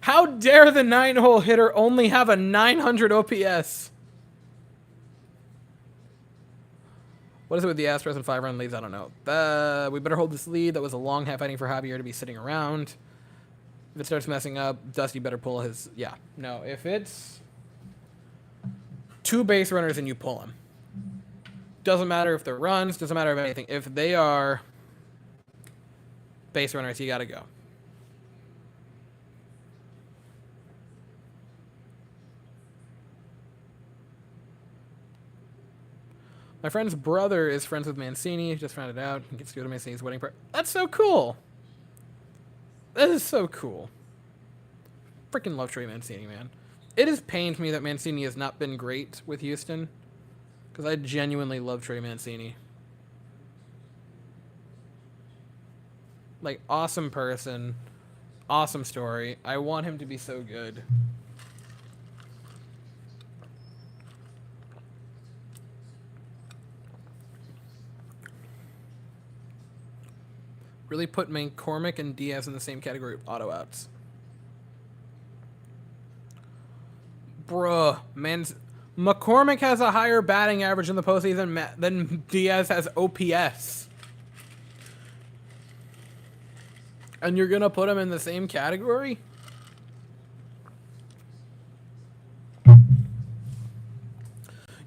How dare the 9-hole hitter only have a 900 OPS? What is it with the Astros and 5-run leads? I don't know. We better hold this lead. That was a long half inning for Javier to be sitting around. If it starts messing up, Dusty better pull his... Yeah. No, if it's 2 base runners and you pull them. Doesn't matter if they're runs. Doesn't matter if anything. If they are base runners, you gotta go. My friend's brother is friends with Mancini. Just found it out. He gets to go to Mancini's wedding party. That's so cool. That is so cool. Freaking love Trey Mancini, man. It has pained me that Mancini has not been great with Houston. Because I genuinely love Trey Mancini. Like, awesome person. Awesome story. I want him to be so good. Really put McCormick and Diaz in the same category of auto outs. Bruh, McCormick has a higher batting average in the postseason than Diaz has OPS. And you're gonna put him in the same category?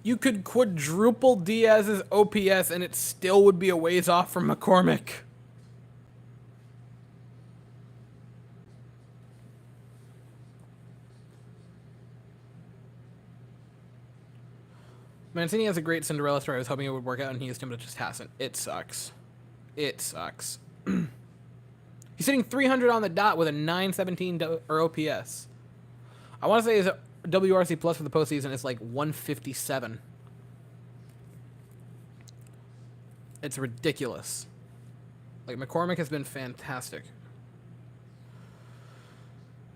You could quadruple Diaz's OPS and it still would be a ways off from McCormick. Mancini has a great Cinderella story. I was hoping it would work out, and he used him, but it just hasn't. It sucks. It sucks. He's hitting 300 on the dot with a 917 or OPS. I want to say his WRC plus for the postseason is like 157. It's ridiculous. Like, McCormick has been fantastic.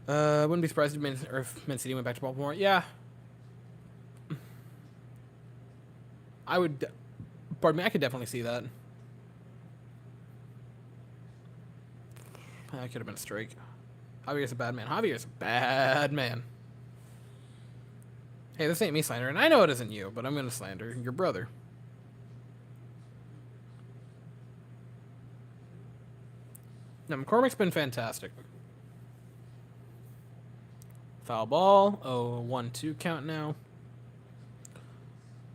Wouldn't be surprised if Mancini went back to Baltimore. Yeah. I would, pardon me, I could definitely see that. That could have been a strike. Javier's a bad man. Javier's a bad man. Hey, this ain't me slandering. I know it isn't you, but I'm going to slander your brother. Now, McCormick's been fantastic. Foul ball. Oh, 1-2 count now.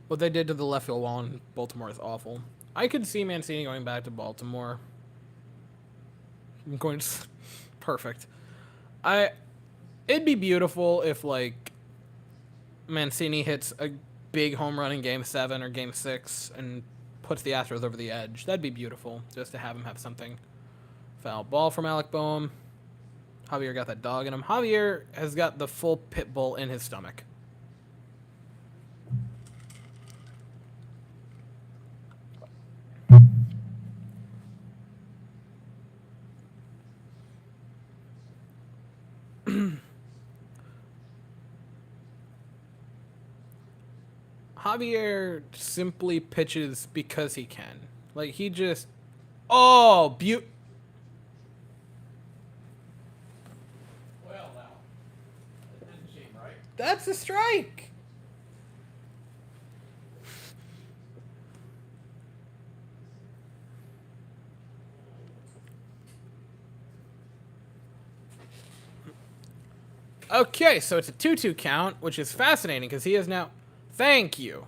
What they did to the left field wall in Baltimore is awful. I could see Mancini going back to Baltimore. I'm going to... Perfect. It'd be beautiful if, like, Mancini hits a big home run in Game 7 or Game 6 and puts the Astros over the edge. That'd be beautiful, just to have him have something. Foul ball from Alec Boehm. Javier got that dog in him. Javier has got the full pit bull in his stomach. Javier simply pitches because he can. Like, he just... Oh, Well, now, that didn't seem right. That's a strike! Okay, so it's a 2-2 count, which is fascinating because he is now... Thank you.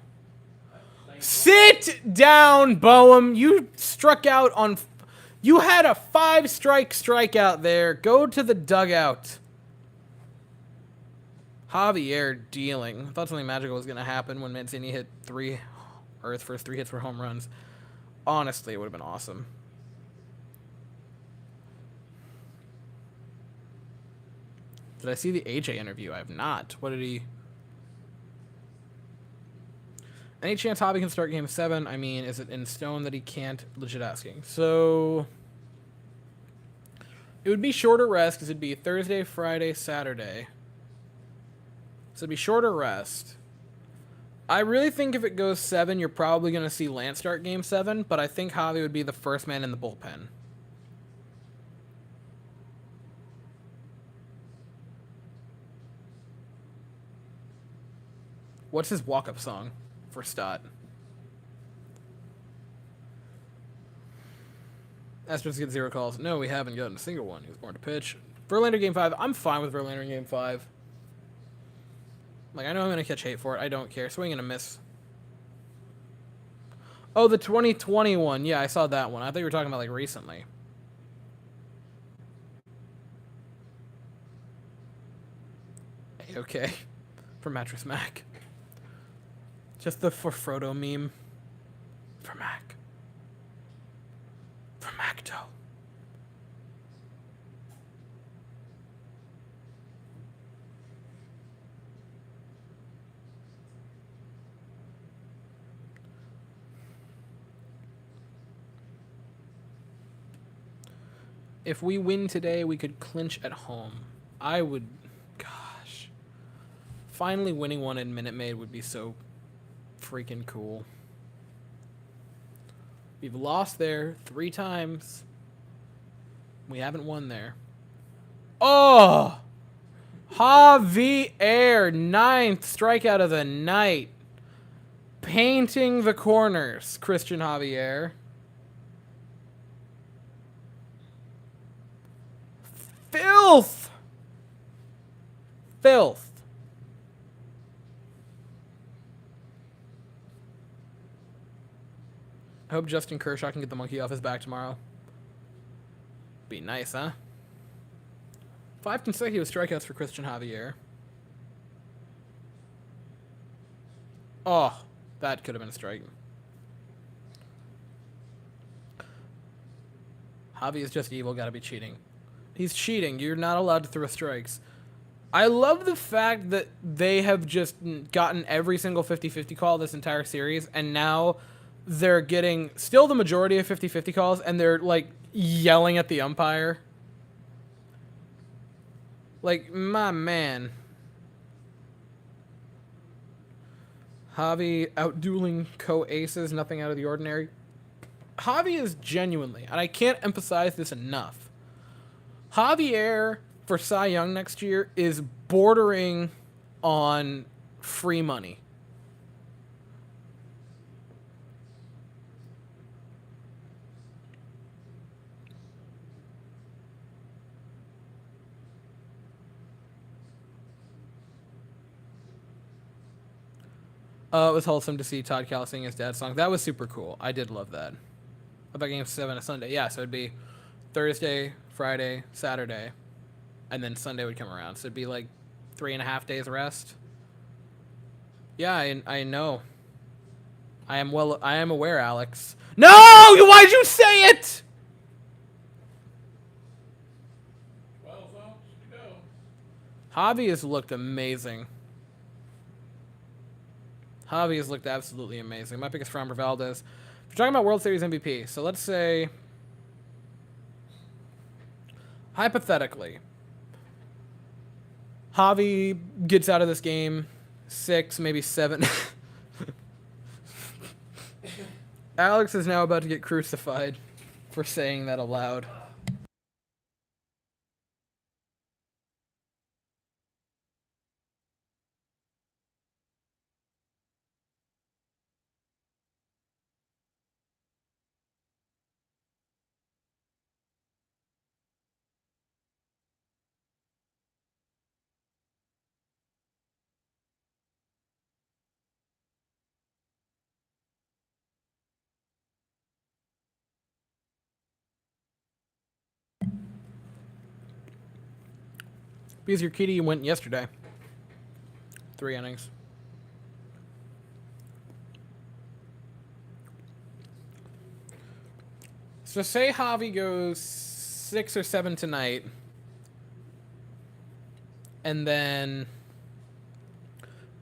Sit down, Boehm. You struck out on... You had a 5-strike strikeout there. Go to the dugout. Javier dealing. I thought something magical was going to happen when Mancini hit his first 3 hits for home runs. Honestly, it would have been awesome. Did I see the AJ interview? I have not. What did he... Any chance Javi can start Game 7? I mean, is it in stone that he can't? Legit asking. So... It would be shorter rest because it'd be Thursday, Friday, Saturday. So it'd be shorter rest. I really think if it goes 7, you're probably going to see Lance start game 7, but I think Javi would be the first man in the bullpen. What's his walk-up song for Stott? Astros get 0 calls. No, we haven't gotten a single one. He was born to pitch. Verlander game 5. I'm fine with Verlander in game 5. Like, I know I'm going to catch hate for it. I don't care. Swing and a miss. Oh, the 2021. Yeah, I saw that one. I thought you were talking about, like, recently. Okay. For Mattress Mac. Just the for Frodo meme. For Mac. For Macto. If we win today, we could clinch at home. I would... Gosh. Finally winning one in Minute Maid would be so freaking cool. We've lost there 3 times. We haven't won there. Oh! Javier, 9th strikeout of the night. Painting the corners, Christian Javier. Filth! Filth. I hope Justin Kershaw can get the monkey off his back tomorrow. Be nice, huh? 5 consecutive strikeouts for Christian Javier. Oh, that could have been a strike. Javi is just evil, gotta be cheating. He's cheating. You're not allowed to throw strikes. I love the fact that they have just gotten every single 50-50 call this entire series, and now they're getting still the majority of 50-50 calls, and they're, like, yelling at the umpire. Like, my man. Javi out-dueling co-aces, nothing out of the ordinary. Javi is genuinely, and I can't emphasize this enough, Javier for Cy Young next year is bordering on free money. It was wholesome to see Todd Cal sing his dad's song. That was super cool. I did love that. About game 7 of Sunday. Yeah, so it'd be Thursday, Friday, Saturday, and then Sunday would come around. So it'd be like 3.5 days rest. Yeah, I know. I am aware, Alex. No! Why'd you say it? 12 votes to go. Javi has looked amazing. Javi has looked absolutely amazing. My pick is Framber Valdez. If you're talking about World Series MVP, so let's say, hypothetically, Javi gets out of this game 6, maybe 7. Alex is now about to get crucified for saying that aloud. Because your kitty went yesterday. 3 innings. So say Javi goes 6 or 7 tonight, and then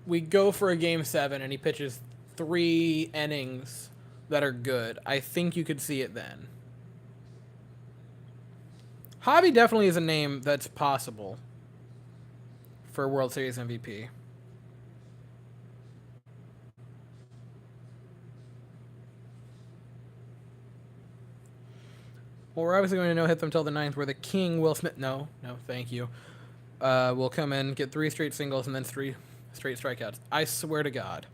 we go for a game 7 and he pitches 3 innings that are good. I think you could see it then. Javi definitely is a name that's possible for World Series MVP. Well, we're obviously going to no-hit them till the ninth, where the king, Will Smith... No, thank you. Will come in, get 3 straight singles, and then 3 straight strikeouts. I swear to God.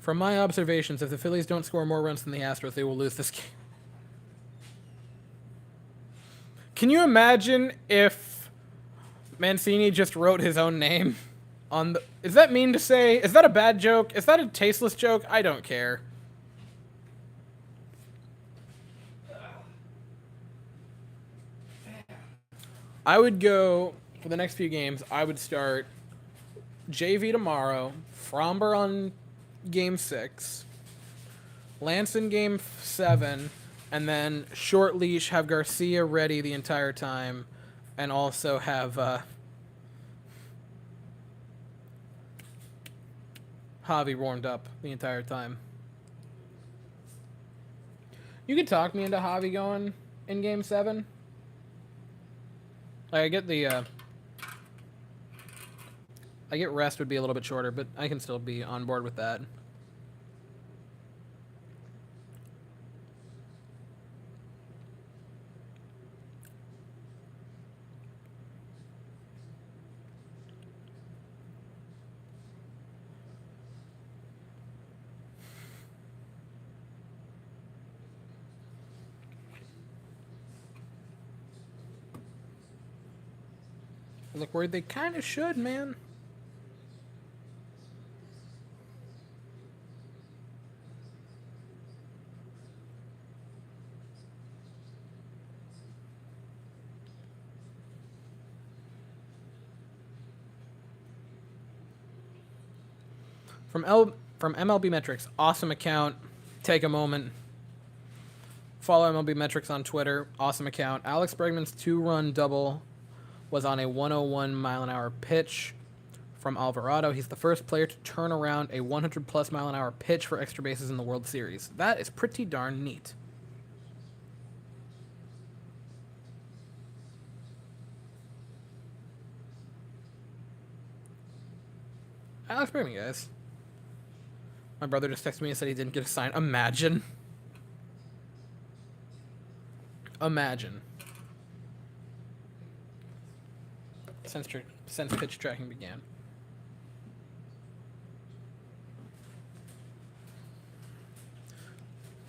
From my observations, if the Phillies don't score more runs than the Astros, they will lose this game. Can you imagine if Mancini just wrote his own name on the... Is that mean to say? Is that a bad joke? Is that a tasteless joke? I don't care. I would go, for the next few games, I would start JV tomorrow, Fromber on Game 6, Lance in Game 7, and then short leash, have Garcia ready the entire time, and also have Javi warmed up the entire time. You could talk me into Javi going in Game 7. I get the I get rest would be a little bit shorter, but I can still be on board with that. Look where they kind of should, man. From MLB Metrics, awesome account. Take a moment. Follow MLB Metrics on Twitter, awesome account. Alex Bregman's 2-run double was on a 101-mile-an-hour pitch from Alvarado. He's the first player to turn around a 100-plus-mile-an-hour pitch for extra bases in the World Series. That is pretty darn neat. Alex Bregman, guys. My brother just texted me and said he didn't get a sign. Imagine. Imagine. Since pitch tracking began.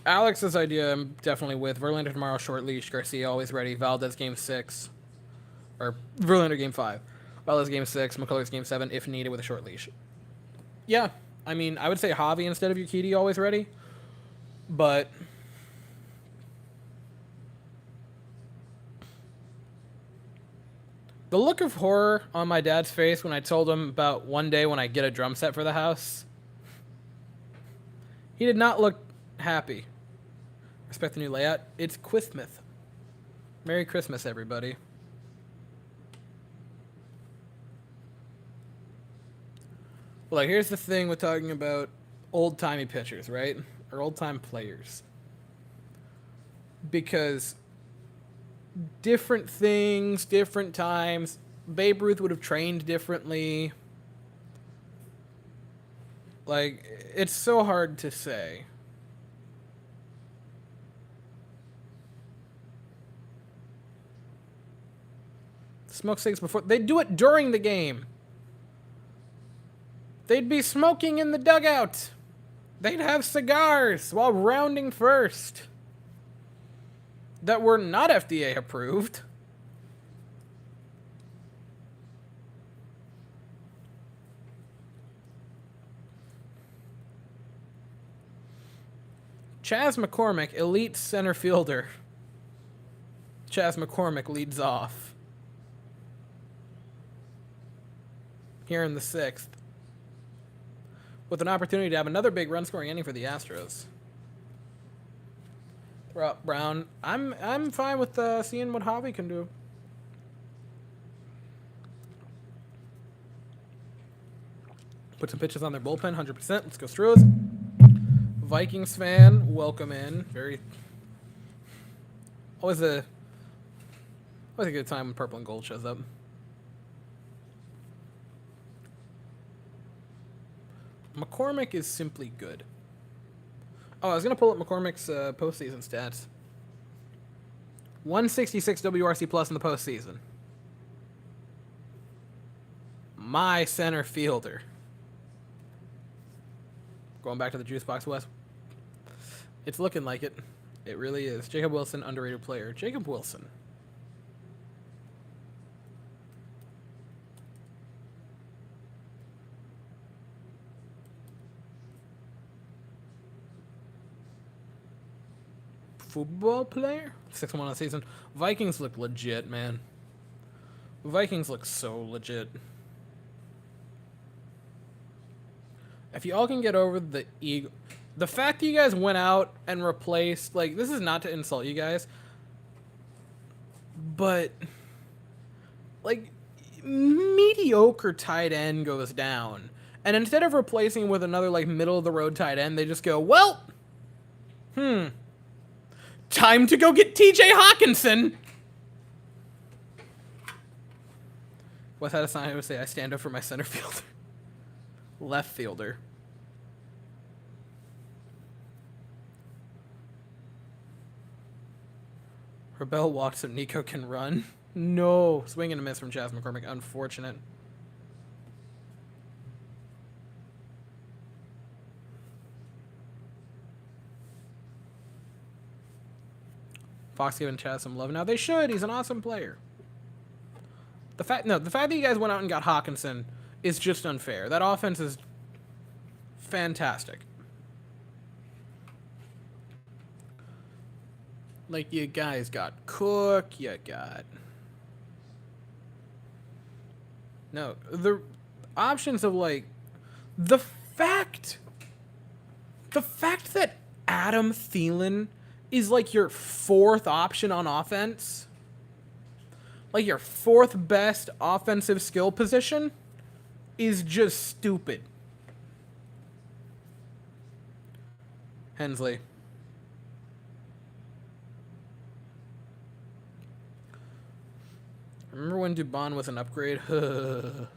Alex's idea, I'm definitely with. Verlander tomorrow, short leash. Garcia always ready. Valdez Game 6. Or Verlander Game 5. Valdez Game 6. McCullers Game 7 if needed with a short leash. Yeah. I mean, I would say Javi instead of Urquidy always ready. But... the look of horror on my dad's face when I told him about one day when I get a drum set for the house. He did not look happy. Respect the new layout. It's Christmas. Merry Christmas, everybody. Well, like, here's the thing with talking about old-timey pitchers, right? Or old-time players. Because different things, different times. Babe Ruth would have trained differently. Like, it's so hard to say. Smoke cigs before... They do it during the game. They'd be smoking in the dugout. They'd have cigars while rounding first. That were not FDA approved. Chas McCormick, elite center fielder. Chas McCormick leads off. Here in the 6th. With an opportunity to have another big run-scoring inning for the Astros. Brown, I'm fine with seeing what Javi can do. Put some pitches on their bullpen, 100%. Let's go Stros. Vikings fan, welcome in. Always a good time when purple and gold shows up. McCormick is simply good. Oh, I was gonna pull up McCormick's postseason stats. 166 WRC plus in the postseason. My center fielder. Going back to the juice box, West. It's looking like it. It really is. Jacob Wilson, underrated player. Jacob Wilson. Football player? 6-1 on the season. Vikings look legit, man. Vikings look so legit. If y'all can get over the ego, the fact that you guys went out and replaced, like, this is not to insult you guys, but like, mediocre tight end goes down, and instead of replacing with another like middle of the road tight end, they just go, well, time to go get TJ Hawkinson. What's that a sign I would say? I stand up for my center fielder. Left fielder. Rebel walks so Nico can run. No. Swing and a miss from Chas McCormick. Unfortunate. Fox giving Chas some love. Now they should. He's an awesome player. The fact that you guys went out and got Hawkinson is just unfair. That offense is fantastic. Like, you guys got Cook, you got... No, the options of, like... The fact that Adam Thielen is, like, your fourth option on offense, like, your fourth best offensive skill position, is just stupid. Hensley. Remember when Dubon was an upgrade? I'm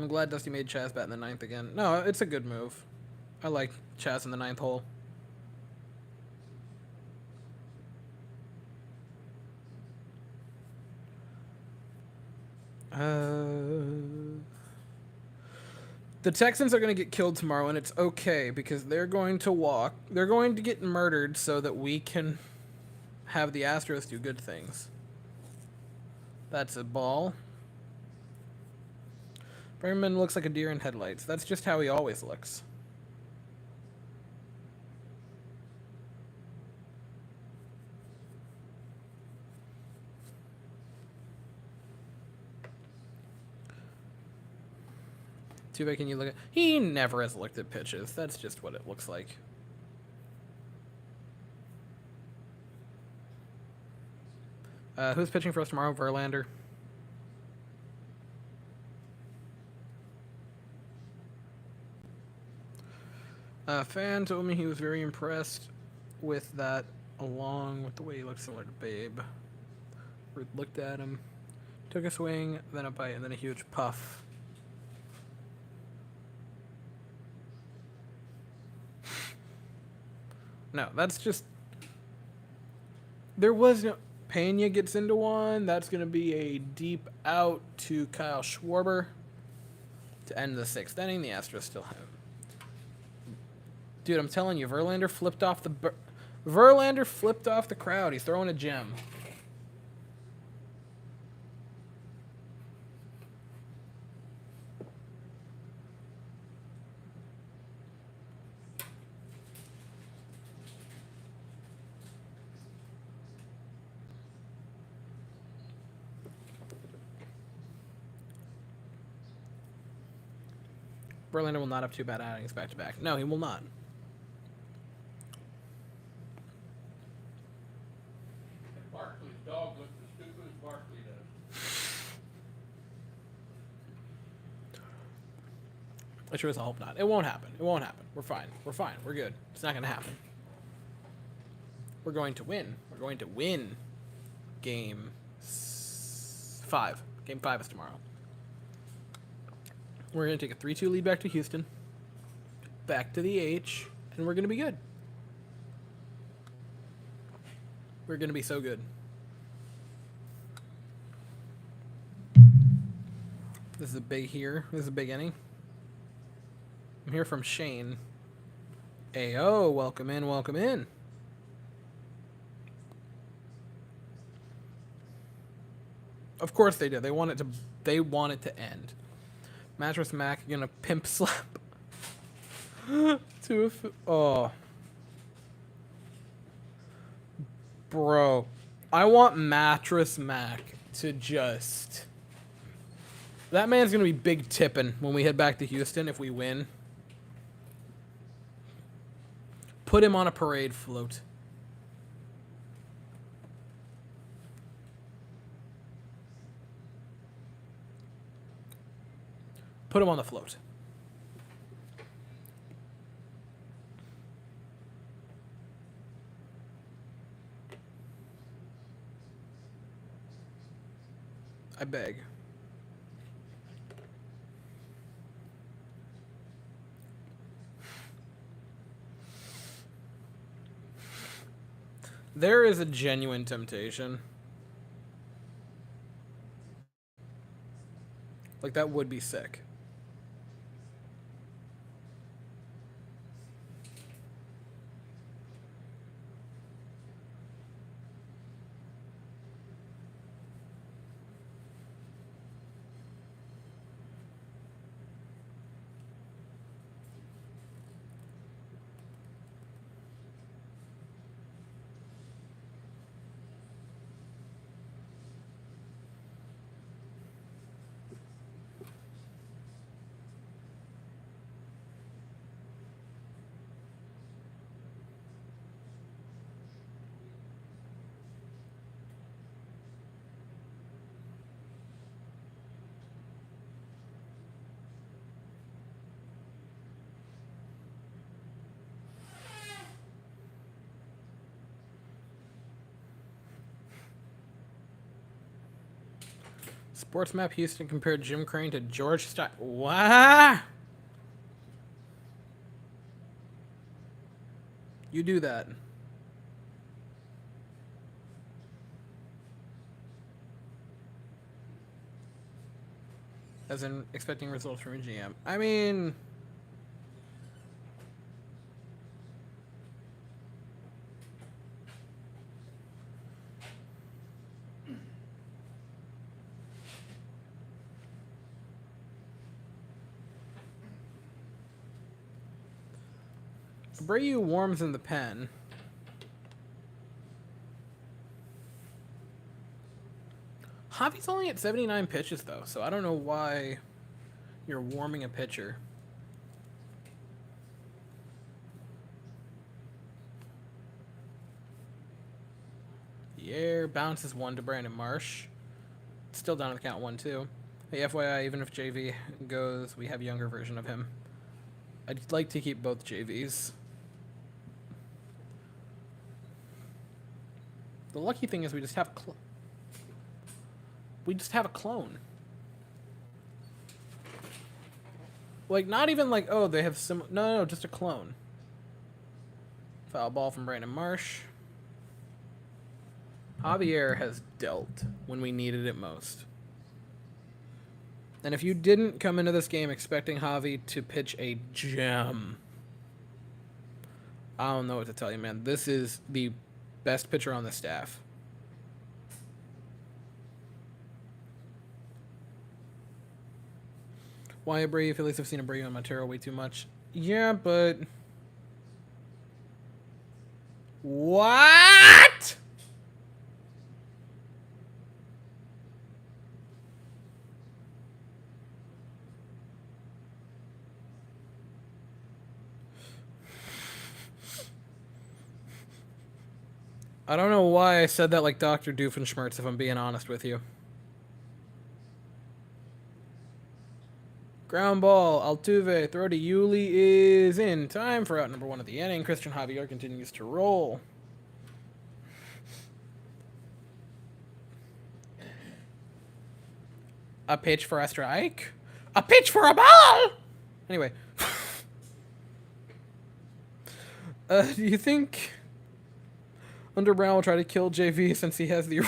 glad Dusty made Chaz bat in the 9th again. No, it's a good move. I like Chaz in the 9th hole. The Texans are going to get killed tomorrow, and it's okay because they're going to walk. They're going to get murdered so that we can have the Astros do good things. That's a ball. Bergman looks like a deer in headlights. That's just how he always looks. Too bad, can you look at... He never has looked at pitches. That's just what it looks like. Who's pitching for us tomorrow? Verlander. Fan told me he was very impressed with that, along with the way he looked similar to Babe. Ruth looked at him, took a swing, then a bite, and then a huge puff. No, that's just... There was no... Pena gets into one. That's going to be a deep out to Kyle Schwarber to end the 6th inning. The Astros still have... Dude, I'm telling you, Verlander flipped off the crowd. He's throwing a gem. Verlander will not have 2 bad outings back to back. No, he will not. Barkley's dog looks as stupid as Barkley does. I sure as I hope not. It won't happen. It won't happen. We're fine. We're fine. We're good. It's not going to happen. We're going to win. We're going to win Game 5. Game 5 is tomorrow. We're going to take a 3-2 lead back to Houston. back to the H, and we're going to be good. We're going to be so good. This is a big here. This is a big inning. I'm here from Shane. Ayo, welcome in, welcome in. Of course they did. They want it to end. Mattress Mac gonna pimp slap to oh. Bro, I want Mattress Mac to just... That man's gonna be big tipping when we head back to Houston if we win. Put him on a parade float. Put him on the float. I beg. There is a genuine temptation. Like, that would be sick. Sports Map Houston compared Jim Crane to George Stein. What? You do that. As in expecting results from a GM. I mean... Abreu warms in the pen. Javi's only at 79 pitches, though, so I don't know why you're warming a pitcher. The air bounces one to Brandon Marsh. Still down to the count 1-2. Hey, FYI, even if JV goes, we have a younger version of him. I'd like to keep both JVs. The lucky thing is we just have a clone. Like, not even like, oh, they have some... No, just a clone. Foul ball from Brandon Marsh. Javier has dealt when we needed it most. And if you didn't come into this game expecting Javi to pitch a gem, I don't know what to tell you, man. This is the best pitcher on the staff. Why Abreu? Phillies have seen Abreu and Montero way too much. Yeah, but... What? I don't know why I said that like Dr. Doofenshmirtz, if I'm being honest with you. Ground ball, Altuve, throw to Yuli is in. Time for out number 1 of the inning. Christian Javier continues to roll. A pitch for a strike? A pitch for a ball! Anyway. Do you think Under Brown will try to kill JV since he has the...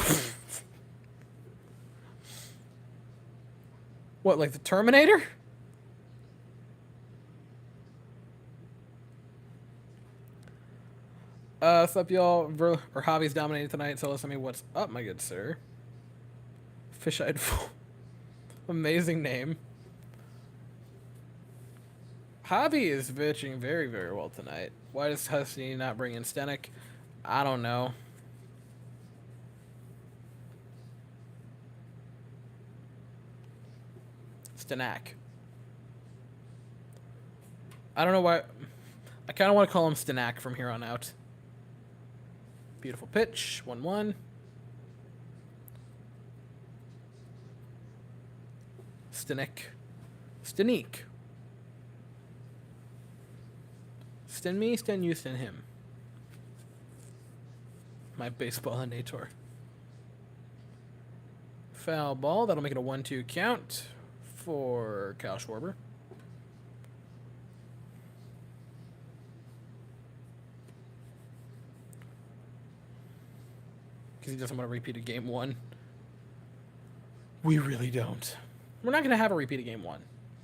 What, like the Terminator? What's up, y'all? Javi's dominated tonight, so listen to me. What's up, my good sir? Fish-eyed fool. Amazing name. Javi is pitching very, very well tonight. Why does Husney not bring in Stenik? I don't know. Stanak. I don't know why. I kind of want to call him Stanak from here on out. Beautiful pitch. 1-1. Stanik. Stanik. Sten me, sten you, sten him. My baseball innator. Foul ball. That'll make it a 1-2 count for Kyle Schwarber. Because he doesn't want to repeat a game one. We really don't. We're not going to have a repeat of game one.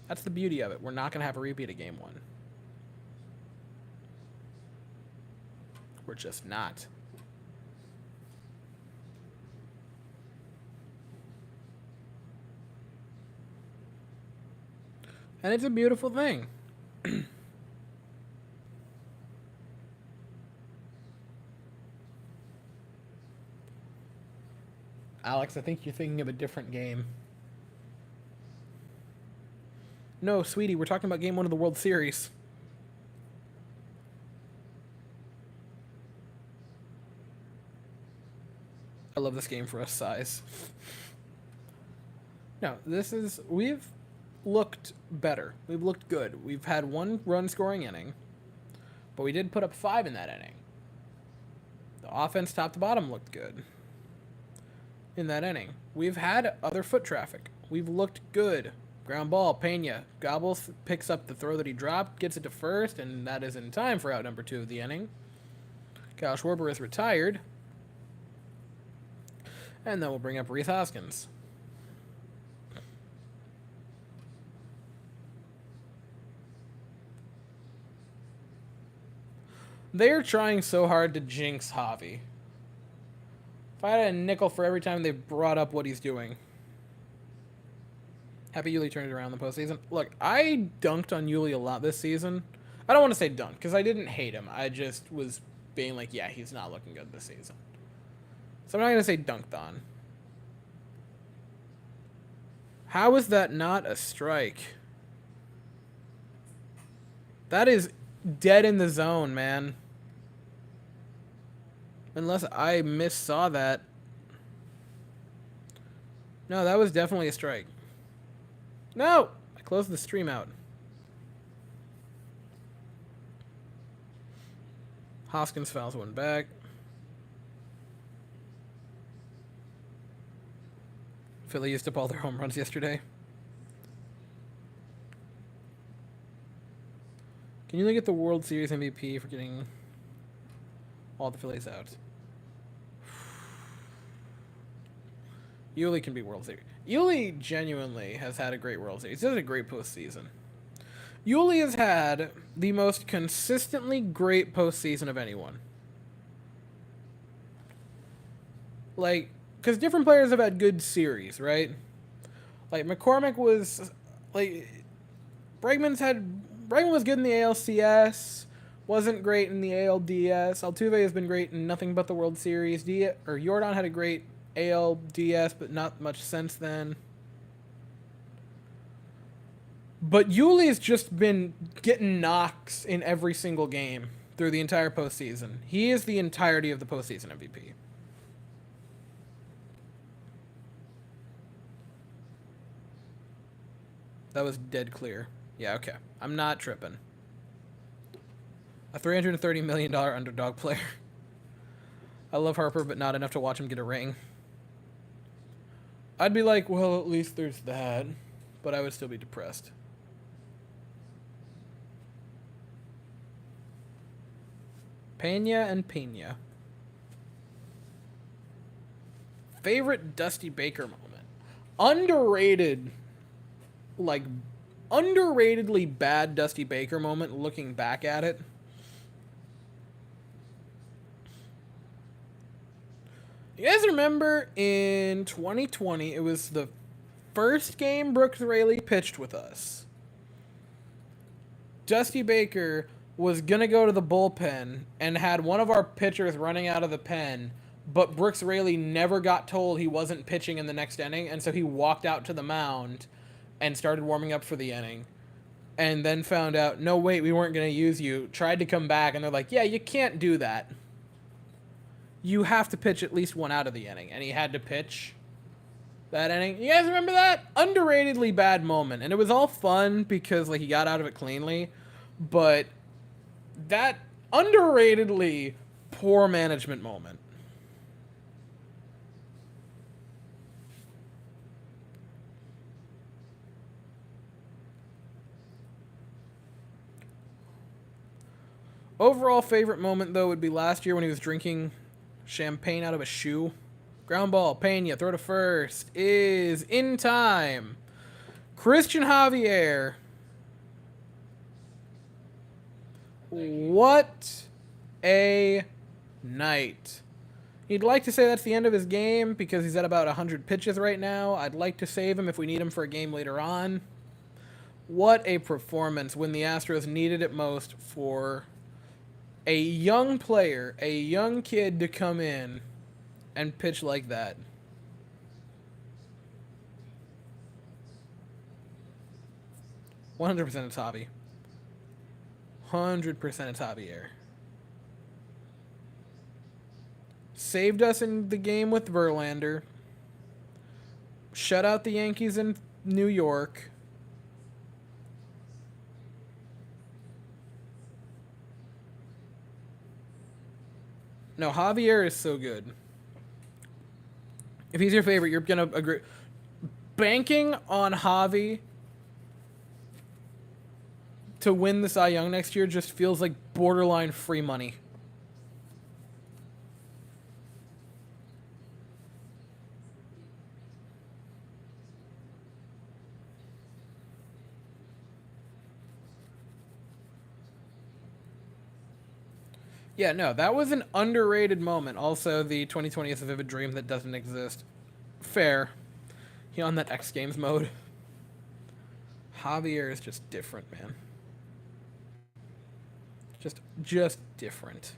That's the beauty of it. We're not going to have a repeat of game one. We're just not. And it's a beautiful thing. Alex, I think you're thinking of a different game. No, sweetie, we're talking about game one of the World Series. I love this game for us size. No, we've looked better. We've looked good. We've had one run scoring inning, but we did put up 5 in that inning. The offense top to bottom looked good in that inning. We've had other foot traffic. We've looked good. Ground ball, Pena gobbles, picks up the throw that he dropped, gets it to first, and that is in time for out number 2 of the inning. Kyle Schwarber is retired. And then we'll bring up Reese Hoskins. They're trying so hard to jinx Javi. If I had a nickel for every time they brought up what he's doing. Happy Yuli turned around in the postseason. Look, I dunked on Yuli a lot this season. I don't want to say dunked, because I didn't hate him. I just was being like, yeah, he's not looking good this season. So I'm not going to say dunked on. How is that not a strike? That is dead in the zone, man. Unless I missaw that. No, that was definitely a strike. No! I closed the stream out. Hoskins fouls one back. Philly used up all their home runs yesterday. Can you look at the World Series MVP for getting all the Phillies out? Yuli can be World Series. Yuli genuinely has had a great World Series. He has a great postseason. Yuli has had the most consistently great postseason of anyone. Like, because different players have had good series, right? Like, McCormick was, like, Bregman was good in the ALCS, wasn't great in the ALDS. Altuve has been great in nothing but the World Series. Jordan had a great ALDS, but not much since then. But Yuli's just been getting knocks in every single game through the entire postseason. He is the entirety of the postseason MVP. That was dead clear. Yeah, okay. I'm not tripping. A $330 million underdog player. I love Harper, but not enough to watch him get a ring. I'd be like, well, at least there's that. But I would still be depressed. Pena and Pena. Favorite Dusty Baker moment. Underrated, like, underratedly bad Dusty Baker moment looking back at it. You guys remember in 2020, it was the first game Brooks Raley pitched with us. Dusty Baker was going to go to the bullpen and had one of our pitchers running out of the pen, but Brooks Raley never got told he wasn't pitching in the next inning, and so he walked out to the mound and started warming up for the inning. And then found out, no, wait, we weren't going to use you. Tried to come back, and they're like, yeah, you can't do that. You have to pitch at least one out of the inning. And he had to pitch that inning. You guys remember that? Underratedly bad moment. And it was all fun because, like, he got out of it cleanly. But that underratedly poor management moment. Overall favorite moment, though, would be last year when he was drinking champagne out of a shoe. Ground ball, Pena, throw to first, is in time. Christian Javier. What a night. He'd like to say that's the end of his game because he's at about 100 pitches right now. I'd like to save him if we need him for a game later on. What a performance when the Astros needed it most for a young player, a young kid to come in and pitch like that. "100% it's Javi. 100% it's Javier. Saved us in the game with Verlander. Shut out the Yankees in New York. No, Javier is so good. If he's your favorite, you're going to agree. Banking on Javi to win the Cy Young next year just feels like borderline free money. Yeah, no, that was an underrated moment. Also, the 2020 is a vivid dream that doesn't exist. Fair. He on that X Games mode. Javier is just different, man. Just different.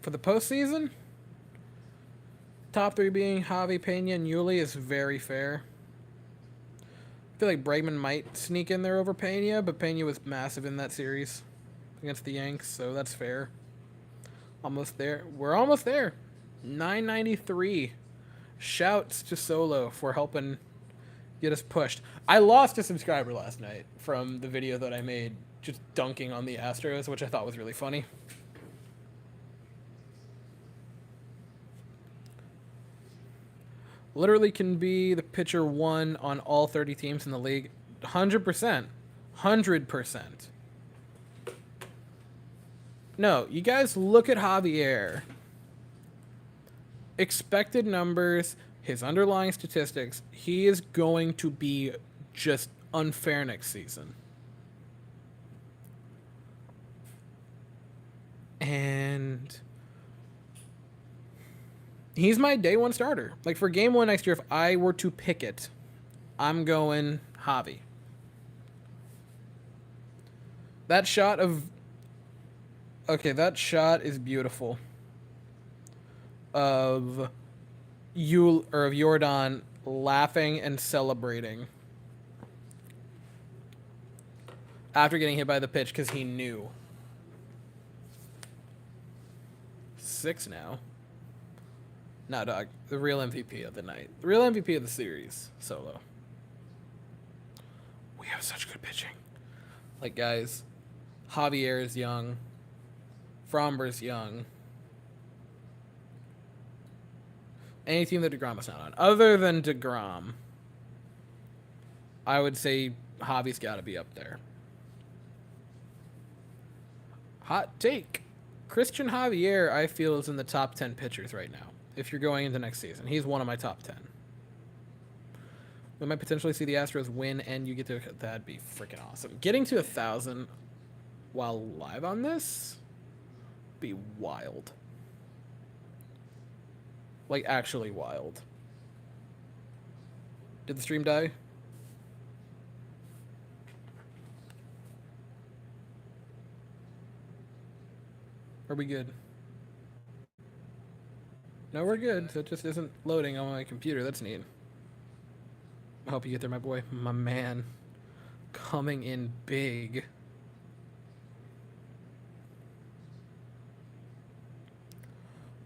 For the postseason, top three being Javi, Pena, and Yuli is very fair. I feel like Bregman might sneak in there over Pena, but Pena was massive in that series against the Yanks, so that's fair. Almost there. We're almost there. 993. Shouts to Solo for helping get us pushed. I lost a subscriber last night from the video that I made just dunking on the Astros, which I thought was really funny. Literally can be the pitcher one on all 30 teams in the league. 100%. 100%. No, you guys look at Javier. Expected numbers, his underlying statistics, he is going to be just unfair next season. And he's my day one starter. Like, for game one next year, if I were to pick it, I'm going Javi. That shot of... Okay, that shot is beautiful. Of Jordan laughing and celebrating after getting hit by the pitch because he knew. 6 now. No, dog. The real MVP of the night. The real MVP of the series. Solo. We have such good pitching. Like, guys, Javier is young. Fromber's young. Any team that DeGrom is not on. Other than DeGrom, I would say Javi's got to be up there. Hot take. Christian Javier, I feel, is in the top 10 pitchers right now. If you're going into next season, he's one of my top 10. We might potentially see the Astros win, and you get to... That'd be freaking awesome. Getting to 1,000 while live on this be wild. Like, actually wild. Did the stream die? Are we good? No, we're good. It just isn't loading on my computer. That's neat. I hope you get there, my boy. My man. Coming in big.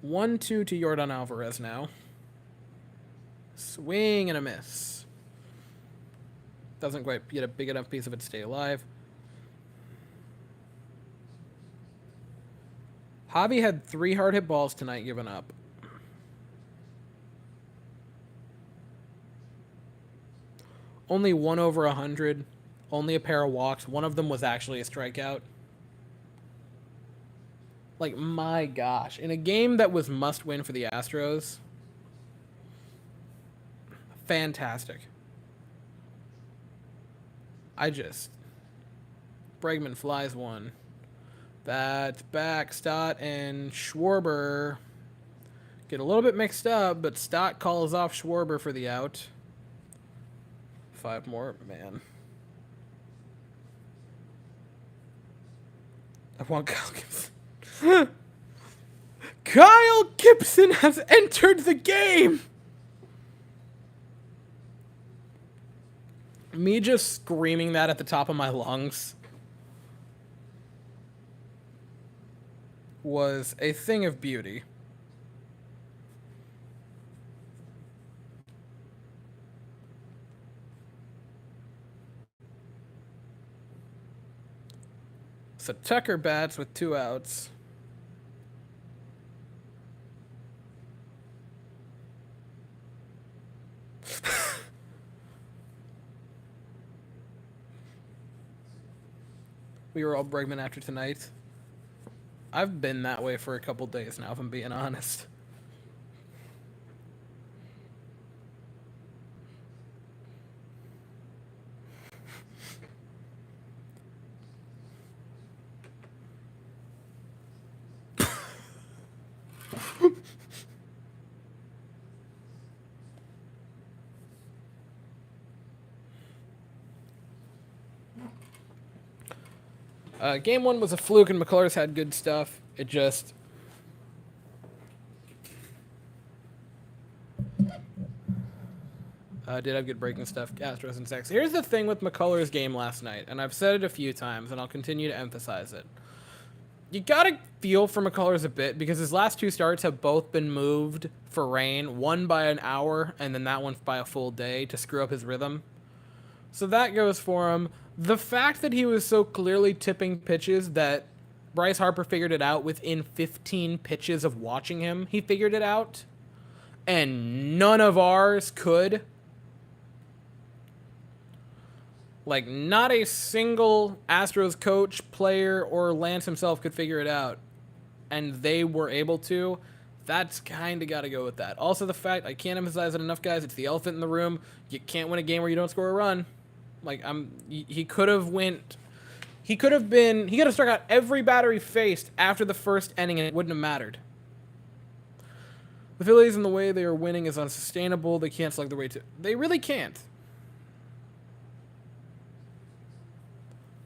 One-two to Yordan Alvarez now. Swing and a miss. Doesn't quite get a big enough piece of it to stay alive. Javi had 3 hard hit balls tonight given up. Only 1 over 100. Only a pair of walks. One of them was actually a strikeout. Like, my gosh. In a game that was must win for the Astros. Fantastic. Bregman flies one. That's back. Stott and Schwarber get a little bit mixed up, but Stott calls off Schwarber for the out. 5 more. Man. I want Kyle Gibson. Kyle Gibson has entered the game! Me just screaming that at the top of my lungs was a thing of beauty. So Tucker bats with 2 outs. We were all Bregman after tonight. I've been that way for a couple days now, if I'm being honest. Game 1 was a fluke, and McCullers had good stuff. It just... did have good breaking stuff. Astros and Sex. Here's the thing with McCullers' game last night, and I've said it a few times, and I'll continue to emphasize it. You gotta feel for McCullers a bit, because his last 2 starts have both been moved for rain. One by an hour, and then that one by a full day to screw up his rhythm. So that goes for him. The fact that he was so clearly tipping pitches that Bryce Harper figured it out within 15 pitches of watching him. He figured it out. And none of ours could. Like, not a single Astros coach, player, or Lance himself could figure it out. And they were able to. That's kind of got to go with that. Also, the fact, I can't emphasize it enough, guys, it's the elephant in the room. You can't win a game where you don't score a run. Like, he could have struck out every batter he faced after the first inning, and it wouldn't have mattered. The Phillies and the way they are winning is unsustainable. They can't select the way to. They really can't.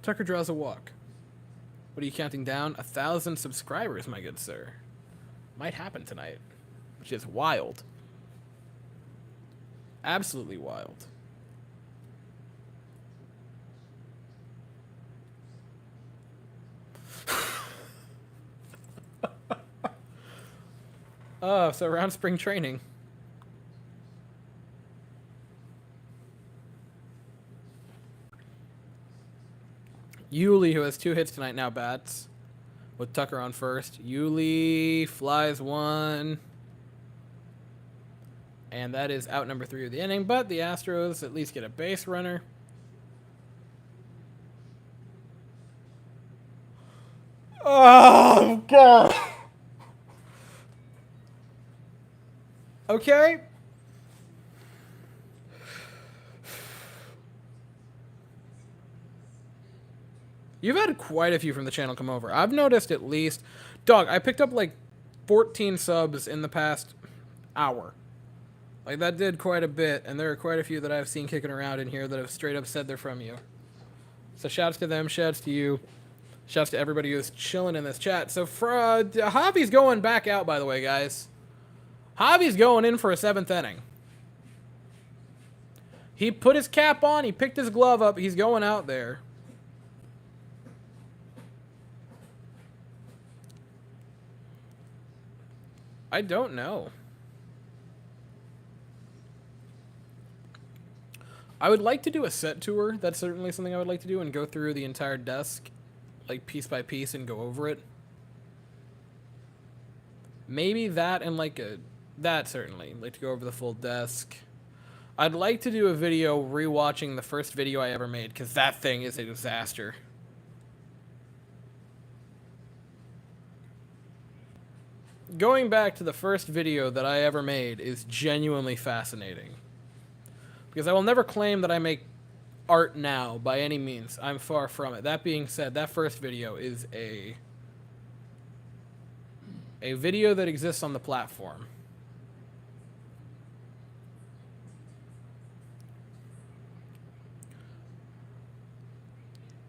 Tucker draws a walk. What are you counting down? 1,000 subscribers, my good sir. Might happen tonight, which is wild. Absolutely wild. Oh, so around spring training. Yuli, who has 2 hits tonight, now bats. With Tucker on first. Yuli flies one. And that is out number 3 of the inning. But the Astros at least get a base runner. Oh, God. Okay. You've had quite a few from the channel come over. I've noticed at least... Dog, I picked up like 14 subs in the past hour. Like, that did quite a bit, and there are quite a few that I've seen kicking around in here that have straight up said they're from you. So shouts to them, shouts to you, shouts to everybody who's chilling in this chat. So Javi's going back out, by the way, guys. Javi's going in for a 7th inning. He put his cap on, he picked his glove up, he's going out there. I don't know. I would like to do a set tour. That's certainly something I would like to do, and go through the entire desk, like piece by piece, and go over it. Maybe that and like that certainly. I'd like to go over the full desk. I'd like to do a video rewatching the first video I ever made, because that thing is a disaster. Going back to the first video that I ever made is genuinely fascinating. Because I will never claim that I make art now, by any means. I'm far from it. That being said, that first video is a video that exists on the platform.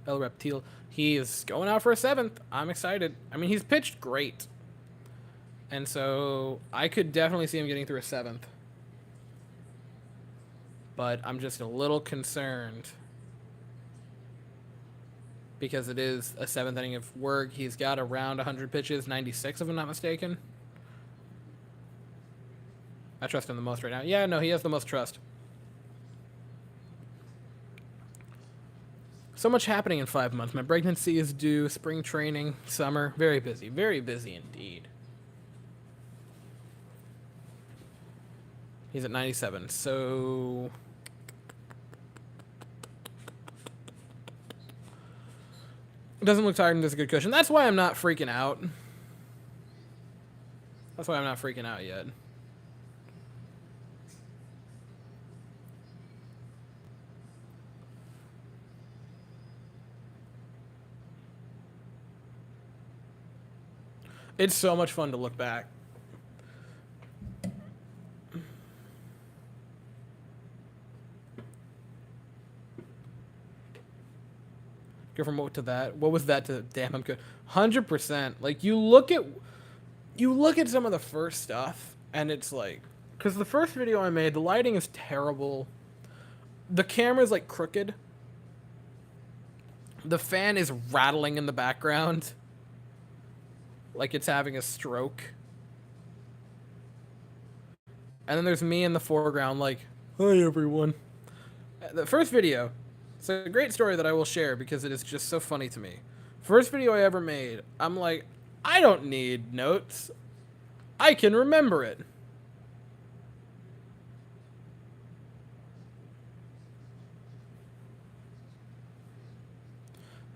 El Reptile. He is going out for a 7th. I'm excited. I mean, he's pitched great. And so I could definitely see him getting through a 7th. But I'm just a little concerned because it is a 7th inning of work. He's got around 100 pitches, 96 if I'm not mistaken. I trust him the most right now. Yeah, no, he has the most trust. So much happening in 5 months. My pregnancy is due, spring training, summer. Very busy indeed. He's at 97, so... It doesn't look tired and there's a good cushion. That's why I'm not freaking out. That's why I'm not freaking out yet. It's so much fun to look back. Go from what to that. What was that to? Damn, I'm good. 100%. Like you look at some of the first stuff, and it's like, because the first video I made, the lighting is terrible. The camera's like crooked. The fan is rattling in the background, like it's having a stroke. And then there's me in the foreground, like, hi everyone. The first video. It's a great story that I will share because it is just so funny to me. First video I ever made, I'm like, I don't need notes. I can remember it.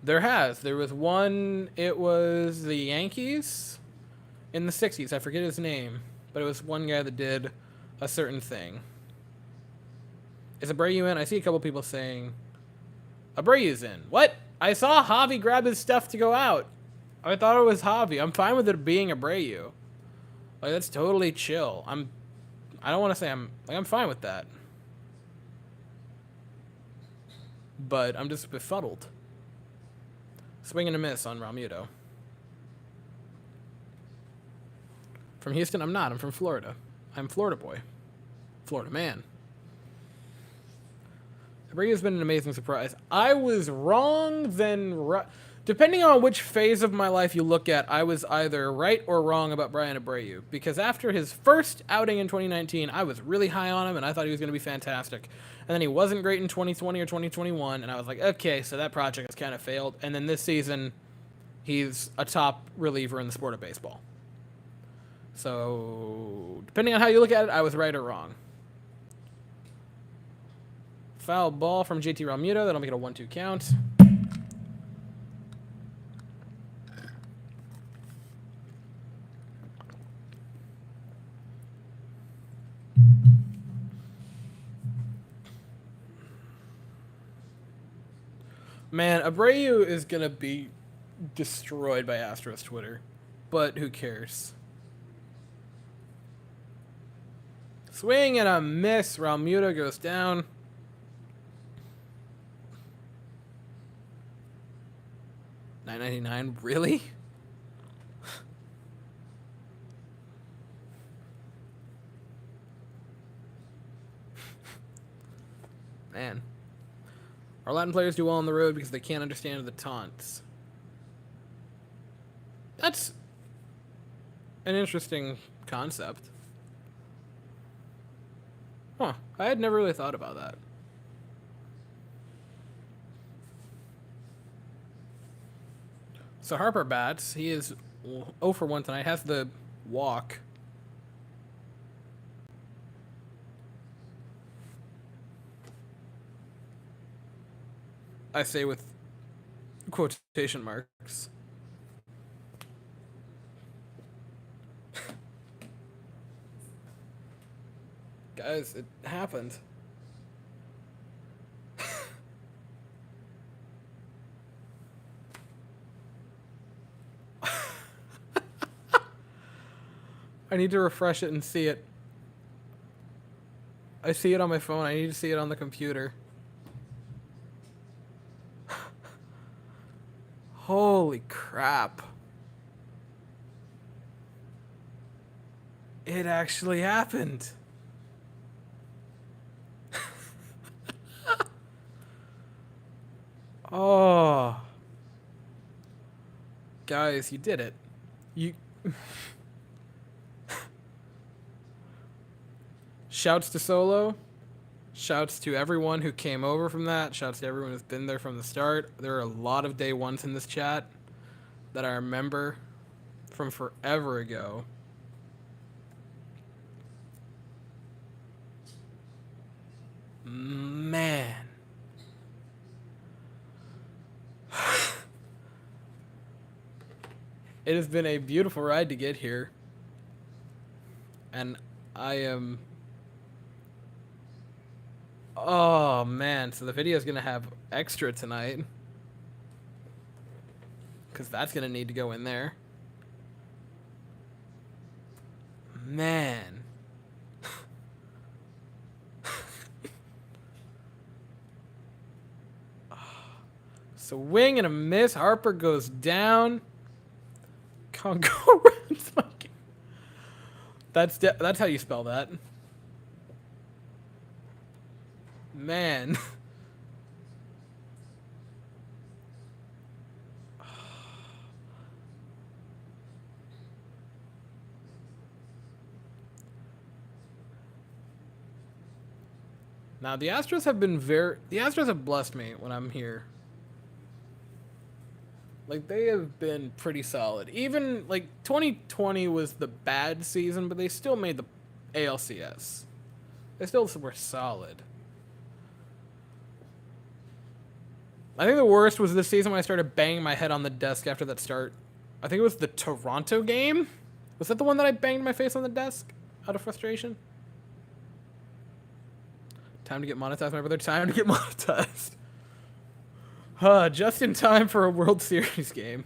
There was one, it was the Yankees in the 60s. I forget his name, but it was one guy that did a certain thing. Is Abreu in? I see a couple people saying... Abreu's in. What? I saw Javi grab his stuff to go out. I thought it was Javi. I'm fine with it being Abreu. Like, that's totally chill. I don't want to say I'm fine with that. But I'm just befuddled. Swing and a miss on Romuto. From Houston? I'm not. I'm from Florida. I'm Florida boy. Florida man. Abreu's been an amazing surprise. I was wrong, then right. Depending on which phase of my life you look at, I was either right or wrong about Brian Abreu. Because after his first outing in 2019, I was really high on him, and I thought he was going to be fantastic. And then he wasn't great in 2020 or 2021, and I was like, okay, so that project has kind of failed. And then this season, he's a top reliever in the sport of baseball. So, depending on how you look at it, I was right or wrong. Foul ball from JT Realmuto. That'll make it a 1-2 count. Man, Abreu is going to be destroyed by Astros Twitter. But who cares? Swing and a miss. Realmuto goes down. $9.99, really? Man. Our Latin players do well on the road because they can't understand the taunts. That's an interesting concept. Huh. I had never really thought about that. So Harper bats. He is 0 for 1 tonight. Has the walk. I say with quotation marks. Guys, it happened. I need to refresh it and see it. I see it on my phone. I need to see it on the computer. Holy crap. It actually happened. Oh. Guys, you did it. You... Shouts to Solo. Shouts to everyone who came over from that. Shouts to everyone who's been there from the start. There are a lot of day ones in this chat that I remember from forever ago. Man. It has been a beautiful ride to get here. And I am... Oh, man. So the video is going to have extra tonight. Because that's going to need to go in there. Man. Swing and a miss. Harper goes down. Congo runs. That's how you spell that. Man. Now the Astros have blessed me when I'm here. Like, they have been pretty solid. Even, like, 2020 was the bad season, but they still made the ALCS. They still were solid. I think the worst was this season when I started banging my head on the desk after that start. I think it was the Toronto game. Was that the one that I banged my face on the desk out of frustration? Time to get monetized, my brother. Time to get monetized. Just in time for a World Series game.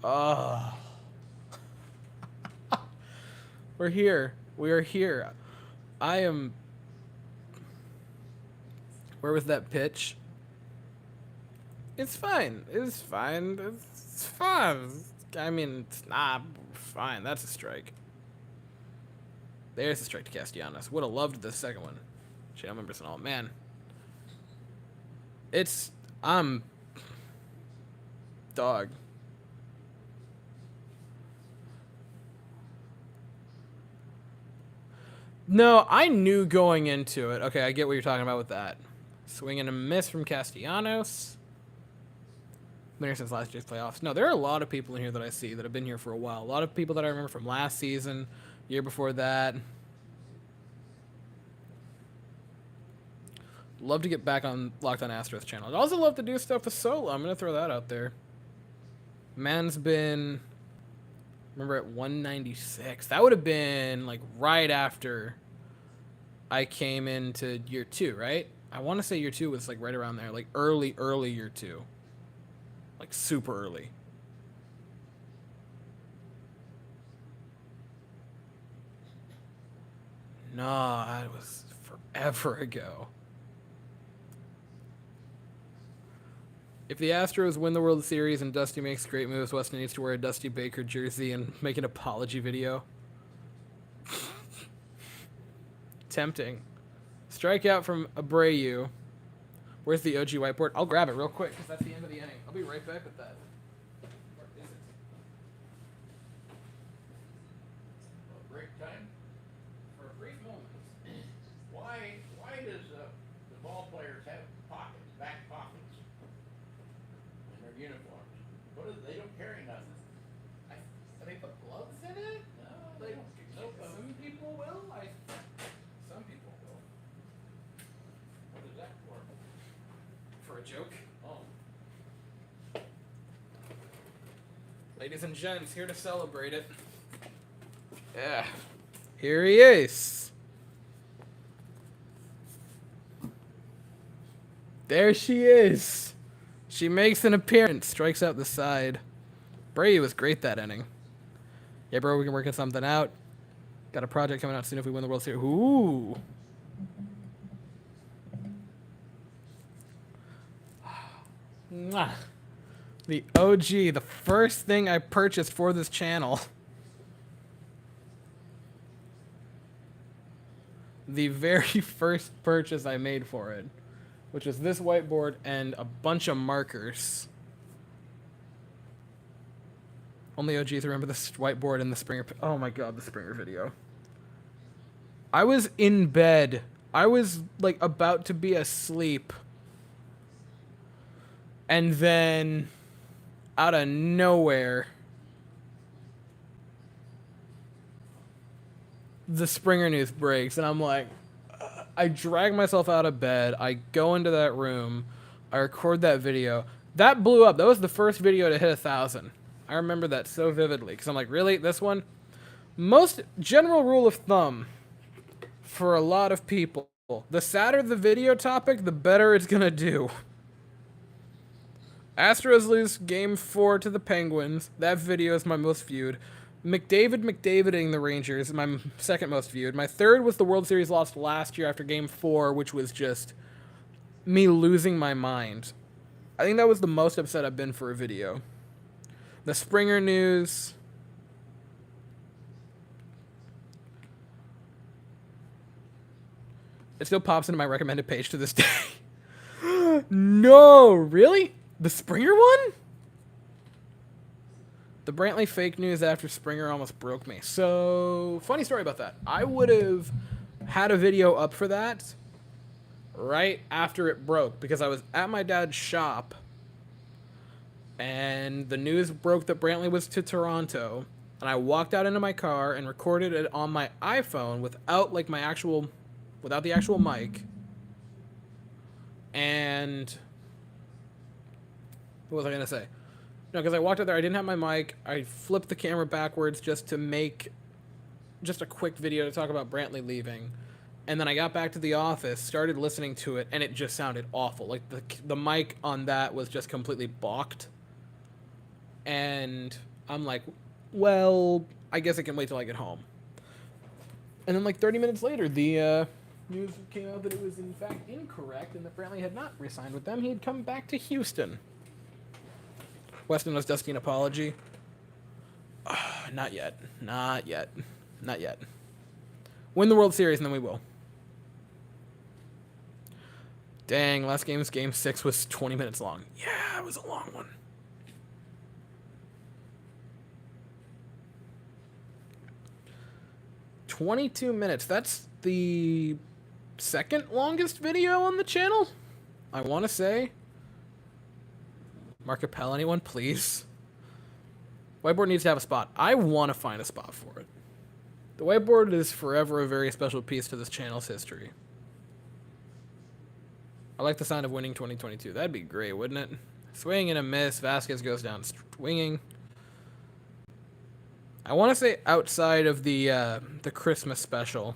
We're here. We are here. I am... Where was that pitch? It's fine. It's fine. It's fine. I mean, it's not fine. That's a strike. There's a strike to Castellanos. Would have loved the second one. Channel members and all. Man. It's... Dog. No, I knew going into it. Okay, I get what you're talking about with that. Swing and a miss from Castellanos. Been here since last year's playoffs. No, there are a lot of people in here that I see that have been here for a while. A lot of people that I remember from last season, year before that. Love to get back on Locked on Astros channel. I'd also love to do stuff with Solo. I'm gonna throw that out there. Man's been, remember, at 196. That would have been like right after I came into year 2, right? I want to say year 2 was like right around there, like early year 2, like super early. No, that was forever ago. If the Astros win the World Series and Dusty makes great moves, Weston needs to wear a Dusty Baker jersey and make an apology video. Tempting. Strikeout from Abreu. Where's the OG whiteboard? I'll grab it real quick because that's the end of the inning. I'll be right back with that. Where is it? Break time? For a brief moment. Why does the ball players have pockets, back pockets in their uniforms? They don't carry nothing. They put gloves in it? No, Like, they don't. some people will. Some people will. What is that for? For a joke. Oh, Ladies and gents, here to celebrate it. Yeah. Here he is. There she is. She makes an appearance, strikes out the side. Brady was great that inning. Yeah, bro, we can work something out. Got a project coming out soon if we win the World Series. Ooh. Mwah. The OG, the first thing I purchased for this channel. The very first purchase I made for it, which is this whiteboard and a bunch of markers. Only OGs remember this whiteboard and the Springer. Oh my god, the Springer video. I was in bed. I was like about to be asleep. And then out of nowhere, the Springer news breaks, and I'm like, I drag myself out of bed. I go into that room. I record that video. That blew up. That was the first video to hit 1,000. I remember that so vividly because I'm like, really? This one? Most general rule of thumb for a lot of people, the sadder the video topic, the better it's going to do. Astros lose Game 4 to the Penguins. That video is my most viewed. McDaviding the Rangers, my second most viewed. My third was the World Series lost last year after Game 4, which was just me losing my mind. I think that was the most upset I've been for a video. The Springer news. It still pops into my recommended page to this day. No, really? The Springer one? The Brantley fake news after Springer almost broke me. So, funny story about that. I would have had a video up for that right after it broke because I was at my dad's shop and the news broke that Brantley was to Toronto, and I walked out into my car and recorded it on my iPhone without the actual mic. And what was I gonna say? No, because I walked out there, I didn't have my mic. I flipped the camera backwards just to make just a quick video to talk about Brantley leaving. And then I got back to the office, started listening to it, and it just sounded awful. Like the mic on that was just completely balked. And I'm like, well, I guess I can wait till I get home. And then like 30 minutes later, the news came out that it was in fact incorrect and that Brantley had not re-signed with them. He had come back to Houston. Weston owes Dusty an apology. Not yet. Not yet. Not yet. Win the World Series and then we will. Dang, last game's Game 6 was 20 minutes long. Yeah, it was a long one. $22 minutes. That's the second longest video on the channel, I want to say. Mark Appel, anyone, please? Whiteboard needs to have a spot. I want to find a spot for it. The whiteboard is forever a very special piece to this channel's history. I like the sound of winning 2022. That'd be great, wouldn't it? Swing and a miss. Vasquez goes down swinging. I want to say outside of the Christmas special.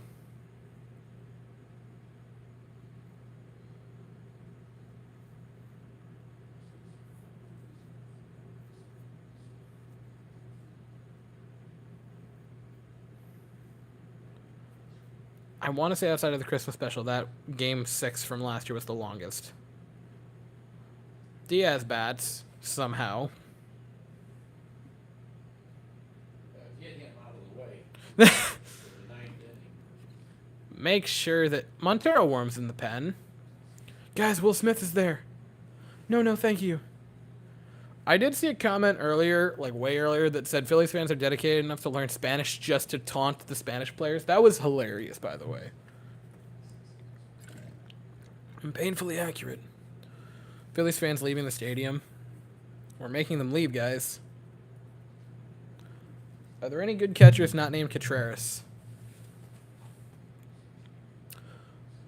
I want to say outside of the Christmas special, that game 6 from last year was the longest. Diaz bats somehow. Get him out of the way for the ninth inning. Make sure that Montero Worm's in the pen. Guys, Will Smith is there. No, thank you. I did see a comment earlier, like way earlier, that said Phillies fans are dedicated enough to learn Spanish just to taunt the Spanish players. That was hilarious, by the way. And painfully accurate. Phillies fans leaving the stadium. We're making them leave, guys. Are there any good catchers not named Contreras?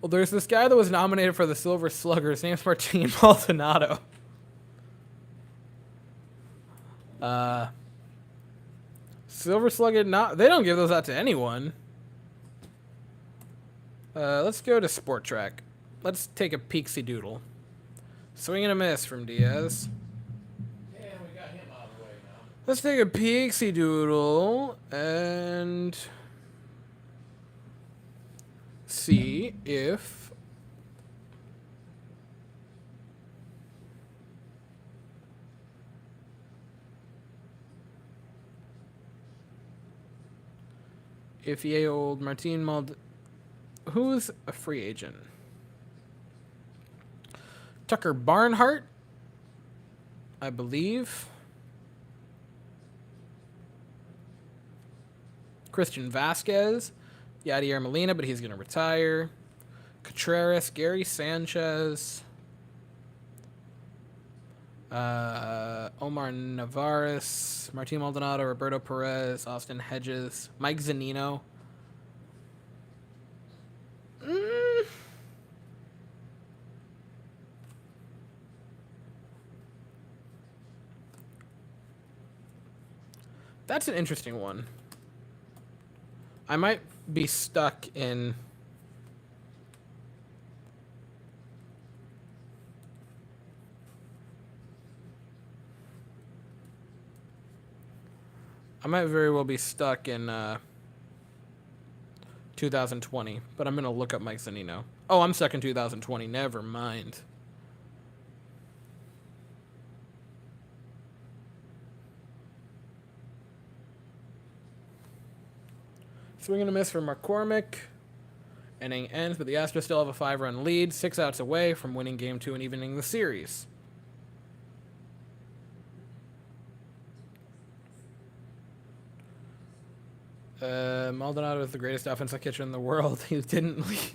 Well, there's this guy that was nominated for the Silver Slugger. His name's Martin Maldonado. Silver Slugger, they don't give those out to anyone. Let's go to Sport Track. Let's take a peeksy doodle. Swing and a miss from Diaz. Yeah, we got him out of the way now. Let's take a peeksy doodle and see if ye old Martin who's a free agent? Tucker Barnhart, I believe. Christian Vasquez, Yadier Molina, but he's going to retire. Contreras, Gary Sanchez, Omar Navarez, Martin Maldonado, Roberto Perez, Austin Hedges, Mike Zunino. That's an interesting one. I might be stuck in... I might very well be stuck in 2020, but I'm going to look up Mike Zunino. Oh, I'm stuck in 2020. Never mind. Swing and a miss for McCormick. Inning ends, but the Astros still have a 5-run lead, 6 outs away from winning Game 2 and evening the series. Maldonado is the greatest offensive catcher in the world. He didn't lead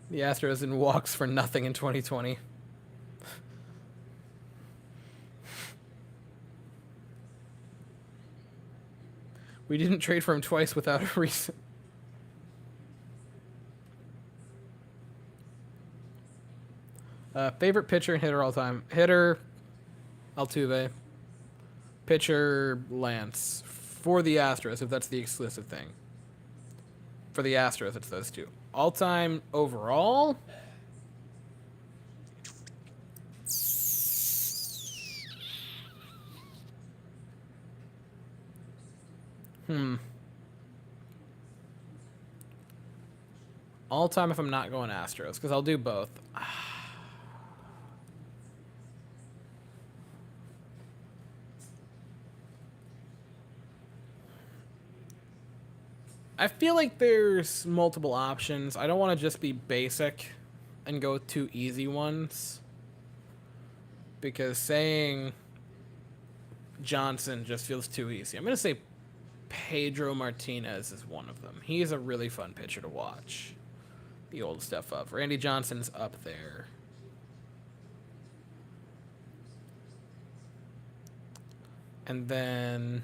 the Astros in walks for nothing in 2020. We didn't trade for him twice without a reason. Favorite pitcher and hitter all time. Hitter, Altuve. Pitcher, Lance. For the Astros, if that's the exclusive thing. For the Astros, it's those two. All time overall. All time if I'm not going Astros, because I'll do both. I feel like there's multiple options. I don't want to just be basic and go with 2 easy ones. Because saying Johnson just feels too easy. I'm going to say Pedro Martinez is one of them. He's a really fun pitcher to watch. The old stuff up. Randy Johnson's up there. And then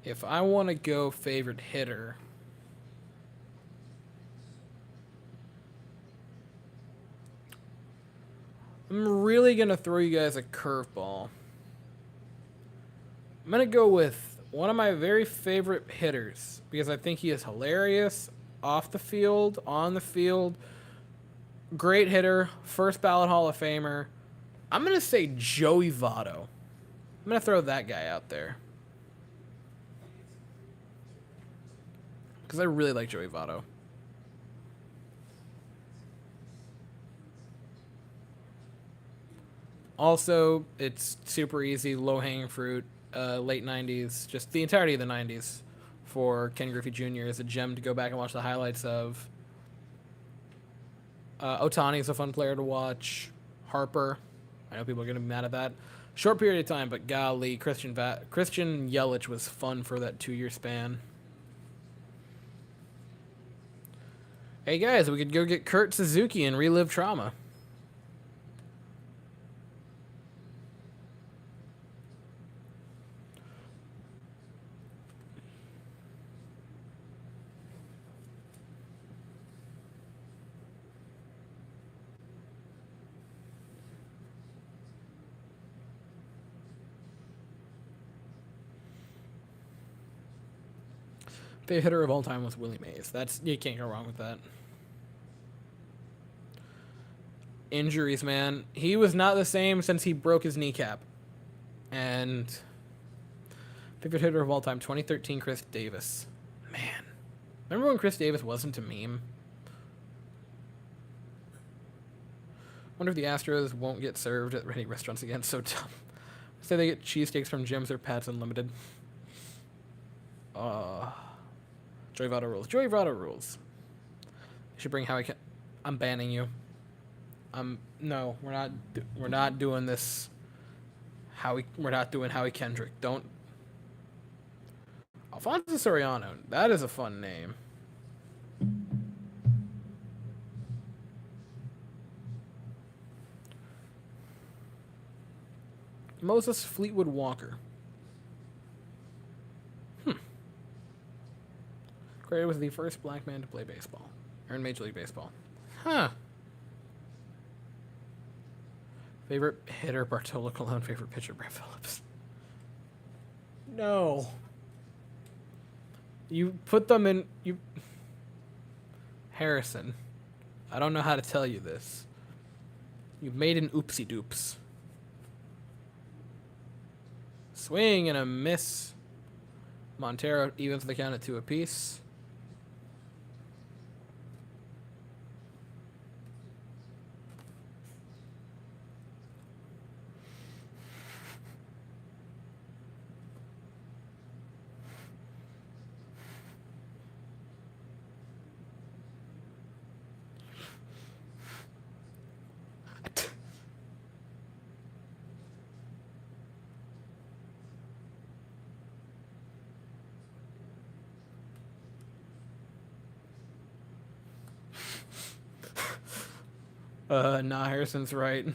if I want to go favorite hitter, I'm really going to throw you guys a curveball. I'm going to go with one of my very favorite hitters because I think he is hilarious off the field, on the field. Great hitter, first ballot Hall of Famer. I'm going to say Joey Votto. I'm going to throw that guy out there. Because I really like Joey Votto. Also, it's super easy, low-hanging fruit, late 90s, just the entirety of the 90s for Ken Griffey Jr. is a gem to go back and watch the highlights of. Otani is a fun player to watch. Harper, I know people are going to be mad at that. Short period of time, but golly, Christian Yelich was fun for that 2-year span. Hey guys, we could go get Kurt Suzuki and relive trauma. Favorite hitter of all time was Willie Mays. You can't go wrong with that. Injuries, man. He was not the same since he broke his kneecap. And favorite hitter of all time, 2013, Chris Davis. Man. Remember when Chris Davis wasn't a meme? Wonder if the Astros won't get served at any restaurants again. So dumb. Say they get cheesesteaks from Jim's or Pat's Unlimited. Joey Votto rules. Joey Votto rules. You should bring Howie. I'm banning you. No, we're not doing this. We're not doing Howie Kendrick. Don't. Alfonso Soriano. That is a fun name. Moses Fleetwood Walker. Gray was the first black man to play baseball. Or in Major League Baseball. Huh. Favorite hitter, Bartolo Colon. Favorite pitcher, Brett Phillips. No. You put them in... Harrison. I don't know how to tell you this. You've made an oopsie doops. Swing and a miss. Montero evens the count at 2 apiece. Nah, Harrison's right.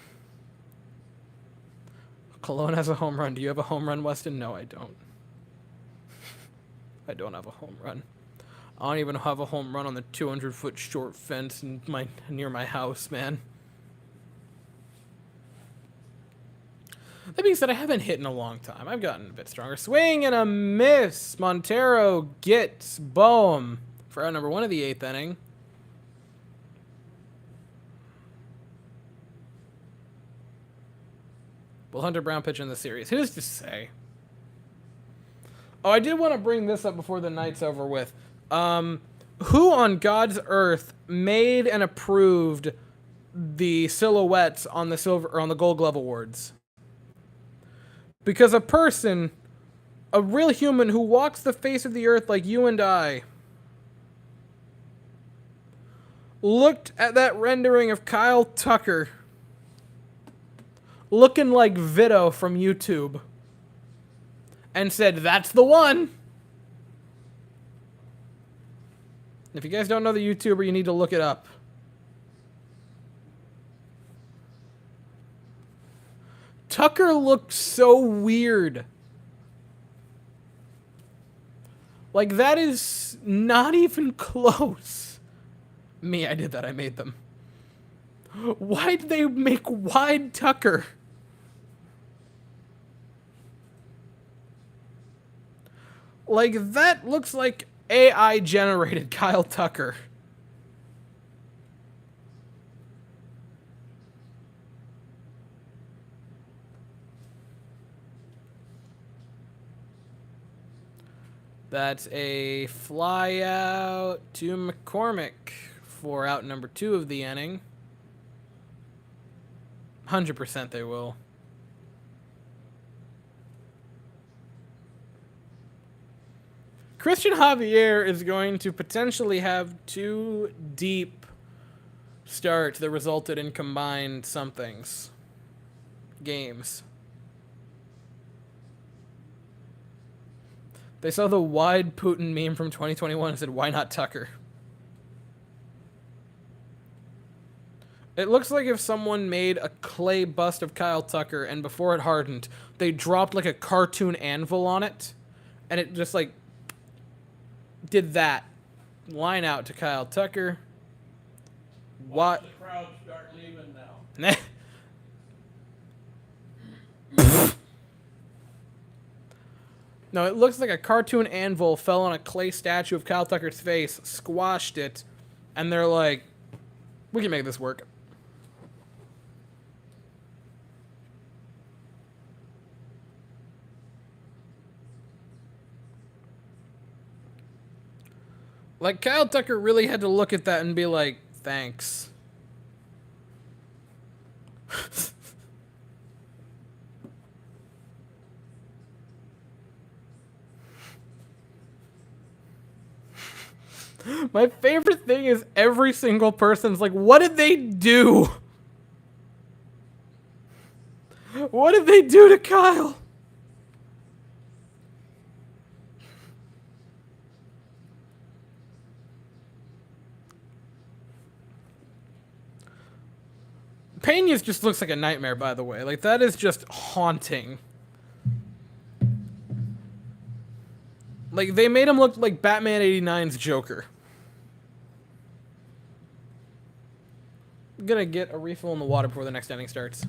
Cologne has a home run. Do you have a home run, Weston? No, I don't. I don't have a home run. I don't even have a home run on the 200-foot short fence near my house, man. That being said, I haven't hit in a long time. I've gotten a bit stronger. Swing and a miss. Montero gets Boehm for out number 1 of the 8th inning. Will Hunter Brown pitch in the series? Who's to say? Oh, I did want to bring this up before the night's over with. Who on God's earth made and approved the silhouettes on the Gold Glove Awards? Because a person, a real human who walks the face of the earth like you and I, looked at that rendering of Kyle Tucker looking like Vito from YouTube and said, "That's the one." If you guys don't know the YouTuber, you need to look it up. Tucker looked so weird. Like, that is not even close. Me, I did that. I made them. Why'd they make Wide Tucker? Like, that looks like AI generated Kyle Tucker. That's a fly out to McCormick for out number 2 of the inning. 100% they will. Christian Javier is going to potentially have 2 deep starts that resulted in combined somethings. Games. They saw the wide Putin meme from 2021 and said, why not Tucker? It looks like if someone made a clay bust of Kyle Tucker and before it hardened, they dropped like a cartoon anvil on it and it just like did that. Line out to Kyle Tucker. Watch What? the crowd start leaving now. No, it looks like a cartoon anvil fell on a clay statue of Kyle Tucker's face, squashed it, and they're like, we can make this work. Like, Kyle Tucker really had to look at that and be like, thanks. My favorite thing is every single person's like, what did they do? What did they do to Kyle? Pena's just looks like a nightmare, by the way. Like, that is just haunting. Like, they made him look like Batman 89's Joker. I'm gonna get a refill in the water before the next inning starts.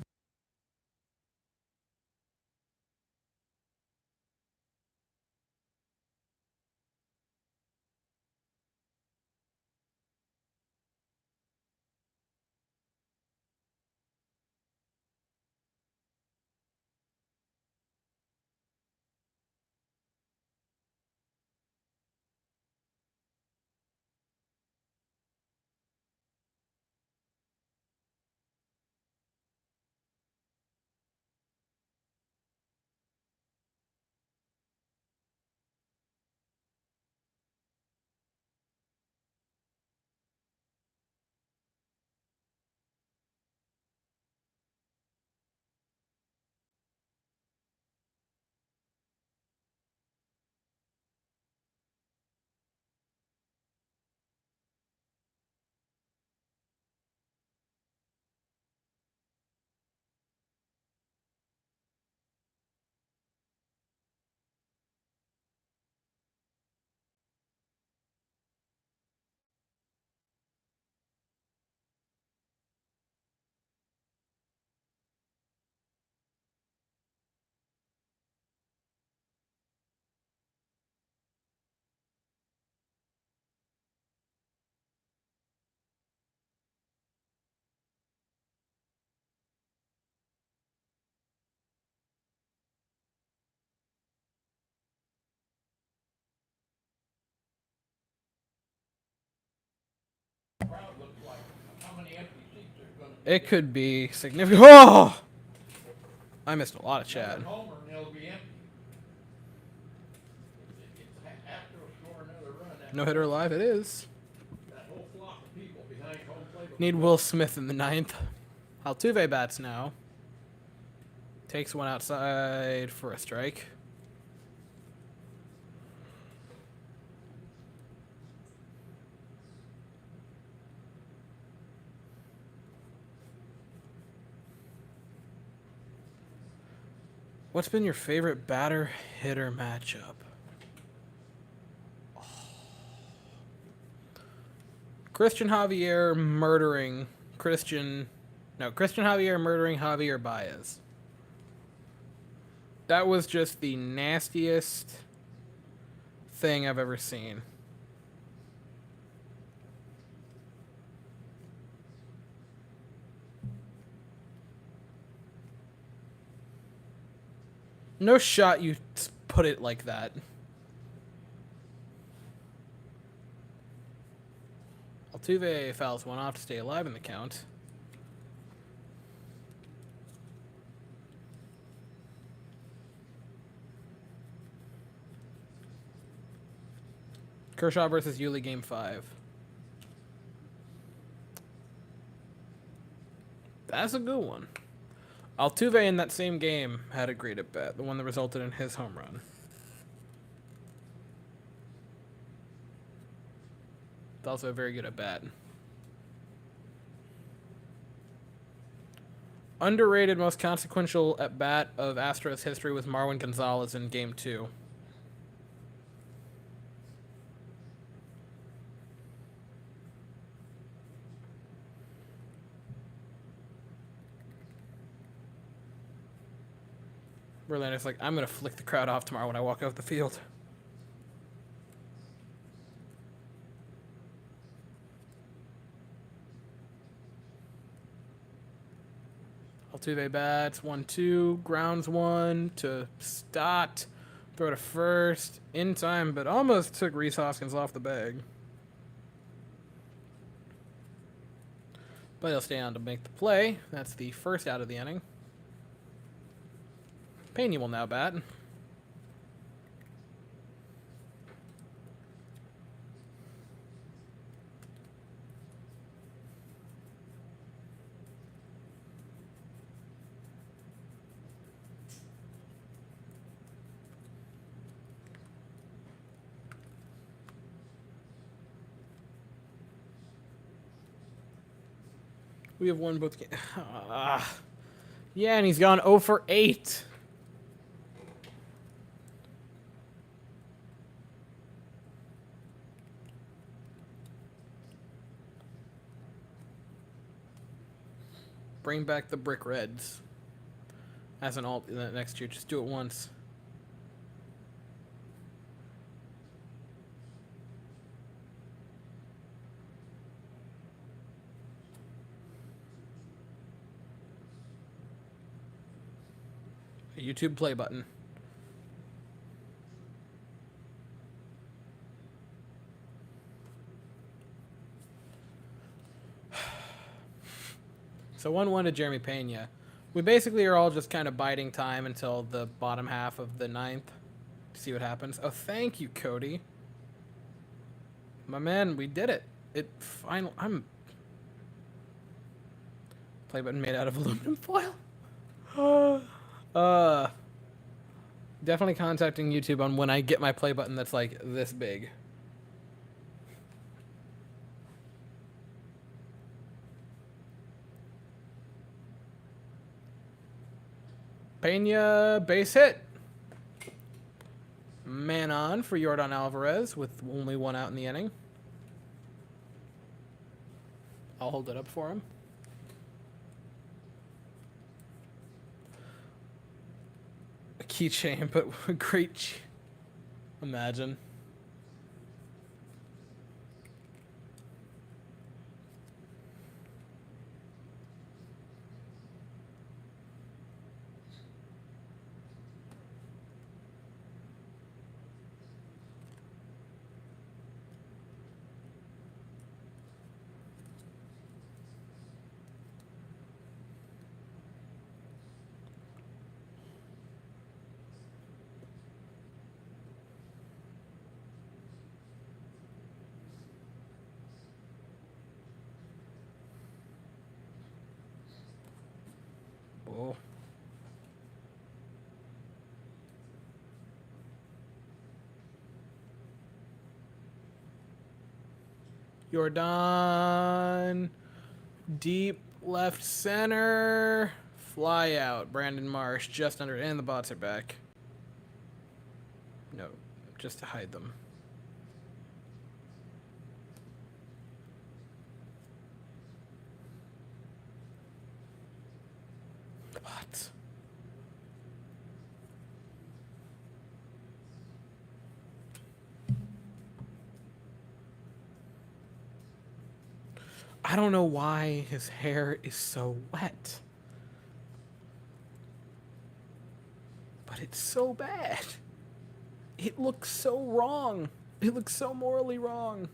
Crowd looks like how many empty seats there's gonna be. It could be significant. Oh! I missed a lot of Chad. Homer and it'll be empty. It's Astros score another run. No hitter alive, it is. That whole flock of people behind home plate. Need Will Smith in the 9th. Altuve bats now. Takes one outside for a strike. What's been your favorite batter-hitter matchup? Oh. Christian Javier murdering Christian No, Christian Javier murdering Javier Baez. That was just the nastiest thing I've ever seen. No shot you put it like that. Altuve fouls one off to stay alive in the count. Kershaw versus Yuli, Game 5. That's a good one. Altuve in that same game had a great at bat, the one that resulted in his home run. It's also a very good at bat. Underrated, most consequential at bat of Astros history was Marwin Gonzalez in Game 2. Verlander's like, I'm going to flick the crowd off tomorrow when I walk off the field. Altuve bats, 1-2, grounds one to Stott, throw to first, in time, but almost took Rhys Hoskins off the bag. But he'll stay on to make the play. That's the first out of the inning. Pena will now bat. We have won both games. Yeah, and he's gone 0 for 8. Bring back the Brick Reds as an alt next year. Just do it once. A YouTube play button. So 1-1 to Jeremy Pena. We basically are all just kind of biding time until the bottom half of the ninth to see what happens. Oh, thank you, Cody. My man, we did it. I'm play button made out of aluminum foil. Definitely contacting YouTube on when I get my play button that's like this big. Pena, base hit. Man on for Yordan Alvarez with only one out in the inning. I'll hold it up for him. A keychain, but a great... Imagine. Oh. Yordan. Deep left center. Fly out. Brandon Marsh just under. And the bots are back. No, just to hide them. What? I don't know why his hair is so wet. But it's so bad. It looks so wrong. It looks so morally wrong.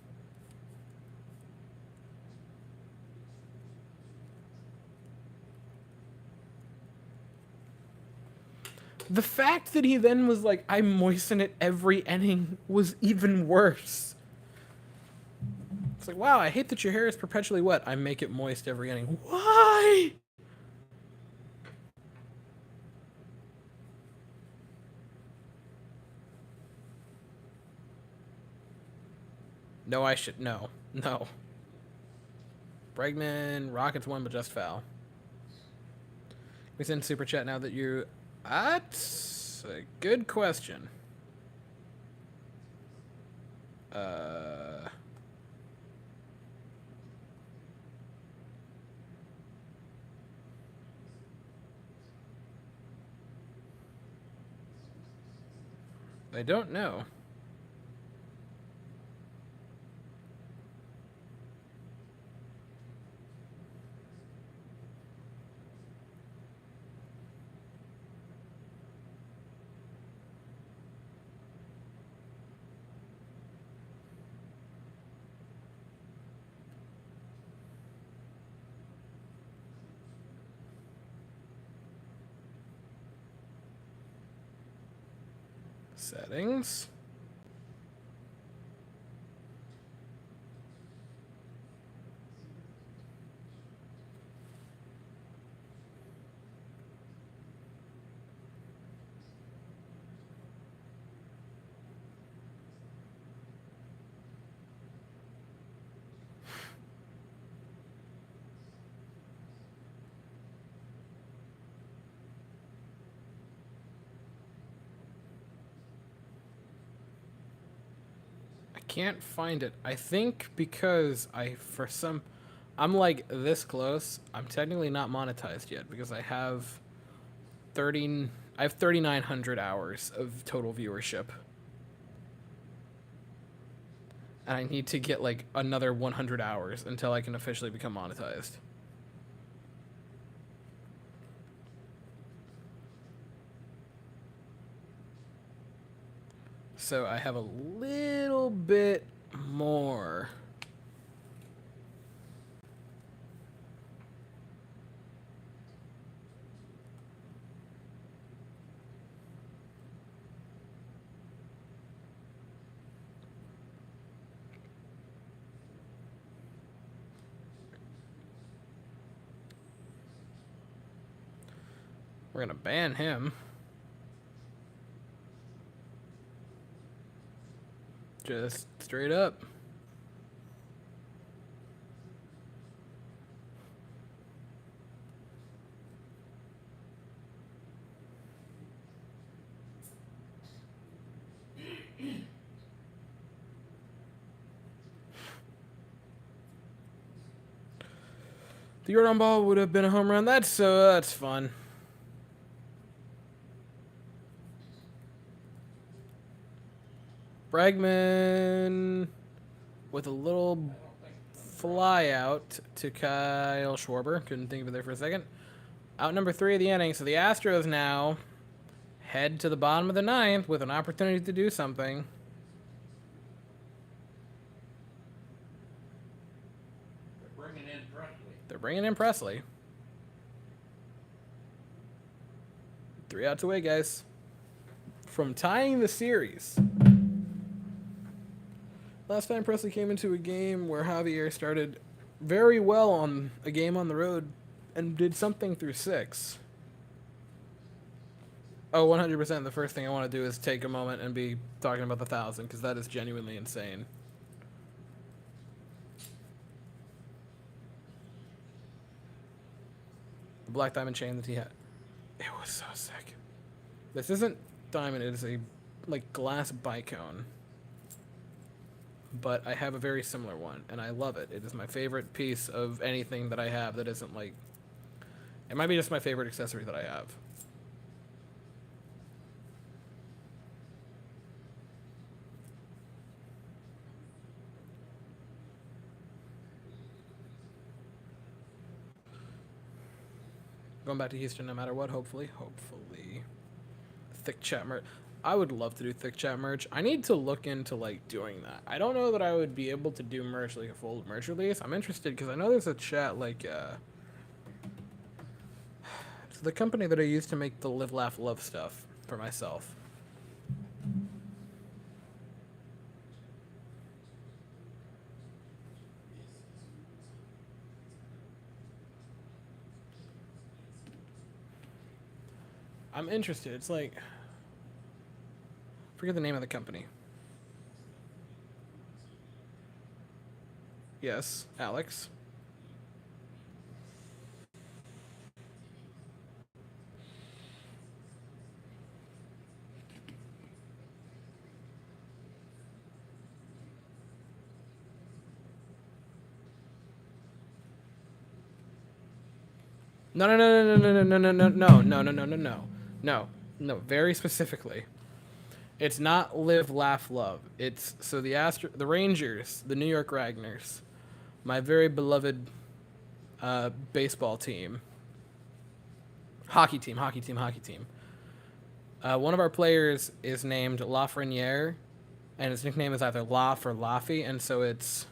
The fact that he then was like, I moisten it every inning was even worse. It's like, wow, I hate that your hair is perpetually wet. I make it moist every inning. Why? No, I should. No. No. Bregman, Rockets won, but just foul. We send super chat now that you. That's a good question. I don't know. Settings. Can't find it. I think because I'm like this close. I'm technically not monetized yet because I have 3,900 hours of total viewership. And I need to get like another 100 hours until I can officially become monetized. So I have a little bit more. We're gonna ban him. Just straight up. The Jordan ball would have been a home run. That's fun. Bregman with a little fly out to Kyle Schwarber. Couldn't think of it there for a second. Out number 3 of the inning. So the Astros now head to the bottom of the 9th with an opportunity to do something. They're bringing in Presley. 3 outs away, guys. From tying the series. Last time Presley came into a game where Javier started very well on a game on the road and did something through 6. Oh, 100%. The first thing I want to do is take a moment and be talking about the 1,000 because that is genuinely insane. The black diamond chain that he had. It was so sick. This isn't diamond. It is a like glass bicone. But I have a very similar one, and I love it. It is my favorite piece of anything that I have that isn't like It might be just my favorite accessory that I have. Going back to Houston no matter what, hopefully. Hopefully. Thick chat merch. I would love to do thick chat merch. I need to look into, like, doing that. I don't know that I would be able to do merch, like a full merch release. I'm interested because I know there's a chat, like, it's the company that I used to make the Live, Laugh, Love stuff for myself. I'm interested. It's like, forget the name of the company. Yes, Alex. No, no, no, no, no, no, no, no, no, no, no, no, no, no, no, no. Very specifically, it's not Live, Laugh, Love. It's so the Rangers, the New York Ragners, my very beloved baseball team, hockey team. One of our players is named Lafreniere, and his nickname is either Laf or Laffy, and so it's.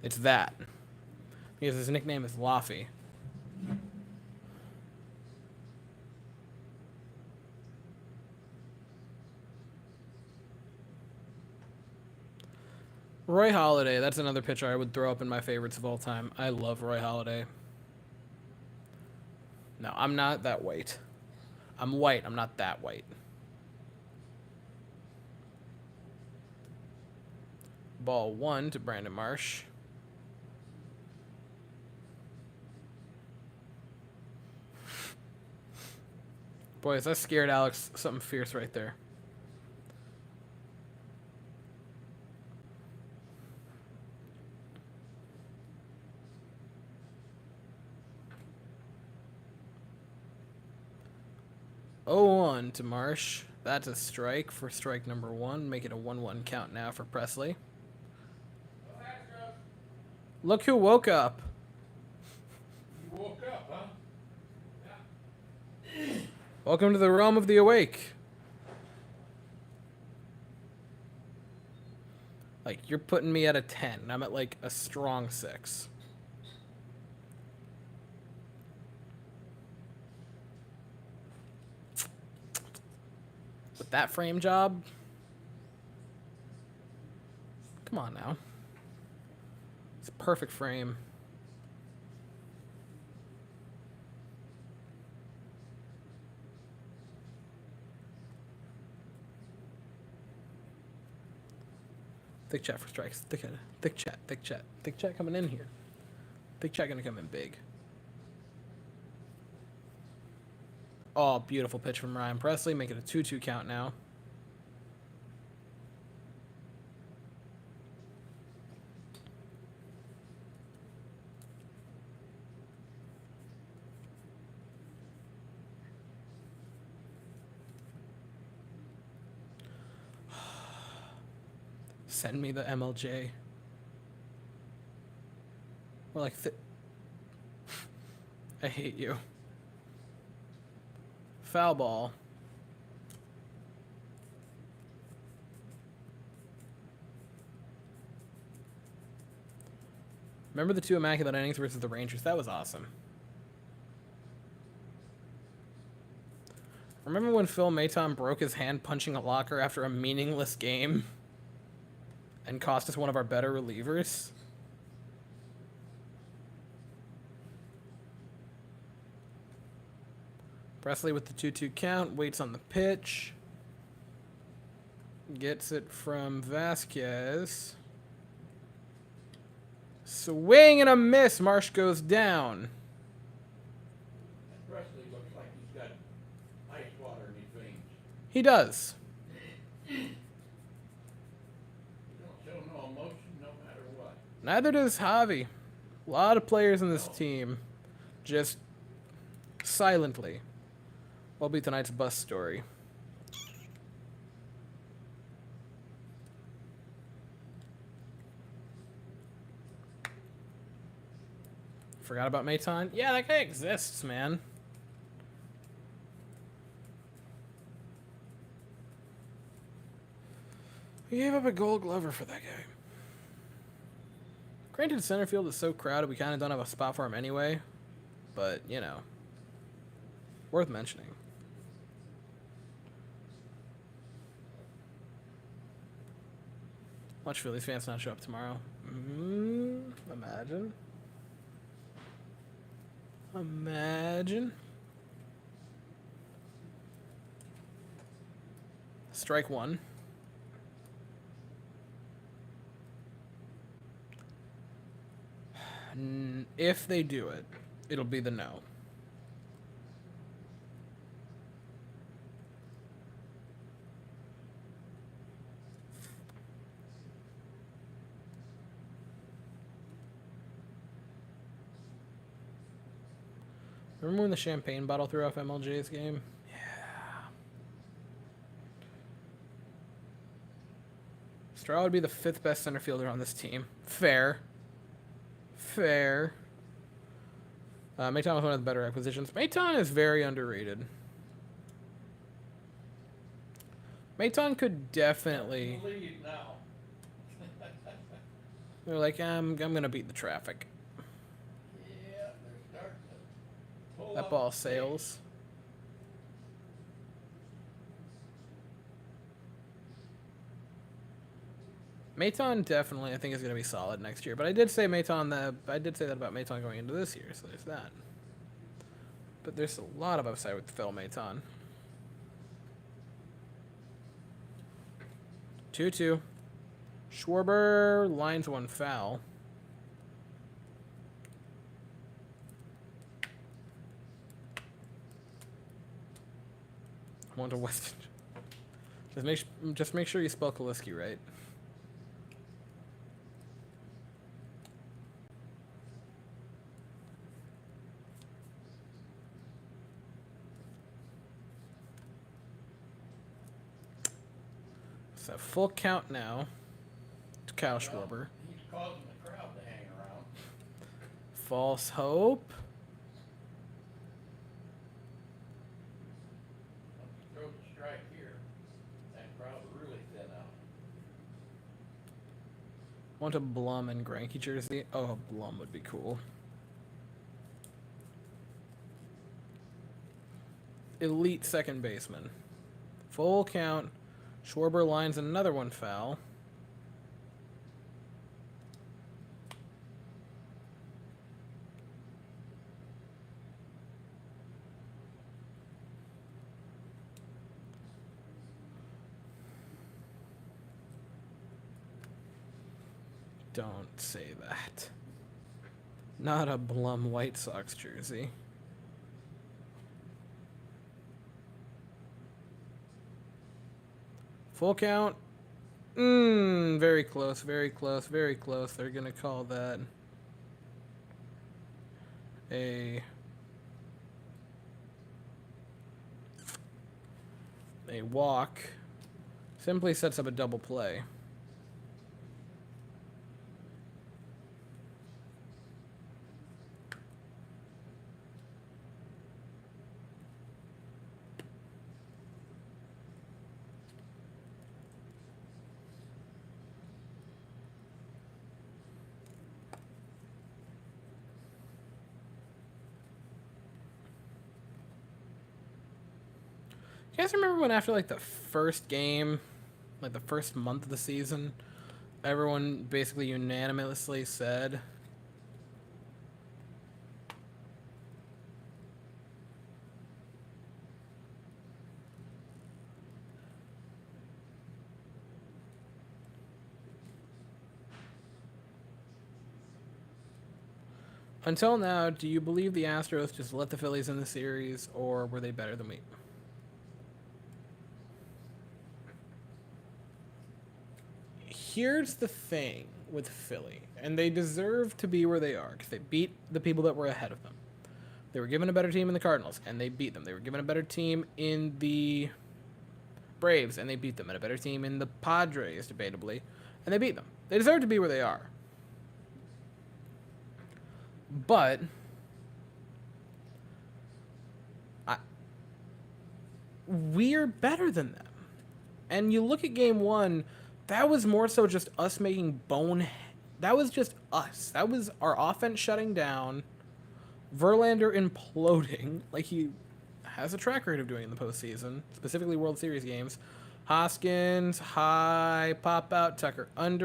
It's that. Because his nickname is Laffy. Roy Halladay, that's another pitcher I would throw up in my favorites of all time. I love Roy Halladay. No, I'm not that white. I'm white, I'm not that white. Ball 1 to Brandon Marsh. Boys, that scared Alex something fierce right there. Oh, 1 to Marsh. That's a strike for strike number 1. Make it a 1-1 count now for Presley. Look who woke up. You woke up, huh? Welcome to the realm of the awake. Like, you're putting me at a 10. And I'm at, like, a strong 6. With that frame job? Come on now. It's a perfect frame. Thick chat for strikes. Thick chat coming in here. Thick chat gonna come in big. Oh, beautiful pitch from Ryan Presley. Make it a 2-2 count now. Send me the MLJ. We're like, I hate you. Foul ball. Remember the 2 immaculate innings versus the Rangers? That was awesome. Remember when Phil Maton broke his hand punching a locker after a meaningless game? And cost us one of our better relievers? Presley with the 2-2 count, waits on the pitch. Gets it from Vasquez. Swing and a miss. Marsh goes down. Presley looks like he's got ice water in his veins. He does. You don't show no emotion no matter what. Neither does Javi. A lot of players in this team just silently. What'll be tonight's bus story? Forgot about Maton? Yeah, that guy exists, man. We gave up a Gold Glover for that guy. Granted, center field is so crowded, we kind of don't have a spot for him anyway. But, you know, worth mentioning. Watch Phillies fans not show up tomorrow. Imagine. Imagine. Strike one. If they do it, it'll be the no. Remember when the champagne bottle threw off MLJ's game? Yeah. Straw would be the 5th best center fielder on this team. Fair. Fair. Maton was one of the better acquisitions. Maton is very underrated. Maton could definitely. Lead now. They're like, I'm gonna beat the traffic. Yeah, they're starting to pull That up ball the sails. Maton definitely, I think, is going to be solid next year. But I did say Maton I did say that about Maton going into this year, so there's that. But there's a lot of upside with Phil Maton. 2-2. Schwarber lines one foul. One to Weston. Just make sure you spell Kaliski right. So full count now to Kyle Schwarber. He's causing the crowd to hang around. False hope. Throw the strike here. That crowd will really thin out. Want a Blum and Greinke jersey? Oh, a Blum would be cool. Elite second baseman. Full count. Schwarber lines another one foul. Don't say that. Not a Blum White Sox jersey. Full count. Very close, very close, very close. They're going to call that a walk. Simply sets up a double play. You guys remember when after like the first game, like the first month of the season, everyone basically unanimously said until now, do you believe the Astros just let the Phillies in the series, or were they better than we? here's the thing with Philly, and they deserve to be where they are because they beat the people that were ahead of them. They were given a better team in the Cardinals, and they beat them. They were given a better team in the Braves, and they beat them. And a better team in the Padres, debatably, and they beat them. They deserve to be where they are. But we're better than them. And you look at game one, that was more so just us making that was just us. That was our offense shutting down, Verlander imploding, like he has a track record of doing in the postseason, specifically World Series games. Hoskins, high, pop out, Tucker under.